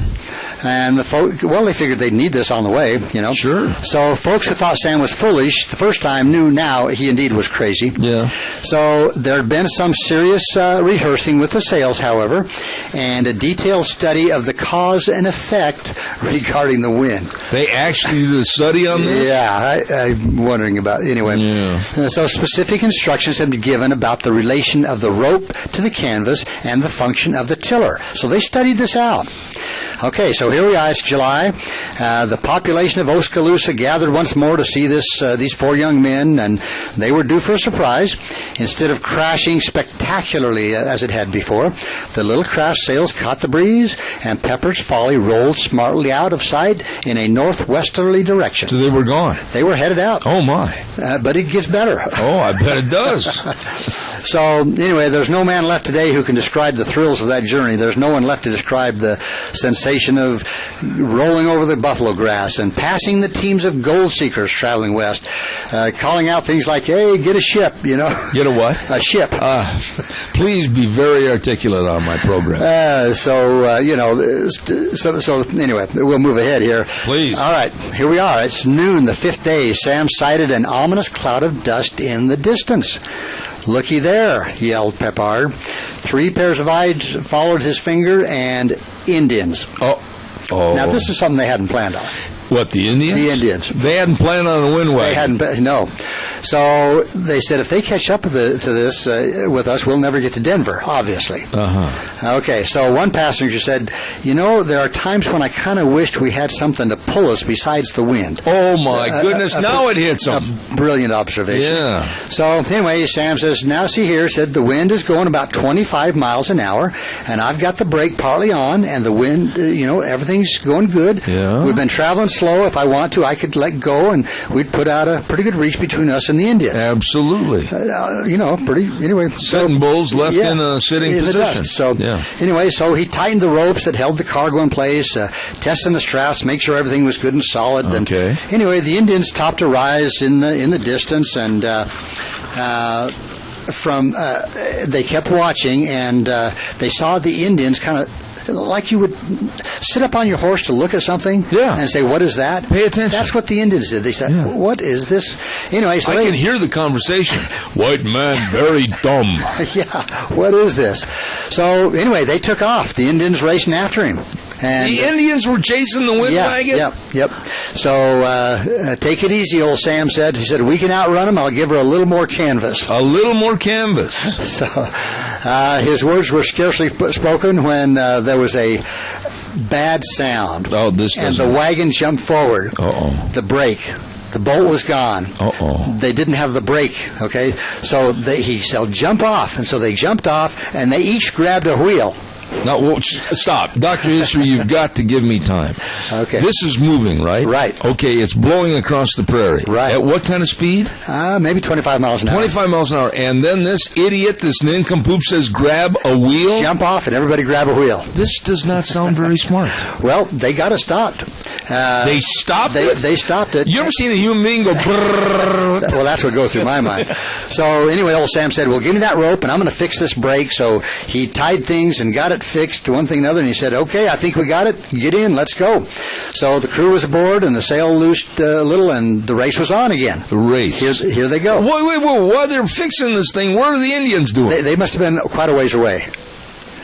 And they figured they'd need this on the way, you know. Sure. So folks who thought Sam was foolish the first time knew now he indeed was crazy. Yeah. So there had been some serious rehearsing with the sails, however, and a detailed study of the cause and effect regarding the wind. They actually did a study on this? Yeah, I'm wondering about it. Anyway. Yeah. So specific instructions have been given about the relation of the rope to the canvas and the function of the tiller. So they studied this out. Okay, so here we are. It's July. The population of Oskaloosa gathered once more to see these four young men, and they were due for a surprise. Instead of crashing spectacularly as it had before, the little craft sails caught the breeze, and Pepper's Folly rolled smartly out of sight in a northwesterly direction. So they were gone? They were headed out. Oh, my. But it gets better. Oh, I bet it does. So, anyway, there's no man left today who can describe the thrills of that journey. There's no one left to describe the sensation of rolling over the buffalo grass and passing the teams of gold seekers traveling west, calling out things like, hey, get a ship, you know. Get a what? A ship. Please be very articulate on my program. So anyway, we'll move ahead here. Please. All right, here we are. It's noon, the 5th day. Sam sighted an ominous cloud of dust in the distance. "Looky there," yelled Peppard. 3 pairs of eyes followed his finger, and Indians. Oh. Now, this is something they hadn't planned on. What, the Indians? The Indians. They hadn't planned on a wind wagon. They hadn't, no. So they said, if they catch up to this with us, we'll never get to Denver, obviously. Okay, so one passenger said, there are times when I kind of wished we had something to pull us besides the wind. Oh, my goodness. Now it hits them. A brilliant observation. Yeah. So anyway, Sam says, now see here, said the wind is going about 25 miles an hour, and I've got the brake partly on, and the wind, everything's going good. Yeah. We've been traveling slow. If I want to, I could let go, and we'd put out a pretty good reach between us and the Indian. Absolutely. Anyway. Sitting bulls left in a sitting position. So anyway, so he tightened the ropes that held the cargo in place, testing the straps, make sure everything was good and solid. Okay. And anyway, the Indians topped a rise in the distance, and they kept watching, and they saw the Indians kind of like you would sit up on your horse to look at something and say, what is that? Pay attention. That's what the Indians did. They said, what is this? Anyway, so I can hear the conversation. White man, very dumb. What is this? So anyway, they took off. The Indians racing after him. And the Indians were chasing the wind wagon? Yep. So take it easy, old Sam said. He said, we can outrun them. I'll give her a little more canvas. A little more canvas. So his words were scarcely spoken when there was a bad sound. Oh, this and the wagon jumped forward. The brake. The bolt was gone. They didn't have the brake, okay? So he said, jump off. And so they jumped off, and they each grabbed a wheel. Now, stop. Dr. History, you've got to give me time. Okay. This is moving, right? Right. Okay, it's blowing across the prairie. Right. At what kind of speed? Maybe 25 miles an hour. 25 miles an hour. And then this idiot, this nincompoop says, grab a wheel? Jump off and everybody grab a wheel. This does not sound very smart. Well, they got it stopped. They stopped it? They stopped it. You ever seen a human being go brrrr? Well, that's what goes through my mind. So anyway, old Sam said, well, give me that rope and I'm going to fix this brake. So he tied things and got it fixed to one thing and another, and he said, okay, I think we got it. Get in, let's go. So the crew was aboard and the sail loosed a little and the race was on again. The race. Here they go. Wait. While they're fixing this thing, what are the Indians doing? They must have been quite a ways away.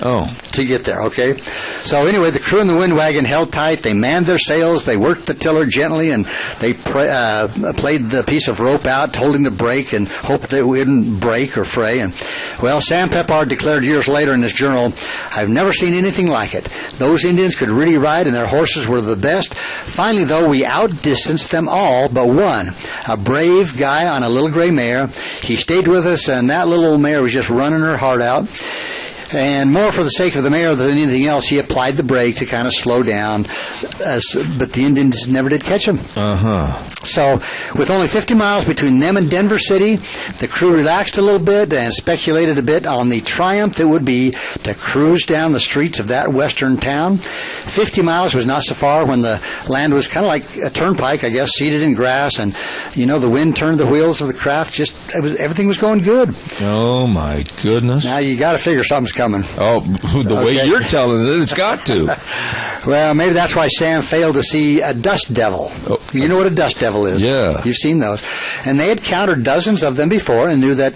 To get there, okay? So anyway, the crew in the wind wagon held tight. They manned their sails. They worked the tiller gently, and they played the piece of rope out, holding the brake, and hoped that it wouldn't break or fray. And well, Sam Peppard declared years later in his journal, I've never seen anything like it. Those Indians could really ride, and their horses were the best. Finally, though, we outdistanced them all but one, a brave guy on a little gray mare. He stayed with us, and that little old mare was just running her heart out. And more for the sake of the mare than anything else, he applied the brake to kind of slow down. But the Indians never did catch him. So with only 50 miles between them and Denver City, the crew relaxed a little bit and speculated a bit on the triumph it would be to cruise down the streets of that western town. 50 miles was not so far when the land was kind of like a turnpike, I guess, seated in grass. And, the wind turned the wheels of the craft. Everything was going good. Oh, my goodness. Now you got to figure something's coming. Oh, the way you're telling it, it's got to. Well, maybe that's why Sam failed to see a dust devil. You know what a dust devil is? Yeah. You've seen those. And they had counted dozens of them before and knew that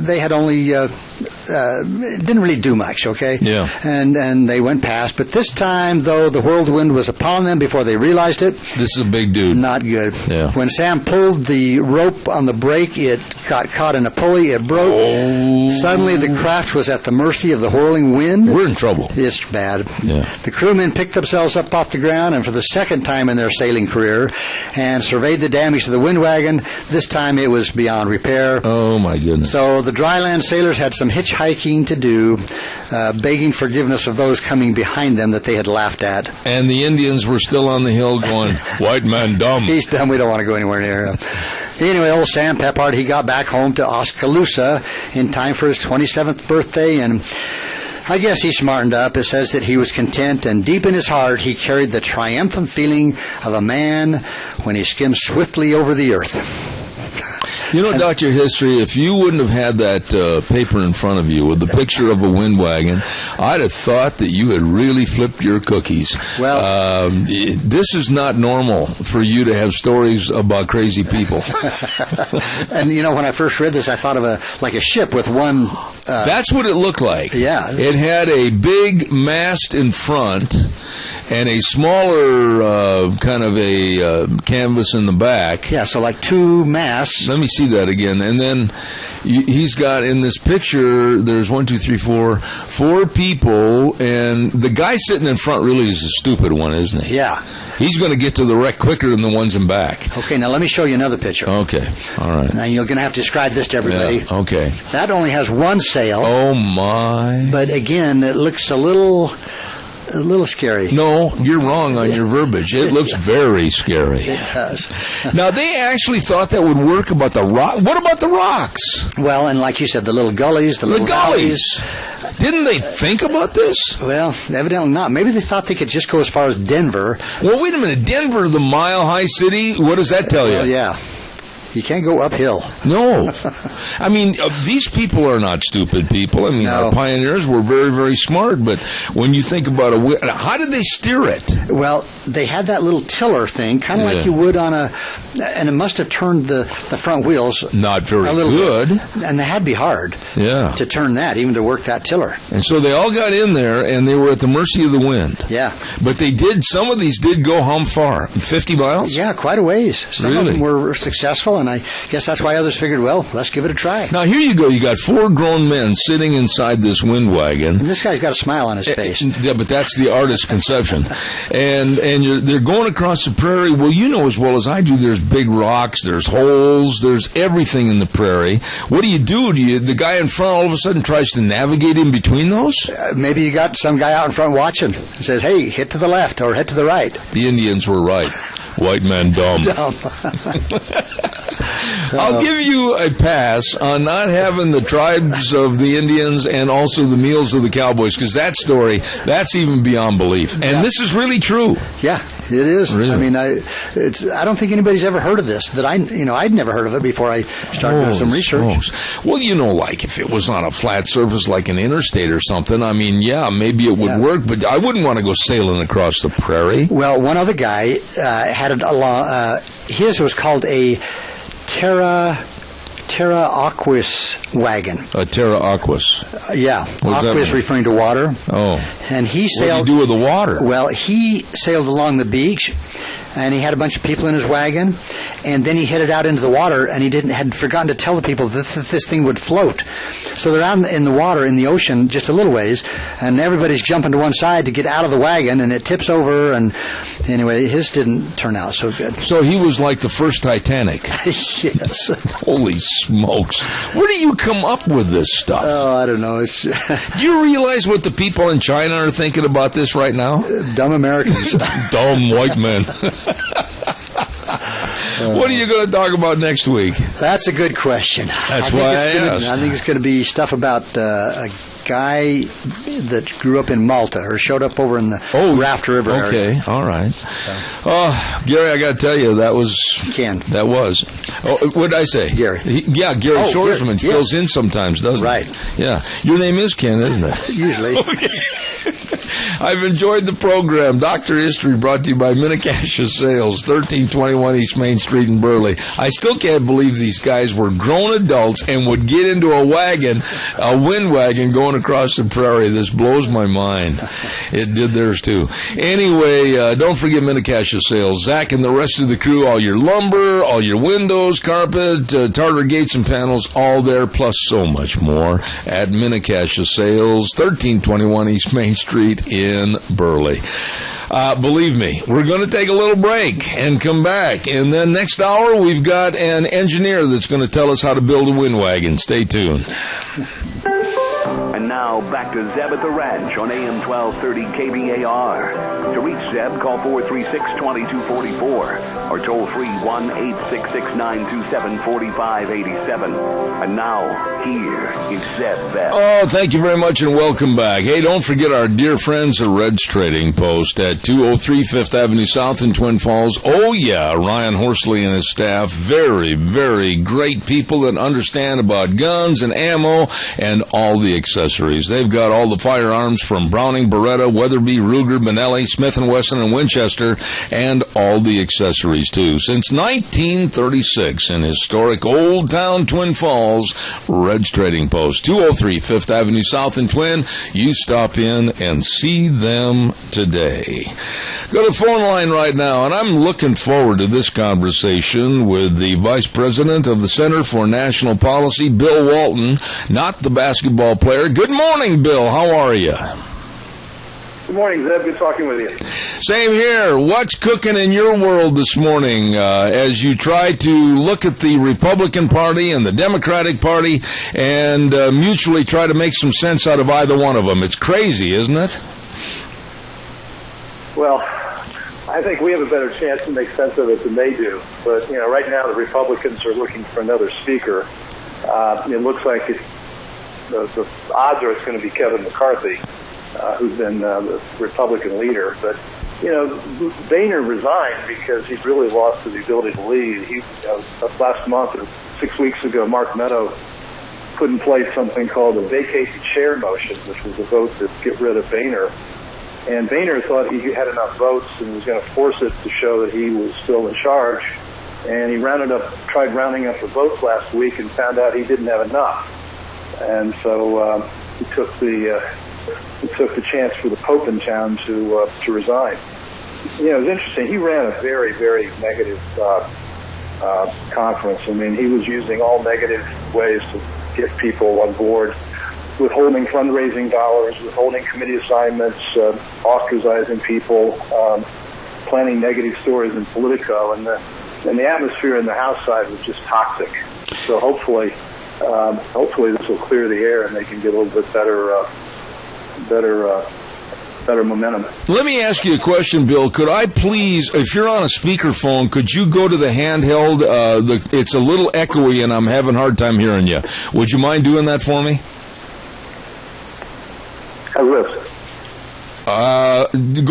they had only... it didn't really do much, okay? Yeah. And they went past. But this time, though, the whirlwind was upon them before they realized it. This is a big dude. Not good. Yeah. When Sam pulled the rope on the brake, it got caught in a pulley. It broke. Suddenly, the craft was at the mercy of the whirling wind. We're in trouble. It's bad. Yeah. The crewmen picked themselves up off the ground, and for the second time in their sailing career, and surveyed the damage to the wind wagon. This time, it was beyond repair. Oh, my goodness. So the dryland sailors had some hitchhiking to do, begging forgiveness of those coming behind them that they had laughed at. And the Indians were still on the hill going, white man dumb. He's dumb. We don't want to go anywhere near him. Anyway, old Sam Peppard, he got back home to Oskaloosa in time for his 27th birthday, and I guess he smartened up. It says that he was content, and deep in his heart he carried the triumphant feeling of a man when he skimmed swiftly over the earth. You know, Dr. History, if you wouldn't have had that paper in front of you with the picture of a wind wagon, I'd have thought that you had really flipped your cookies. Well, this is not normal for you to have stories about crazy people. and you know, when I first read this, I thought of a ship with one. That's what it looked like. Yeah. It had a big mast in front and a smaller kind of a canvas in the back. Yeah, so like two masts. Let me see that again. And then he's got in this picture, there's 4 people, and the guy sitting in front really is a stupid one, isn't he? Yeah. He's going to get to the wreck quicker than the ones in back. Okay, now let me show you another picture. Okay, all right. Now you're going to have to describe this to everybody. Yeah, okay. That only has one sail. Oh, my. But again, it looks a little scary. No, you're wrong on your verbiage. It looks very scary. It does. Now, they actually thought that would work about the rock. What about the rocks? Well, and like you said, the little gullies, the little gullies. valleys. Didn't they think about this? Well, evidently not. Maybe they thought they could just go as far as Denver. Well, wait a minute. Denver, the mile-high city, what does that tell you? Well, yeah. You can't go uphill. No. I mean, these people are not stupid people. I mean, our pioneers were very, very smart. But when you think about how did they steer it? Well, they had that little tiller thing, kind of like you would on and it must have turned the front wheels. Not very a little good. Bit. And they had to be hard to turn that, even to work that tiller. And so they all got in there, and they were at the mercy of the wind. Yeah. But some of these did go how far? 50 miles? Yeah, quite a ways. Some really? of them were successful, and I guess that's why others figured, well, let's give it a try. Now, here you go. You got 4 grown men sitting inside this wind wagon. And this guy's got a smile on his face. Yeah, but that's the artist's conception. And they're going across the prairie. Well, you know as well as I do, there's big rocks, there's holes, there's everything in the prairie. What do? The guy in front all of a sudden tries to navigate in between those? Maybe you got some guy out in front watching and says, hey, hit to the left or hit to the right. The Indians were right. White man dumb. I'll give you a pass on not having the tribes of the Indians and also the meals of the cowboys, because that story, that's even beyond belief. And this is really true. Yeah, it is. Really? I mean, I don't think anybody's ever heard of this. That I'd never heard of it before I started doing some research. Smokes. Well, like if it was on a flat surface like an interstate or something, I mean, yeah, maybe it would work, but I wouldn't want to go sailing across the prairie. Well, one other guy had it along. His was called a Terra Aquis wagon. A Terra Aquis. Yeah. Aquis referring to water. Oh. And he sailed. What do you do with the water? Well, he sailed along the beach, and he had a bunch of people in his wagon, and then he headed out into the water, and he had forgotten to tell the people that this thing would float. So they're out in the water, in the ocean, just a little ways, and everybody's jumping to one side to get out of the wagon, and it tips over, and anyway, his didn't turn out so good. So he was like the first Titanic. Yes. Holy smokes. Where do you come up with this stuff? Oh, I don't know. Do you realize what the people in China are thinking about this right now? Dumb Americans. Dumb white men. What are you going to talk about next week? That's a good question. That's why I asked. I think it's going to be stuff about a guy that grew up in Malta or showed up over in the Raft River area. Okay, all right. So. Gary, I got to tell you, that was Ken. That was. What did I say? Gary. Gary Shoresman fills in sometimes, doesn't he? Right. Yeah. Your name is Ken, isn't it? Usually. Okay. I've enjoyed the program. Dr. History brought to you by Minnecasia Sales, 1321 East Main Street in Burley. I still can't believe these guys were grown adults and would get into a wind wagon going across the prairie. This blows my mind. It did theirs too. Anyway, don't forget Minnecasia Sales. Zach and the rest of the crew, all your lumber, all your windows, carpet, Tartar gates and panels, all there, plus so much more at Minnecasia Sales, 1321 East Main Street in Burley. Believe me, we're going to take a little break and come back. And then next hour, we've got an engineer that's going to tell us how to build a wind wagon. Stay tuned. And now, back to Zeb at the Ranch on AM 1230 KBAR. To reach Zeb, call 436-2244 or toll free 1-866-927-4587. And now, here is Zeb Bell. Oh, thank you very much and welcome back. Hey, don't forget our dear friends at Red's Trading Post at 203 5th Avenue South in Twin Falls. Oh, yeah, Ryan Horsley and his staff, very, very great people that understand about guns and ammo and all the accessories. They've got all the firearms from Browning, Beretta, Weatherby, Ruger, Benelli, Smith & Wesson, and Winchester, and all the accessories, too. Since 1936 in historic Old Town Twin Falls, Red's Trading Post, 203 5th Avenue South in Twin. You stop in and see them today. Go to the phone line right now, and I'm looking forward to this conversation with the Vice President of the Center for National Policy, Bill Walton, not the basketball player. Good morning, Bill. How are you? Good morning, Zeb. Good talking with you. Same here. What's cooking in your world this morning as you try to look at the Republican Party and the Democratic Party and mutually try to make some sense out of either one of them? It's crazy, isn't it? Well, I think we have a better chance to make sense of it than they do. But, right now the Republicans are looking for another speaker. It looks like the odds are it's going to be Kevin McCarthy, who's been the Republican leader. But, Boehner resigned because he really lost his ability to lead. Last month, or 6 weeks ago, Mark Meadow put in place something called a vacate the chair motion, which was a vote to get rid of Boehner. And Boehner thought he had enough votes and was going to force it to show that he was still in charge. And he tried rounding up the votes last week and found out he didn't have enough. And so he took the chance for the Pope in town to resign. It was interesting. He ran a very, very negative conference. I mean, he was using all negative ways to get people on board, withholding fundraising dollars, withholding committee assignments, ostracizing people, planning negative stories in Politico, and the atmosphere in the House side was just toxic. So hopefully this will clear the air and they can get a little bit better momentum. Let me ask you a question, Bill. Could I please, if you're on a speakerphone, could you go to the handheld? It's a little echoey and I'm having a hard time hearing you. Would you mind doing that for me? I will. Go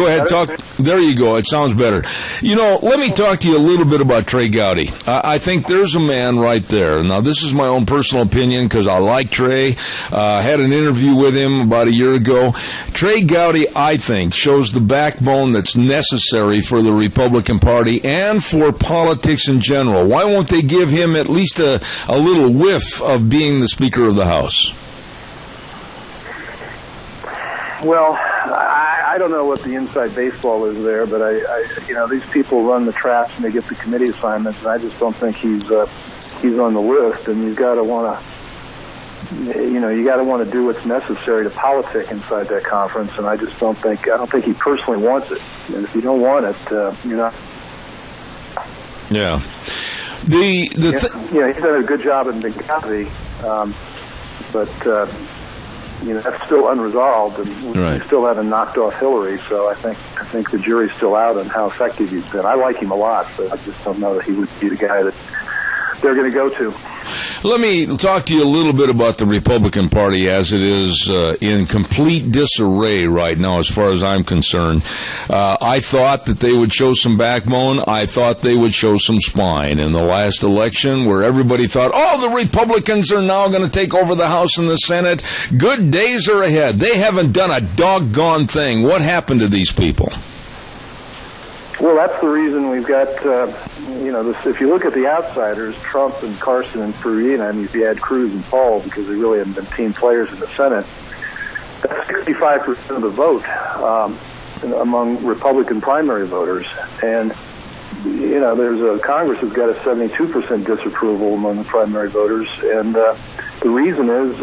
ahead, talk. There you go. It sounds better. Let me talk to you a little bit about Trey Gowdy. I think there's a man right there. Now, this is my own personal opinion because I like Trey. I had an interview with him about a year ago. Trey Gowdy, I think, shows the backbone that's necessary for the Republican Party and for politics in general. Why won't they give him at least a little whiff of being the Speaker of the House? Well, I don't know what the inside baseball is there, but I these people run the traps and they get the committee assignments, and I just don't think he's on the list. And you got to want to do what's necessary to politic inside that conference. And I don't think he personally wants it. And if you don't want it, you're not. Yeah. He's done a good job in Benghazi, but. That's still unresolved, and we still haven't knocked off Hillary. So I think the jury's still out on how effective he's been. I like him a lot, but I just don't know that he would be the guy that they're going to go to. Let me talk to you a little bit about the Republican Party as it is in complete disarray right now as far as I'm concerned. I thought that they would show some backbone. I thought they would show some spine in the last election where everybody thought, the Republicans are now going to take over the House and the Senate. Good days are ahead. They haven't done a doggone thing. What happened to these people? Well, that's the reason we've got, if you look at the outsiders, Trump and Carson and Farina, and if you add Cruz and Paul, because they really haven't been team players in the Senate, that's 65% of the vote among Republican primary voters. And, Congress has got a 72% disapproval among the primary voters. And the reason is,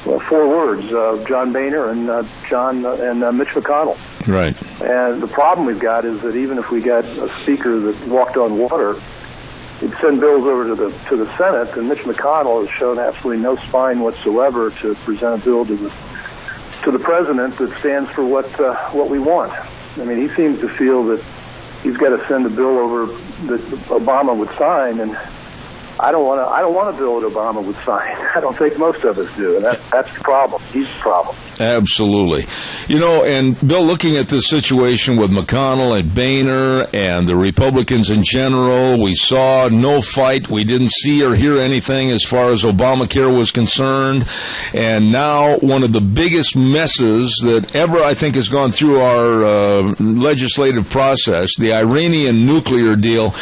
4 words, John Boehner and Mitch McConnell. Right. And the problem we've got is that even if we got a speaker that walked on water, he'd send bills over to the Senate, and Mitch McConnell has shown absolutely no spine whatsoever to present a bill to the president that stands for what we want. I mean, he seems to feel that he's got to send a bill over that Obama would sign, and I don't want a bill that Obama would sign. I don't think most of us do, and that's the problem. He's the problem. Absolutely. You know, and Bill, looking at this situation with McConnell and Boehner and the Republicans in general, we saw no fight. We didn't see or hear anything as far as Obamacare was concerned. And now one of the biggest messes that ever, I think, has gone through our legislative process, the Iranian nuclear deal,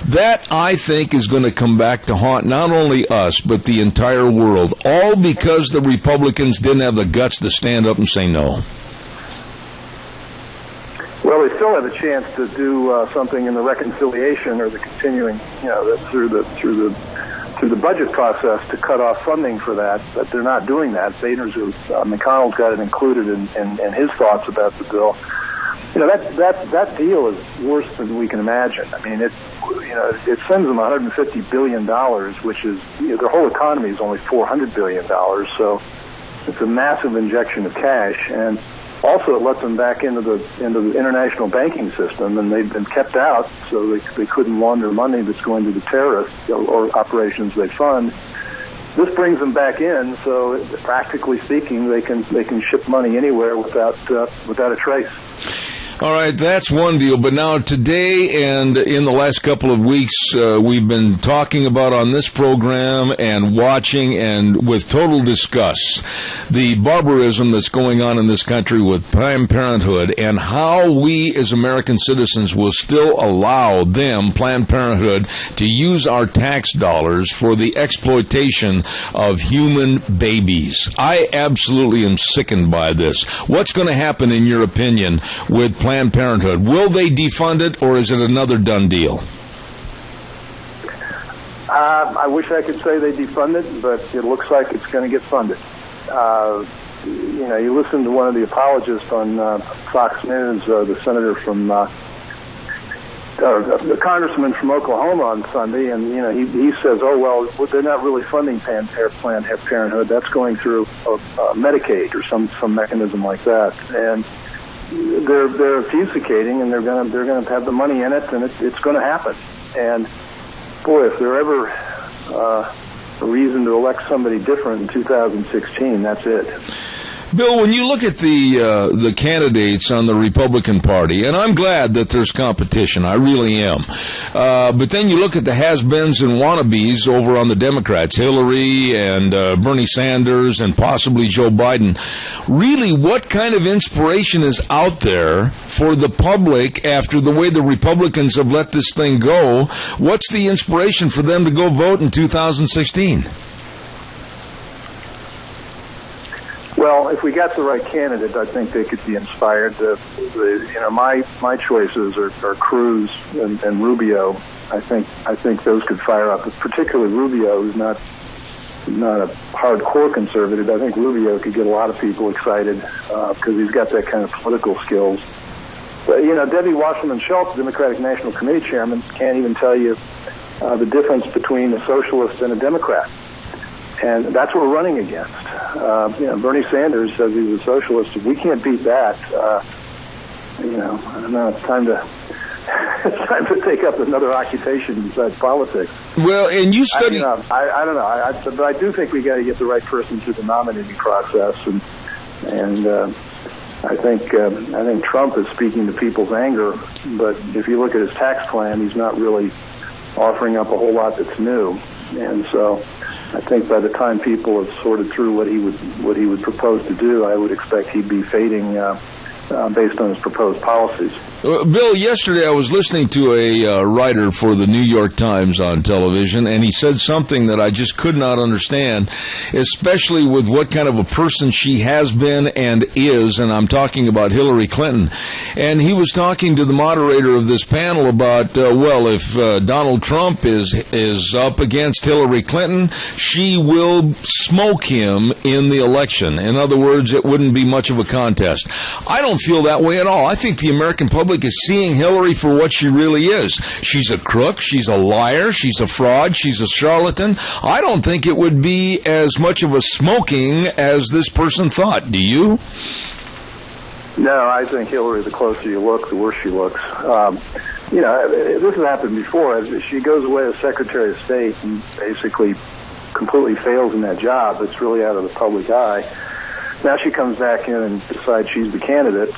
that, I think, is going to come back to haunt not only us, but the entire world, all because the Republicans didn't have the guts to stand up and say no. Well, they still have a chance to do something in the reconciliation or the continuing, through the budget process to cut off funding for that, but they're not doing that. McConnell's got it included in his thoughts about the bill. That deal is worse than we can imagine. I mean, it sends them $150 billion, which is, their whole economy is only $400 billion, so it's a massive injection of cash, and also it lets them back into the international banking system, and they've been kept out, so they couldn't launder money that's going to the terrorists or operations they fund. This brings them back in, so practically speaking, they can ship money anywhere without a trace. All right, that's one deal. But now today and in the last couple of weeks, we've been talking about on this program and watching and with total disgust the barbarism that's going on in this country with Planned Parenthood and how we as American citizens will still allow them, Planned Parenthood, to use our tax dollars for the exploitation of human babies. I absolutely am sickened by this. What's going to happen, in your opinion, with Planned Parenthood? Will they defund it, or is it another done deal? I wish I could say they defund it, but it looks like it's going to get funded. You listen to one of the apologists on Fox News, the senator from, the congressman from Oklahoma on Sunday, and he says, "Oh well, they're not really funding Planned Parenthood. That's going through Medicaid or some mechanism like that." And they're obfuscating, and they're going to have the money in it, and it's going to happen. And boy, if there ever a reason to elect somebody different in 2016, that's it. Bill, when you look at the candidates on the Republican Party, and I'm glad that there's competition, I really am, but then you look at the has-beens and wannabes over on the Democrats, Hillary and Bernie Sanders and possibly Joe Biden. Really, what kind of inspiration is out there for the public after the way the Republicans have let this thing go? What's the inspiration for them to go vote in 2016? Well, if we got the right candidate, I think they could be inspired. My choices are Cruz and Rubio. I think those could fire up. Particularly Rubio, who's not a hardcore conservative. I think Rubio could get a lot of people excited because he's got that kind of political skills. But Debbie Wasserman Schultz, Democratic National Committee Chairman, can't even tell you the difference between a socialist and a Democrat. And that's what we're running against. Bernie Sanders says he's a socialist. If we can't beat that, I don't know. It's time to take up another occupation besides politics. Well, and you study. I don't know. But I do think we got to get the right person through the nominating process, and I think Trump is speaking to people's anger. But if you look at his tax plan, he's not really offering up a whole lot that's new, and so. I think by the time people have sorted through what he would propose to do, I would expect he'd be fading based on his proposed policies. Bill, yesterday I was listening to a writer for the New York Times on television, and he said something that I just could not understand, especially with what kind of a person she has been and is, and I'm talking about Hillary Clinton. And he was talking to the moderator of this panel about, if Donald Trump is up against Hillary Clinton, she will smoke him in the election. In other words, it wouldn't be much of a contest. I don't feel that way at all. I think the American public public is seeing Hillary for what she really is. She's a crook, she's a liar, she's a fraud, she's a charlatan. I don't think it would be as much of a smoking as this person thought. Do you? No, I think Hillary, the closer you look, the worse she looks. This has happened before. She goes away as Secretary of State and basically completely fails in that job. It's really out of the public eye. Now she comes back in and decides she's the candidate.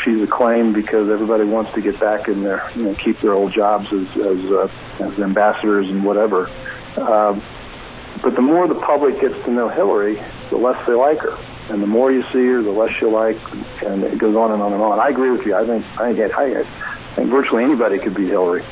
She's acclaimed because everybody wants to get back in there, keep their old jobs as ambassadors and whatever. But the more the public gets to know Hillary, the less they like her. And the more you see her, the less you like, and it goes on and on and on. I agree with you. I think virtually anybody could beat Hillary.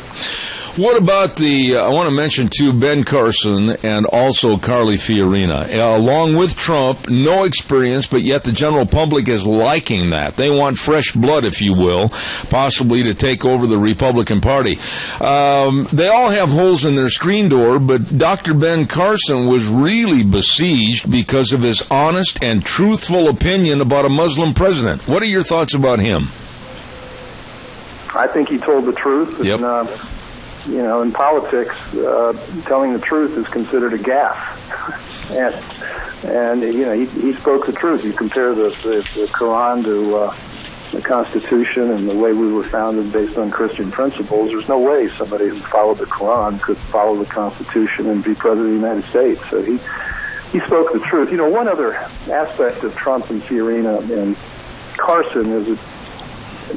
What about I want to mention, too, Ben Carson and also Carly Fiorina. Along with Trump, no experience, but yet the general public is liking that. They want fresh blood, if you will, possibly to take over the Republican Party. They all have holes in their screen door, but Dr. Ben Carson was really besieged because of his honest and truthful opinion about a Muslim president. What are your thoughts about him? I think he told the truth. Yep. And, in politics, telling the truth is considered a gaffe. and he spoke the truth. You compare the Quran to the Constitution and the way we were founded based on Christian principles. There's no way somebody who followed the Quran could follow the Constitution and be president of the United States. So he spoke the truth. One other aspect of Trump and Fiorina and Carson is that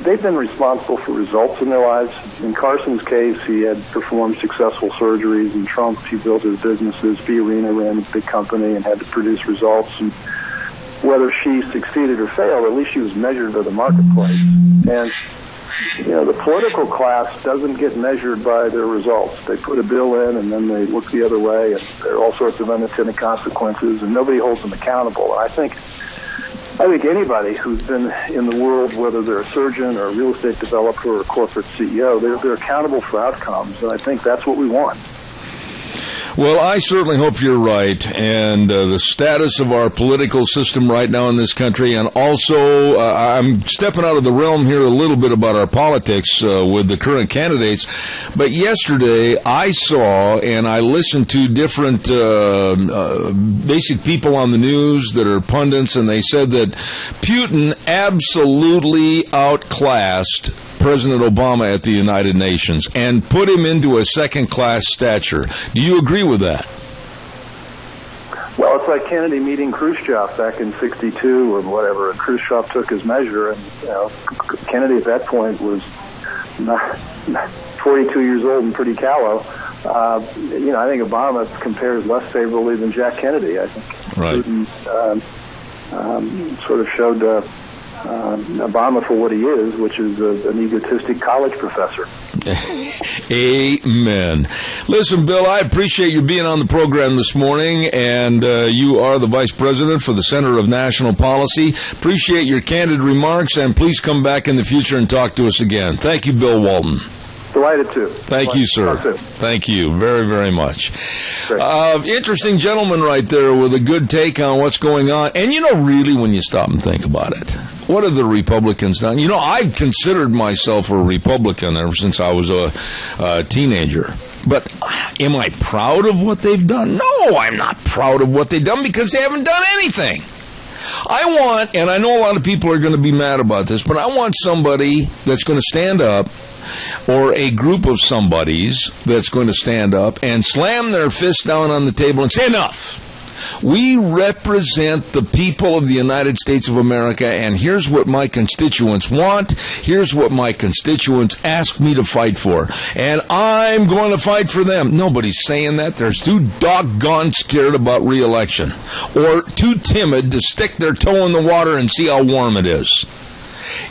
they've been responsible for results in their lives. In Carson's case, he had performed successful surgeries. In Trump, he built his businesses. Fiorina ran a big company and had to produce results. And whether she succeeded or failed, at least she was measured by the marketplace. And, the political class doesn't get measured by their results. They put a bill in and then they look the other way, and there are all sorts of unintended consequences, and nobody holds them accountable. And I think anybody who's been in the world, whether they're a surgeon or a real estate developer or a corporate CEO, they're accountable for outcomes, and I think that's what we want. Well, I certainly hope you're right, and the status of our political system right now in this country, and also I'm stepping out of the realm here a little bit about our politics with the current candidates, but yesterday I saw and I listened to different basic people on the news that are pundits, and they said that Putin absolutely outclassed President Obama at the United Nations and put him into a second-class stature. Do you agree with that? Well, it's like Kennedy meeting Khrushchev back in '62 or whatever, and Khrushchev took his measure, and Kennedy at that point was 42 years old and pretty callow. I think Obama compares less favorably than Jack Kennedy. I think right. Putin sort of showed Obama for what he is, which is an egotistic college professor. Amen. Listen, Bill, I appreciate you being on the program this morning, and you are the Vice President for the Center of National Policy. Appreciate your candid remarks, and please come back in the future and talk to us again. Thank you, Bill Walton. Delighted to. Thank you, sir. Thank you very, very much. Interesting gentleman right there with a good take on what's going on. And, really, when you stop and think about it, what have the Republicans done? I've considered myself a Republican ever since I was a teenager. But am I proud of what they've done? No, I'm not proud of what they've done because they haven't done anything. I want, and I know a lot of people are going to be mad about this, but I want somebody that's going to stand up, or a group of somebodies that's going to stand up and slam their fist down on the table and say, enough. We represent the people of the United States of America, and here's what my constituents want. Here's what my constituents ask me to fight for, and I'm going to fight for them. Nobody's saying that. They're too doggone scared about re-election, or too timid to stick their toe in the water and see how warm it is.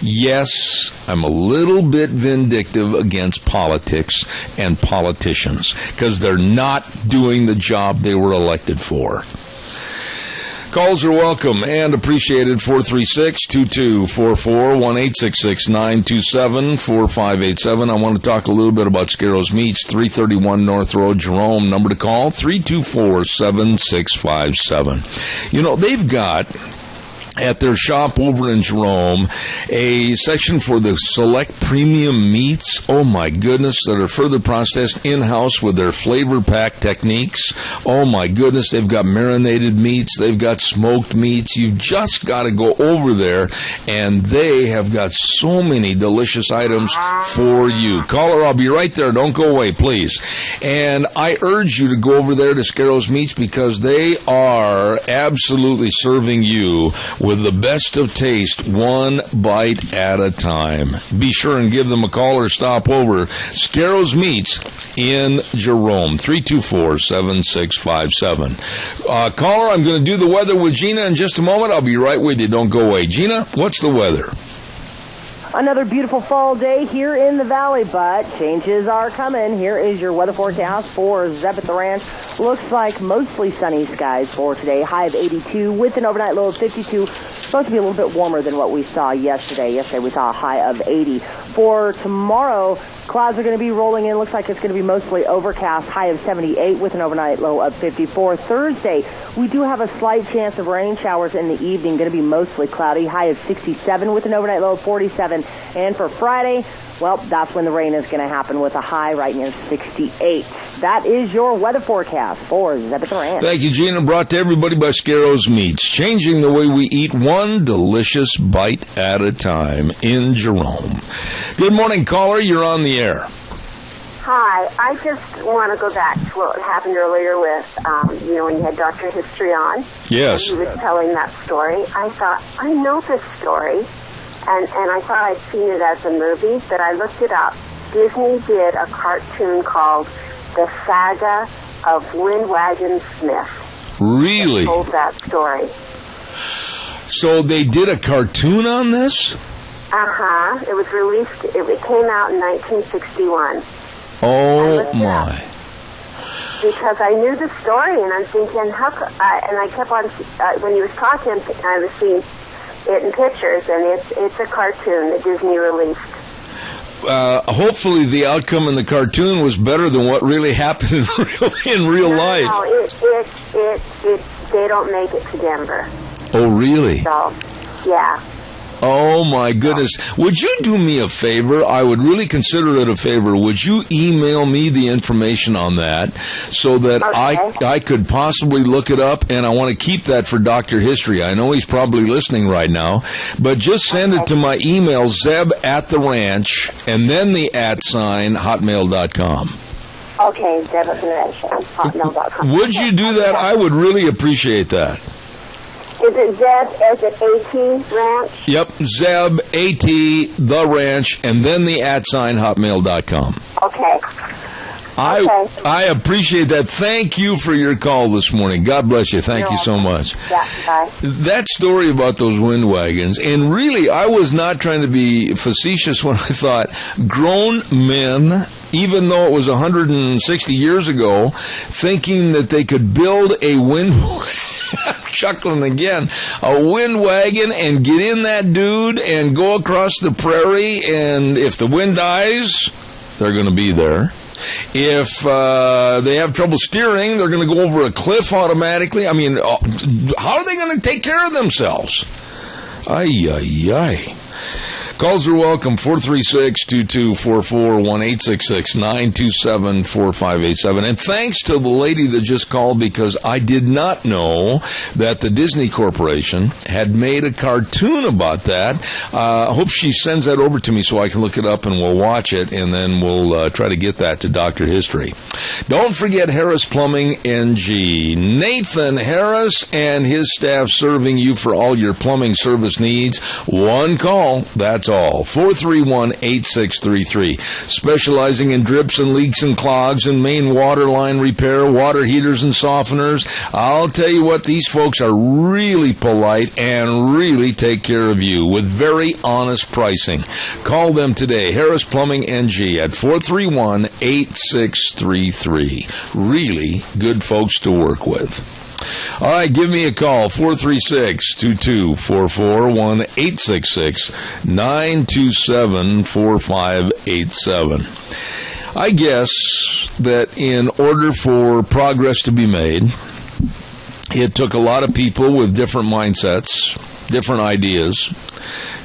Yes, I'm a little bit vindictive against politics and politicians because they're not doing the job they were elected for. Calls are welcome and appreciated. 436-2244, 1-866-927-4587. I want to talk a little bit about Scarrows Meats, 331 North Road, Jerome. Number to call, 324-7657. They've got at their shop over in Jerome, a section for the select premium meats, oh my goodness, that are further processed in-house with their flavor pack techniques. Oh my goodness, they've got marinated meats, they've got smoked meats. You've just got to go over there, and they have got so many delicious items for you. Caller, I'll be right there. Don't go away, please. And I urge you to go over there to Scarrows Meats because they are absolutely serving you with the best of taste, one bite at a time. Be sure and give them a call or stop over. Scarrows Meats in Jerome, 324-7657. Caller, I'm going to do the weather with Gina in just a moment. I'll be right with you. Don't go away. Gina, what's the weather? Another beautiful fall day here in the Valley, but changes are coming. Here is your weather forecast for Zeb at the Ranch. Looks like mostly sunny skies for today. High of 82 with an overnight low of 52. Supposed to be a little bit warmer than what we saw yesterday. Yesterday we saw a high of 80. For tomorrow, clouds are going to be rolling in. Looks like it's going to be mostly overcast. High of 78 with an overnight low of 54. Thursday, we do have a slight chance of rain showers in the evening. Going to be mostly cloudy. High of 67 with an overnight low of 47. And for Friday, well, that's when the rain is going to happen with a high right near 68. That is your weather forecast for Zeb at the Ranch. Thank you, Gina. Brought to everybody by Scarrows Meats. Changing the way we eat one delicious bite at a time in Jerome. Good morning, caller. You're on the air. Hi. I just want to go back to what happened earlier with, when you had Dr. History on. Yes. And he was telling that story. I thought, I know this story. And I thought I'd seen it as a movie, but I looked it up. Disney did a cartoon called The Saga of Windwagon Smith. Really? They told that story. So they did a cartoon on this? Uh-huh. It was released, it came out in 1961. Oh, my. Because I knew the story, and I'm thinking, and I kept on, when he was talking, I was seeing it in pictures, and it's a cartoon that Disney released. Hopefully the outcome in the cartoon was better than what really happened in real life. No, they don't make it to Denver. Oh, really? So, yeah. Oh, my goodness. Would you do me a favor? I would really consider it a favor. Would you email me the information on that so that I could possibly look it up? And I want to keep that for Dr. History. I know he's probably listening right now. But just send it to my email, Zeb at the Ranch, and then the @, hotmail.com. Okay, Zeb at the Ranch, hotmail.com. Would you do that? I would really appreciate that. Is it Zeb as an AT Ranch? Yep, Zeb, AT, the Ranch, and then the @ hotmail.com. Okay. I appreciate that. Thank you for your call this morning. God bless you. Thank you so much. Yeah, bye. That story about those wind wagons, and really, I was not trying to be facetious when I thought grown men, even though it was 160 years ago, thinking that they could build a wind chuckling again, a wind wagon and get in that dude and go across the prairie, and if the wind dies, they're going to be there. If they have trouble steering, they're going to go over a cliff automatically. I mean, how are they going to take care of themselves? Ay, ay, ay. Calls are welcome, 436-2244, 1-866-927-4587. And thanks to the lady that just called, because I did not know that the Disney Corporation had made a cartoon about that. I hope she sends that over to me so I can look it up and we'll watch it, and then we'll try to get that to Dr. History. Don't forget Harris Plumbing NG. Nathan Harris and his staff serving you for all your plumbing service needs. One call, that's all. 431-8633. Specializing in drips and leaks and clogs and main water line repair, water heaters and softeners. I'll tell you what, these folks are really polite and really take care of you with very honest pricing. Call them today. Harris Plumbing NG at 431-8633. Really good folks to work with. All right, give me a call, 436-2244, 1-866-927-4587. I guess that in order for progress to be made, it took a lot of people with different mindsets different ideas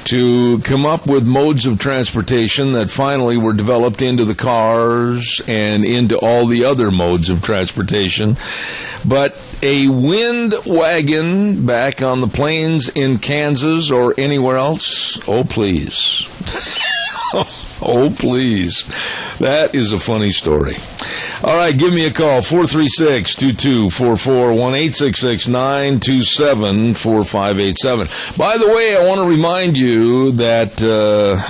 to come up with modes of transportation that finally were developed into the cars and into all the other modes of transportation. But a wind wagon back on the plains in Kansas or anywhere else, oh, please. Oh, please. That is a funny story. All right, give me a call, 436-2244, 1-866-927-4587. By the way, I want to remind you that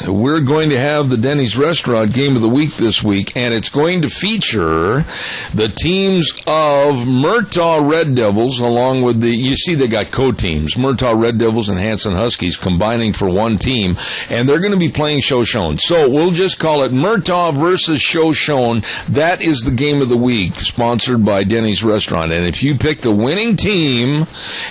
we're going to have the Denny's Restaurant Game of the Week this week, and it's going to feature the teams of Murtaugh Red Devils along with you see they got co-teams, Murtaugh Red Devils and Hanson Huskies combining for one team, and they're going to be playing Shoshone. So we'll just call it Murtaugh versus Shoshone. That is the Game of the Week, sponsored by Denny's Restaurant. And if you pick the winning team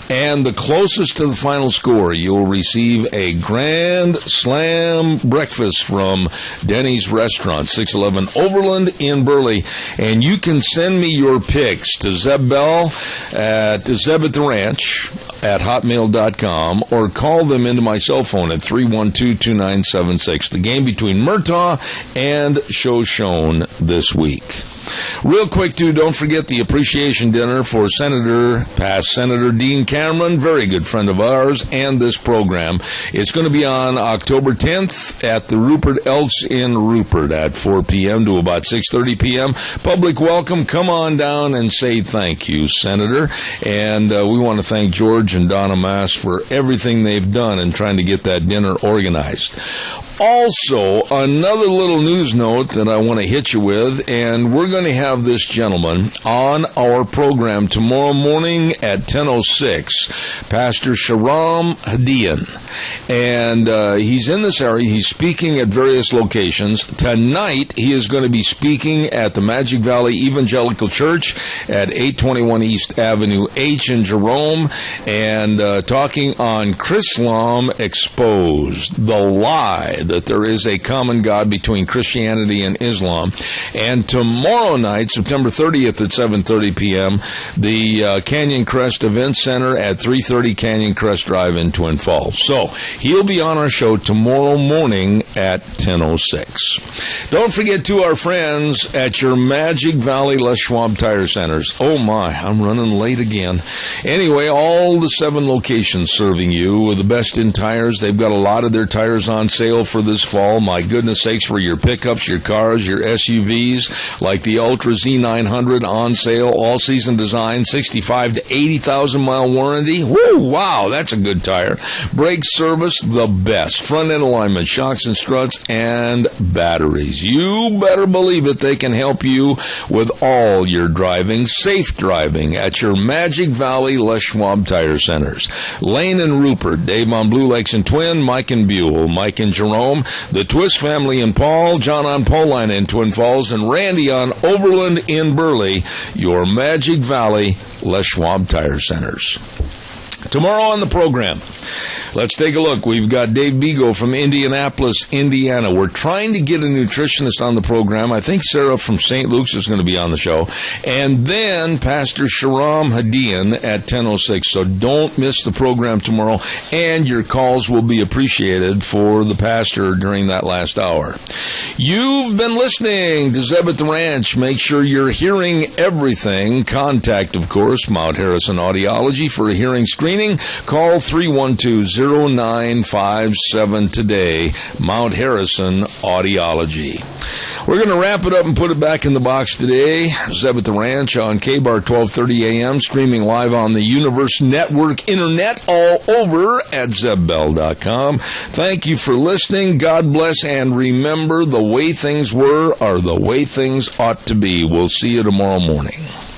and the closest to the final score, you'll receive a Grand Slam breakfast from Denny's Restaurant, 611 Overland in Burley. And you can send me your picks to Zeb Bell at Zeb at the Ranch at hotmail.com or call them into my cell phone at 312-2976. The game between Murtaugh and Shoshone this week. Real quick, too, don't forget the appreciation dinner for past Senator Dean Cameron, very good friend of ours, and this program. It's going to be on October 10th at the Rupert Elks in Rupert at 4 p.m. to about 6:30 p.m. Public welcome. Come on down and say thank you, Senator. And we want to thank George and Donna Mass for everything they've done in trying to get that dinner organized. Also, another little news note that I want to hit you with, and we're going to have this gentleman on our program tomorrow morning at 10:06, Pastor Shahram Hadian. And he's in this area. He's speaking at various locations. Tonight, he is going to be speaking at the Magic Valley Evangelical Church at 821 East Avenue H in Jerome, and talking on Chrislam Exposed, the lie that there is a common God between Christianity and Islam. And tomorrow night, September 30th at 7:30 p.m., the Canyon Crest Event Center at 330 Canyon Crest Drive in Twin Falls. So he'll be on our show tomorrow morning at 10:06. Don't forget to our friends at your Magic Valley Les Schwab Tire Centers. Oh my, I'm running late again. Anyway, all the 7 locations serving you with the best in tires. They've got a lot of their tires on sale for this fall. My goodness sakes, for your pickups, your cars, your SUVs, like the Ultra Z900 on sale, all-season design, 65 to 80,000 mile warranty. Woo, wow, that's a good tire. Brake service, the best. Front-end alignment, shocks and struts, and batteries. You better believe it, they can help you with all your driving, safe driving at your Magic Valley Les Schwab Tire Centers. Lane and Rupert, Dave on Blue Lakes and Twin, Mike and Buell, Mike and Jerome, the Twist family in Paul, John on Poline in Twin Falls, and Randy on Overland in Burley, your Magic Valley Les Schwab Tire Centers. Tomorrow on the program, let's take a look. We've got Dave Bego from Indianapolis, Indiana. We're trying to get a nutritionist on the program. I think Sarah from St. Luke's is going to be on the show. And then Pastor Shahram Hadian at 10:06. So don't miss the program tomorrow. And your calls will be appreciated for the pastor during that last hour. You've been listening to Zeb at the Ranch. Make sure you're hearing everything. Contact, of course, Mount Harrison Audiology for a hearing screening. Call 312-0957 today. Mount Harrison Audiology. We're going to wrap it up and put it back in the box today. Zeb at the Ranch on KBAR 1230 AM, streaming live on the Universe Network Internet all over at zebbell.com. Thank you for listening. God bless, and remember, the way things were are the way things ought to be. We'll see you tomorrow morning.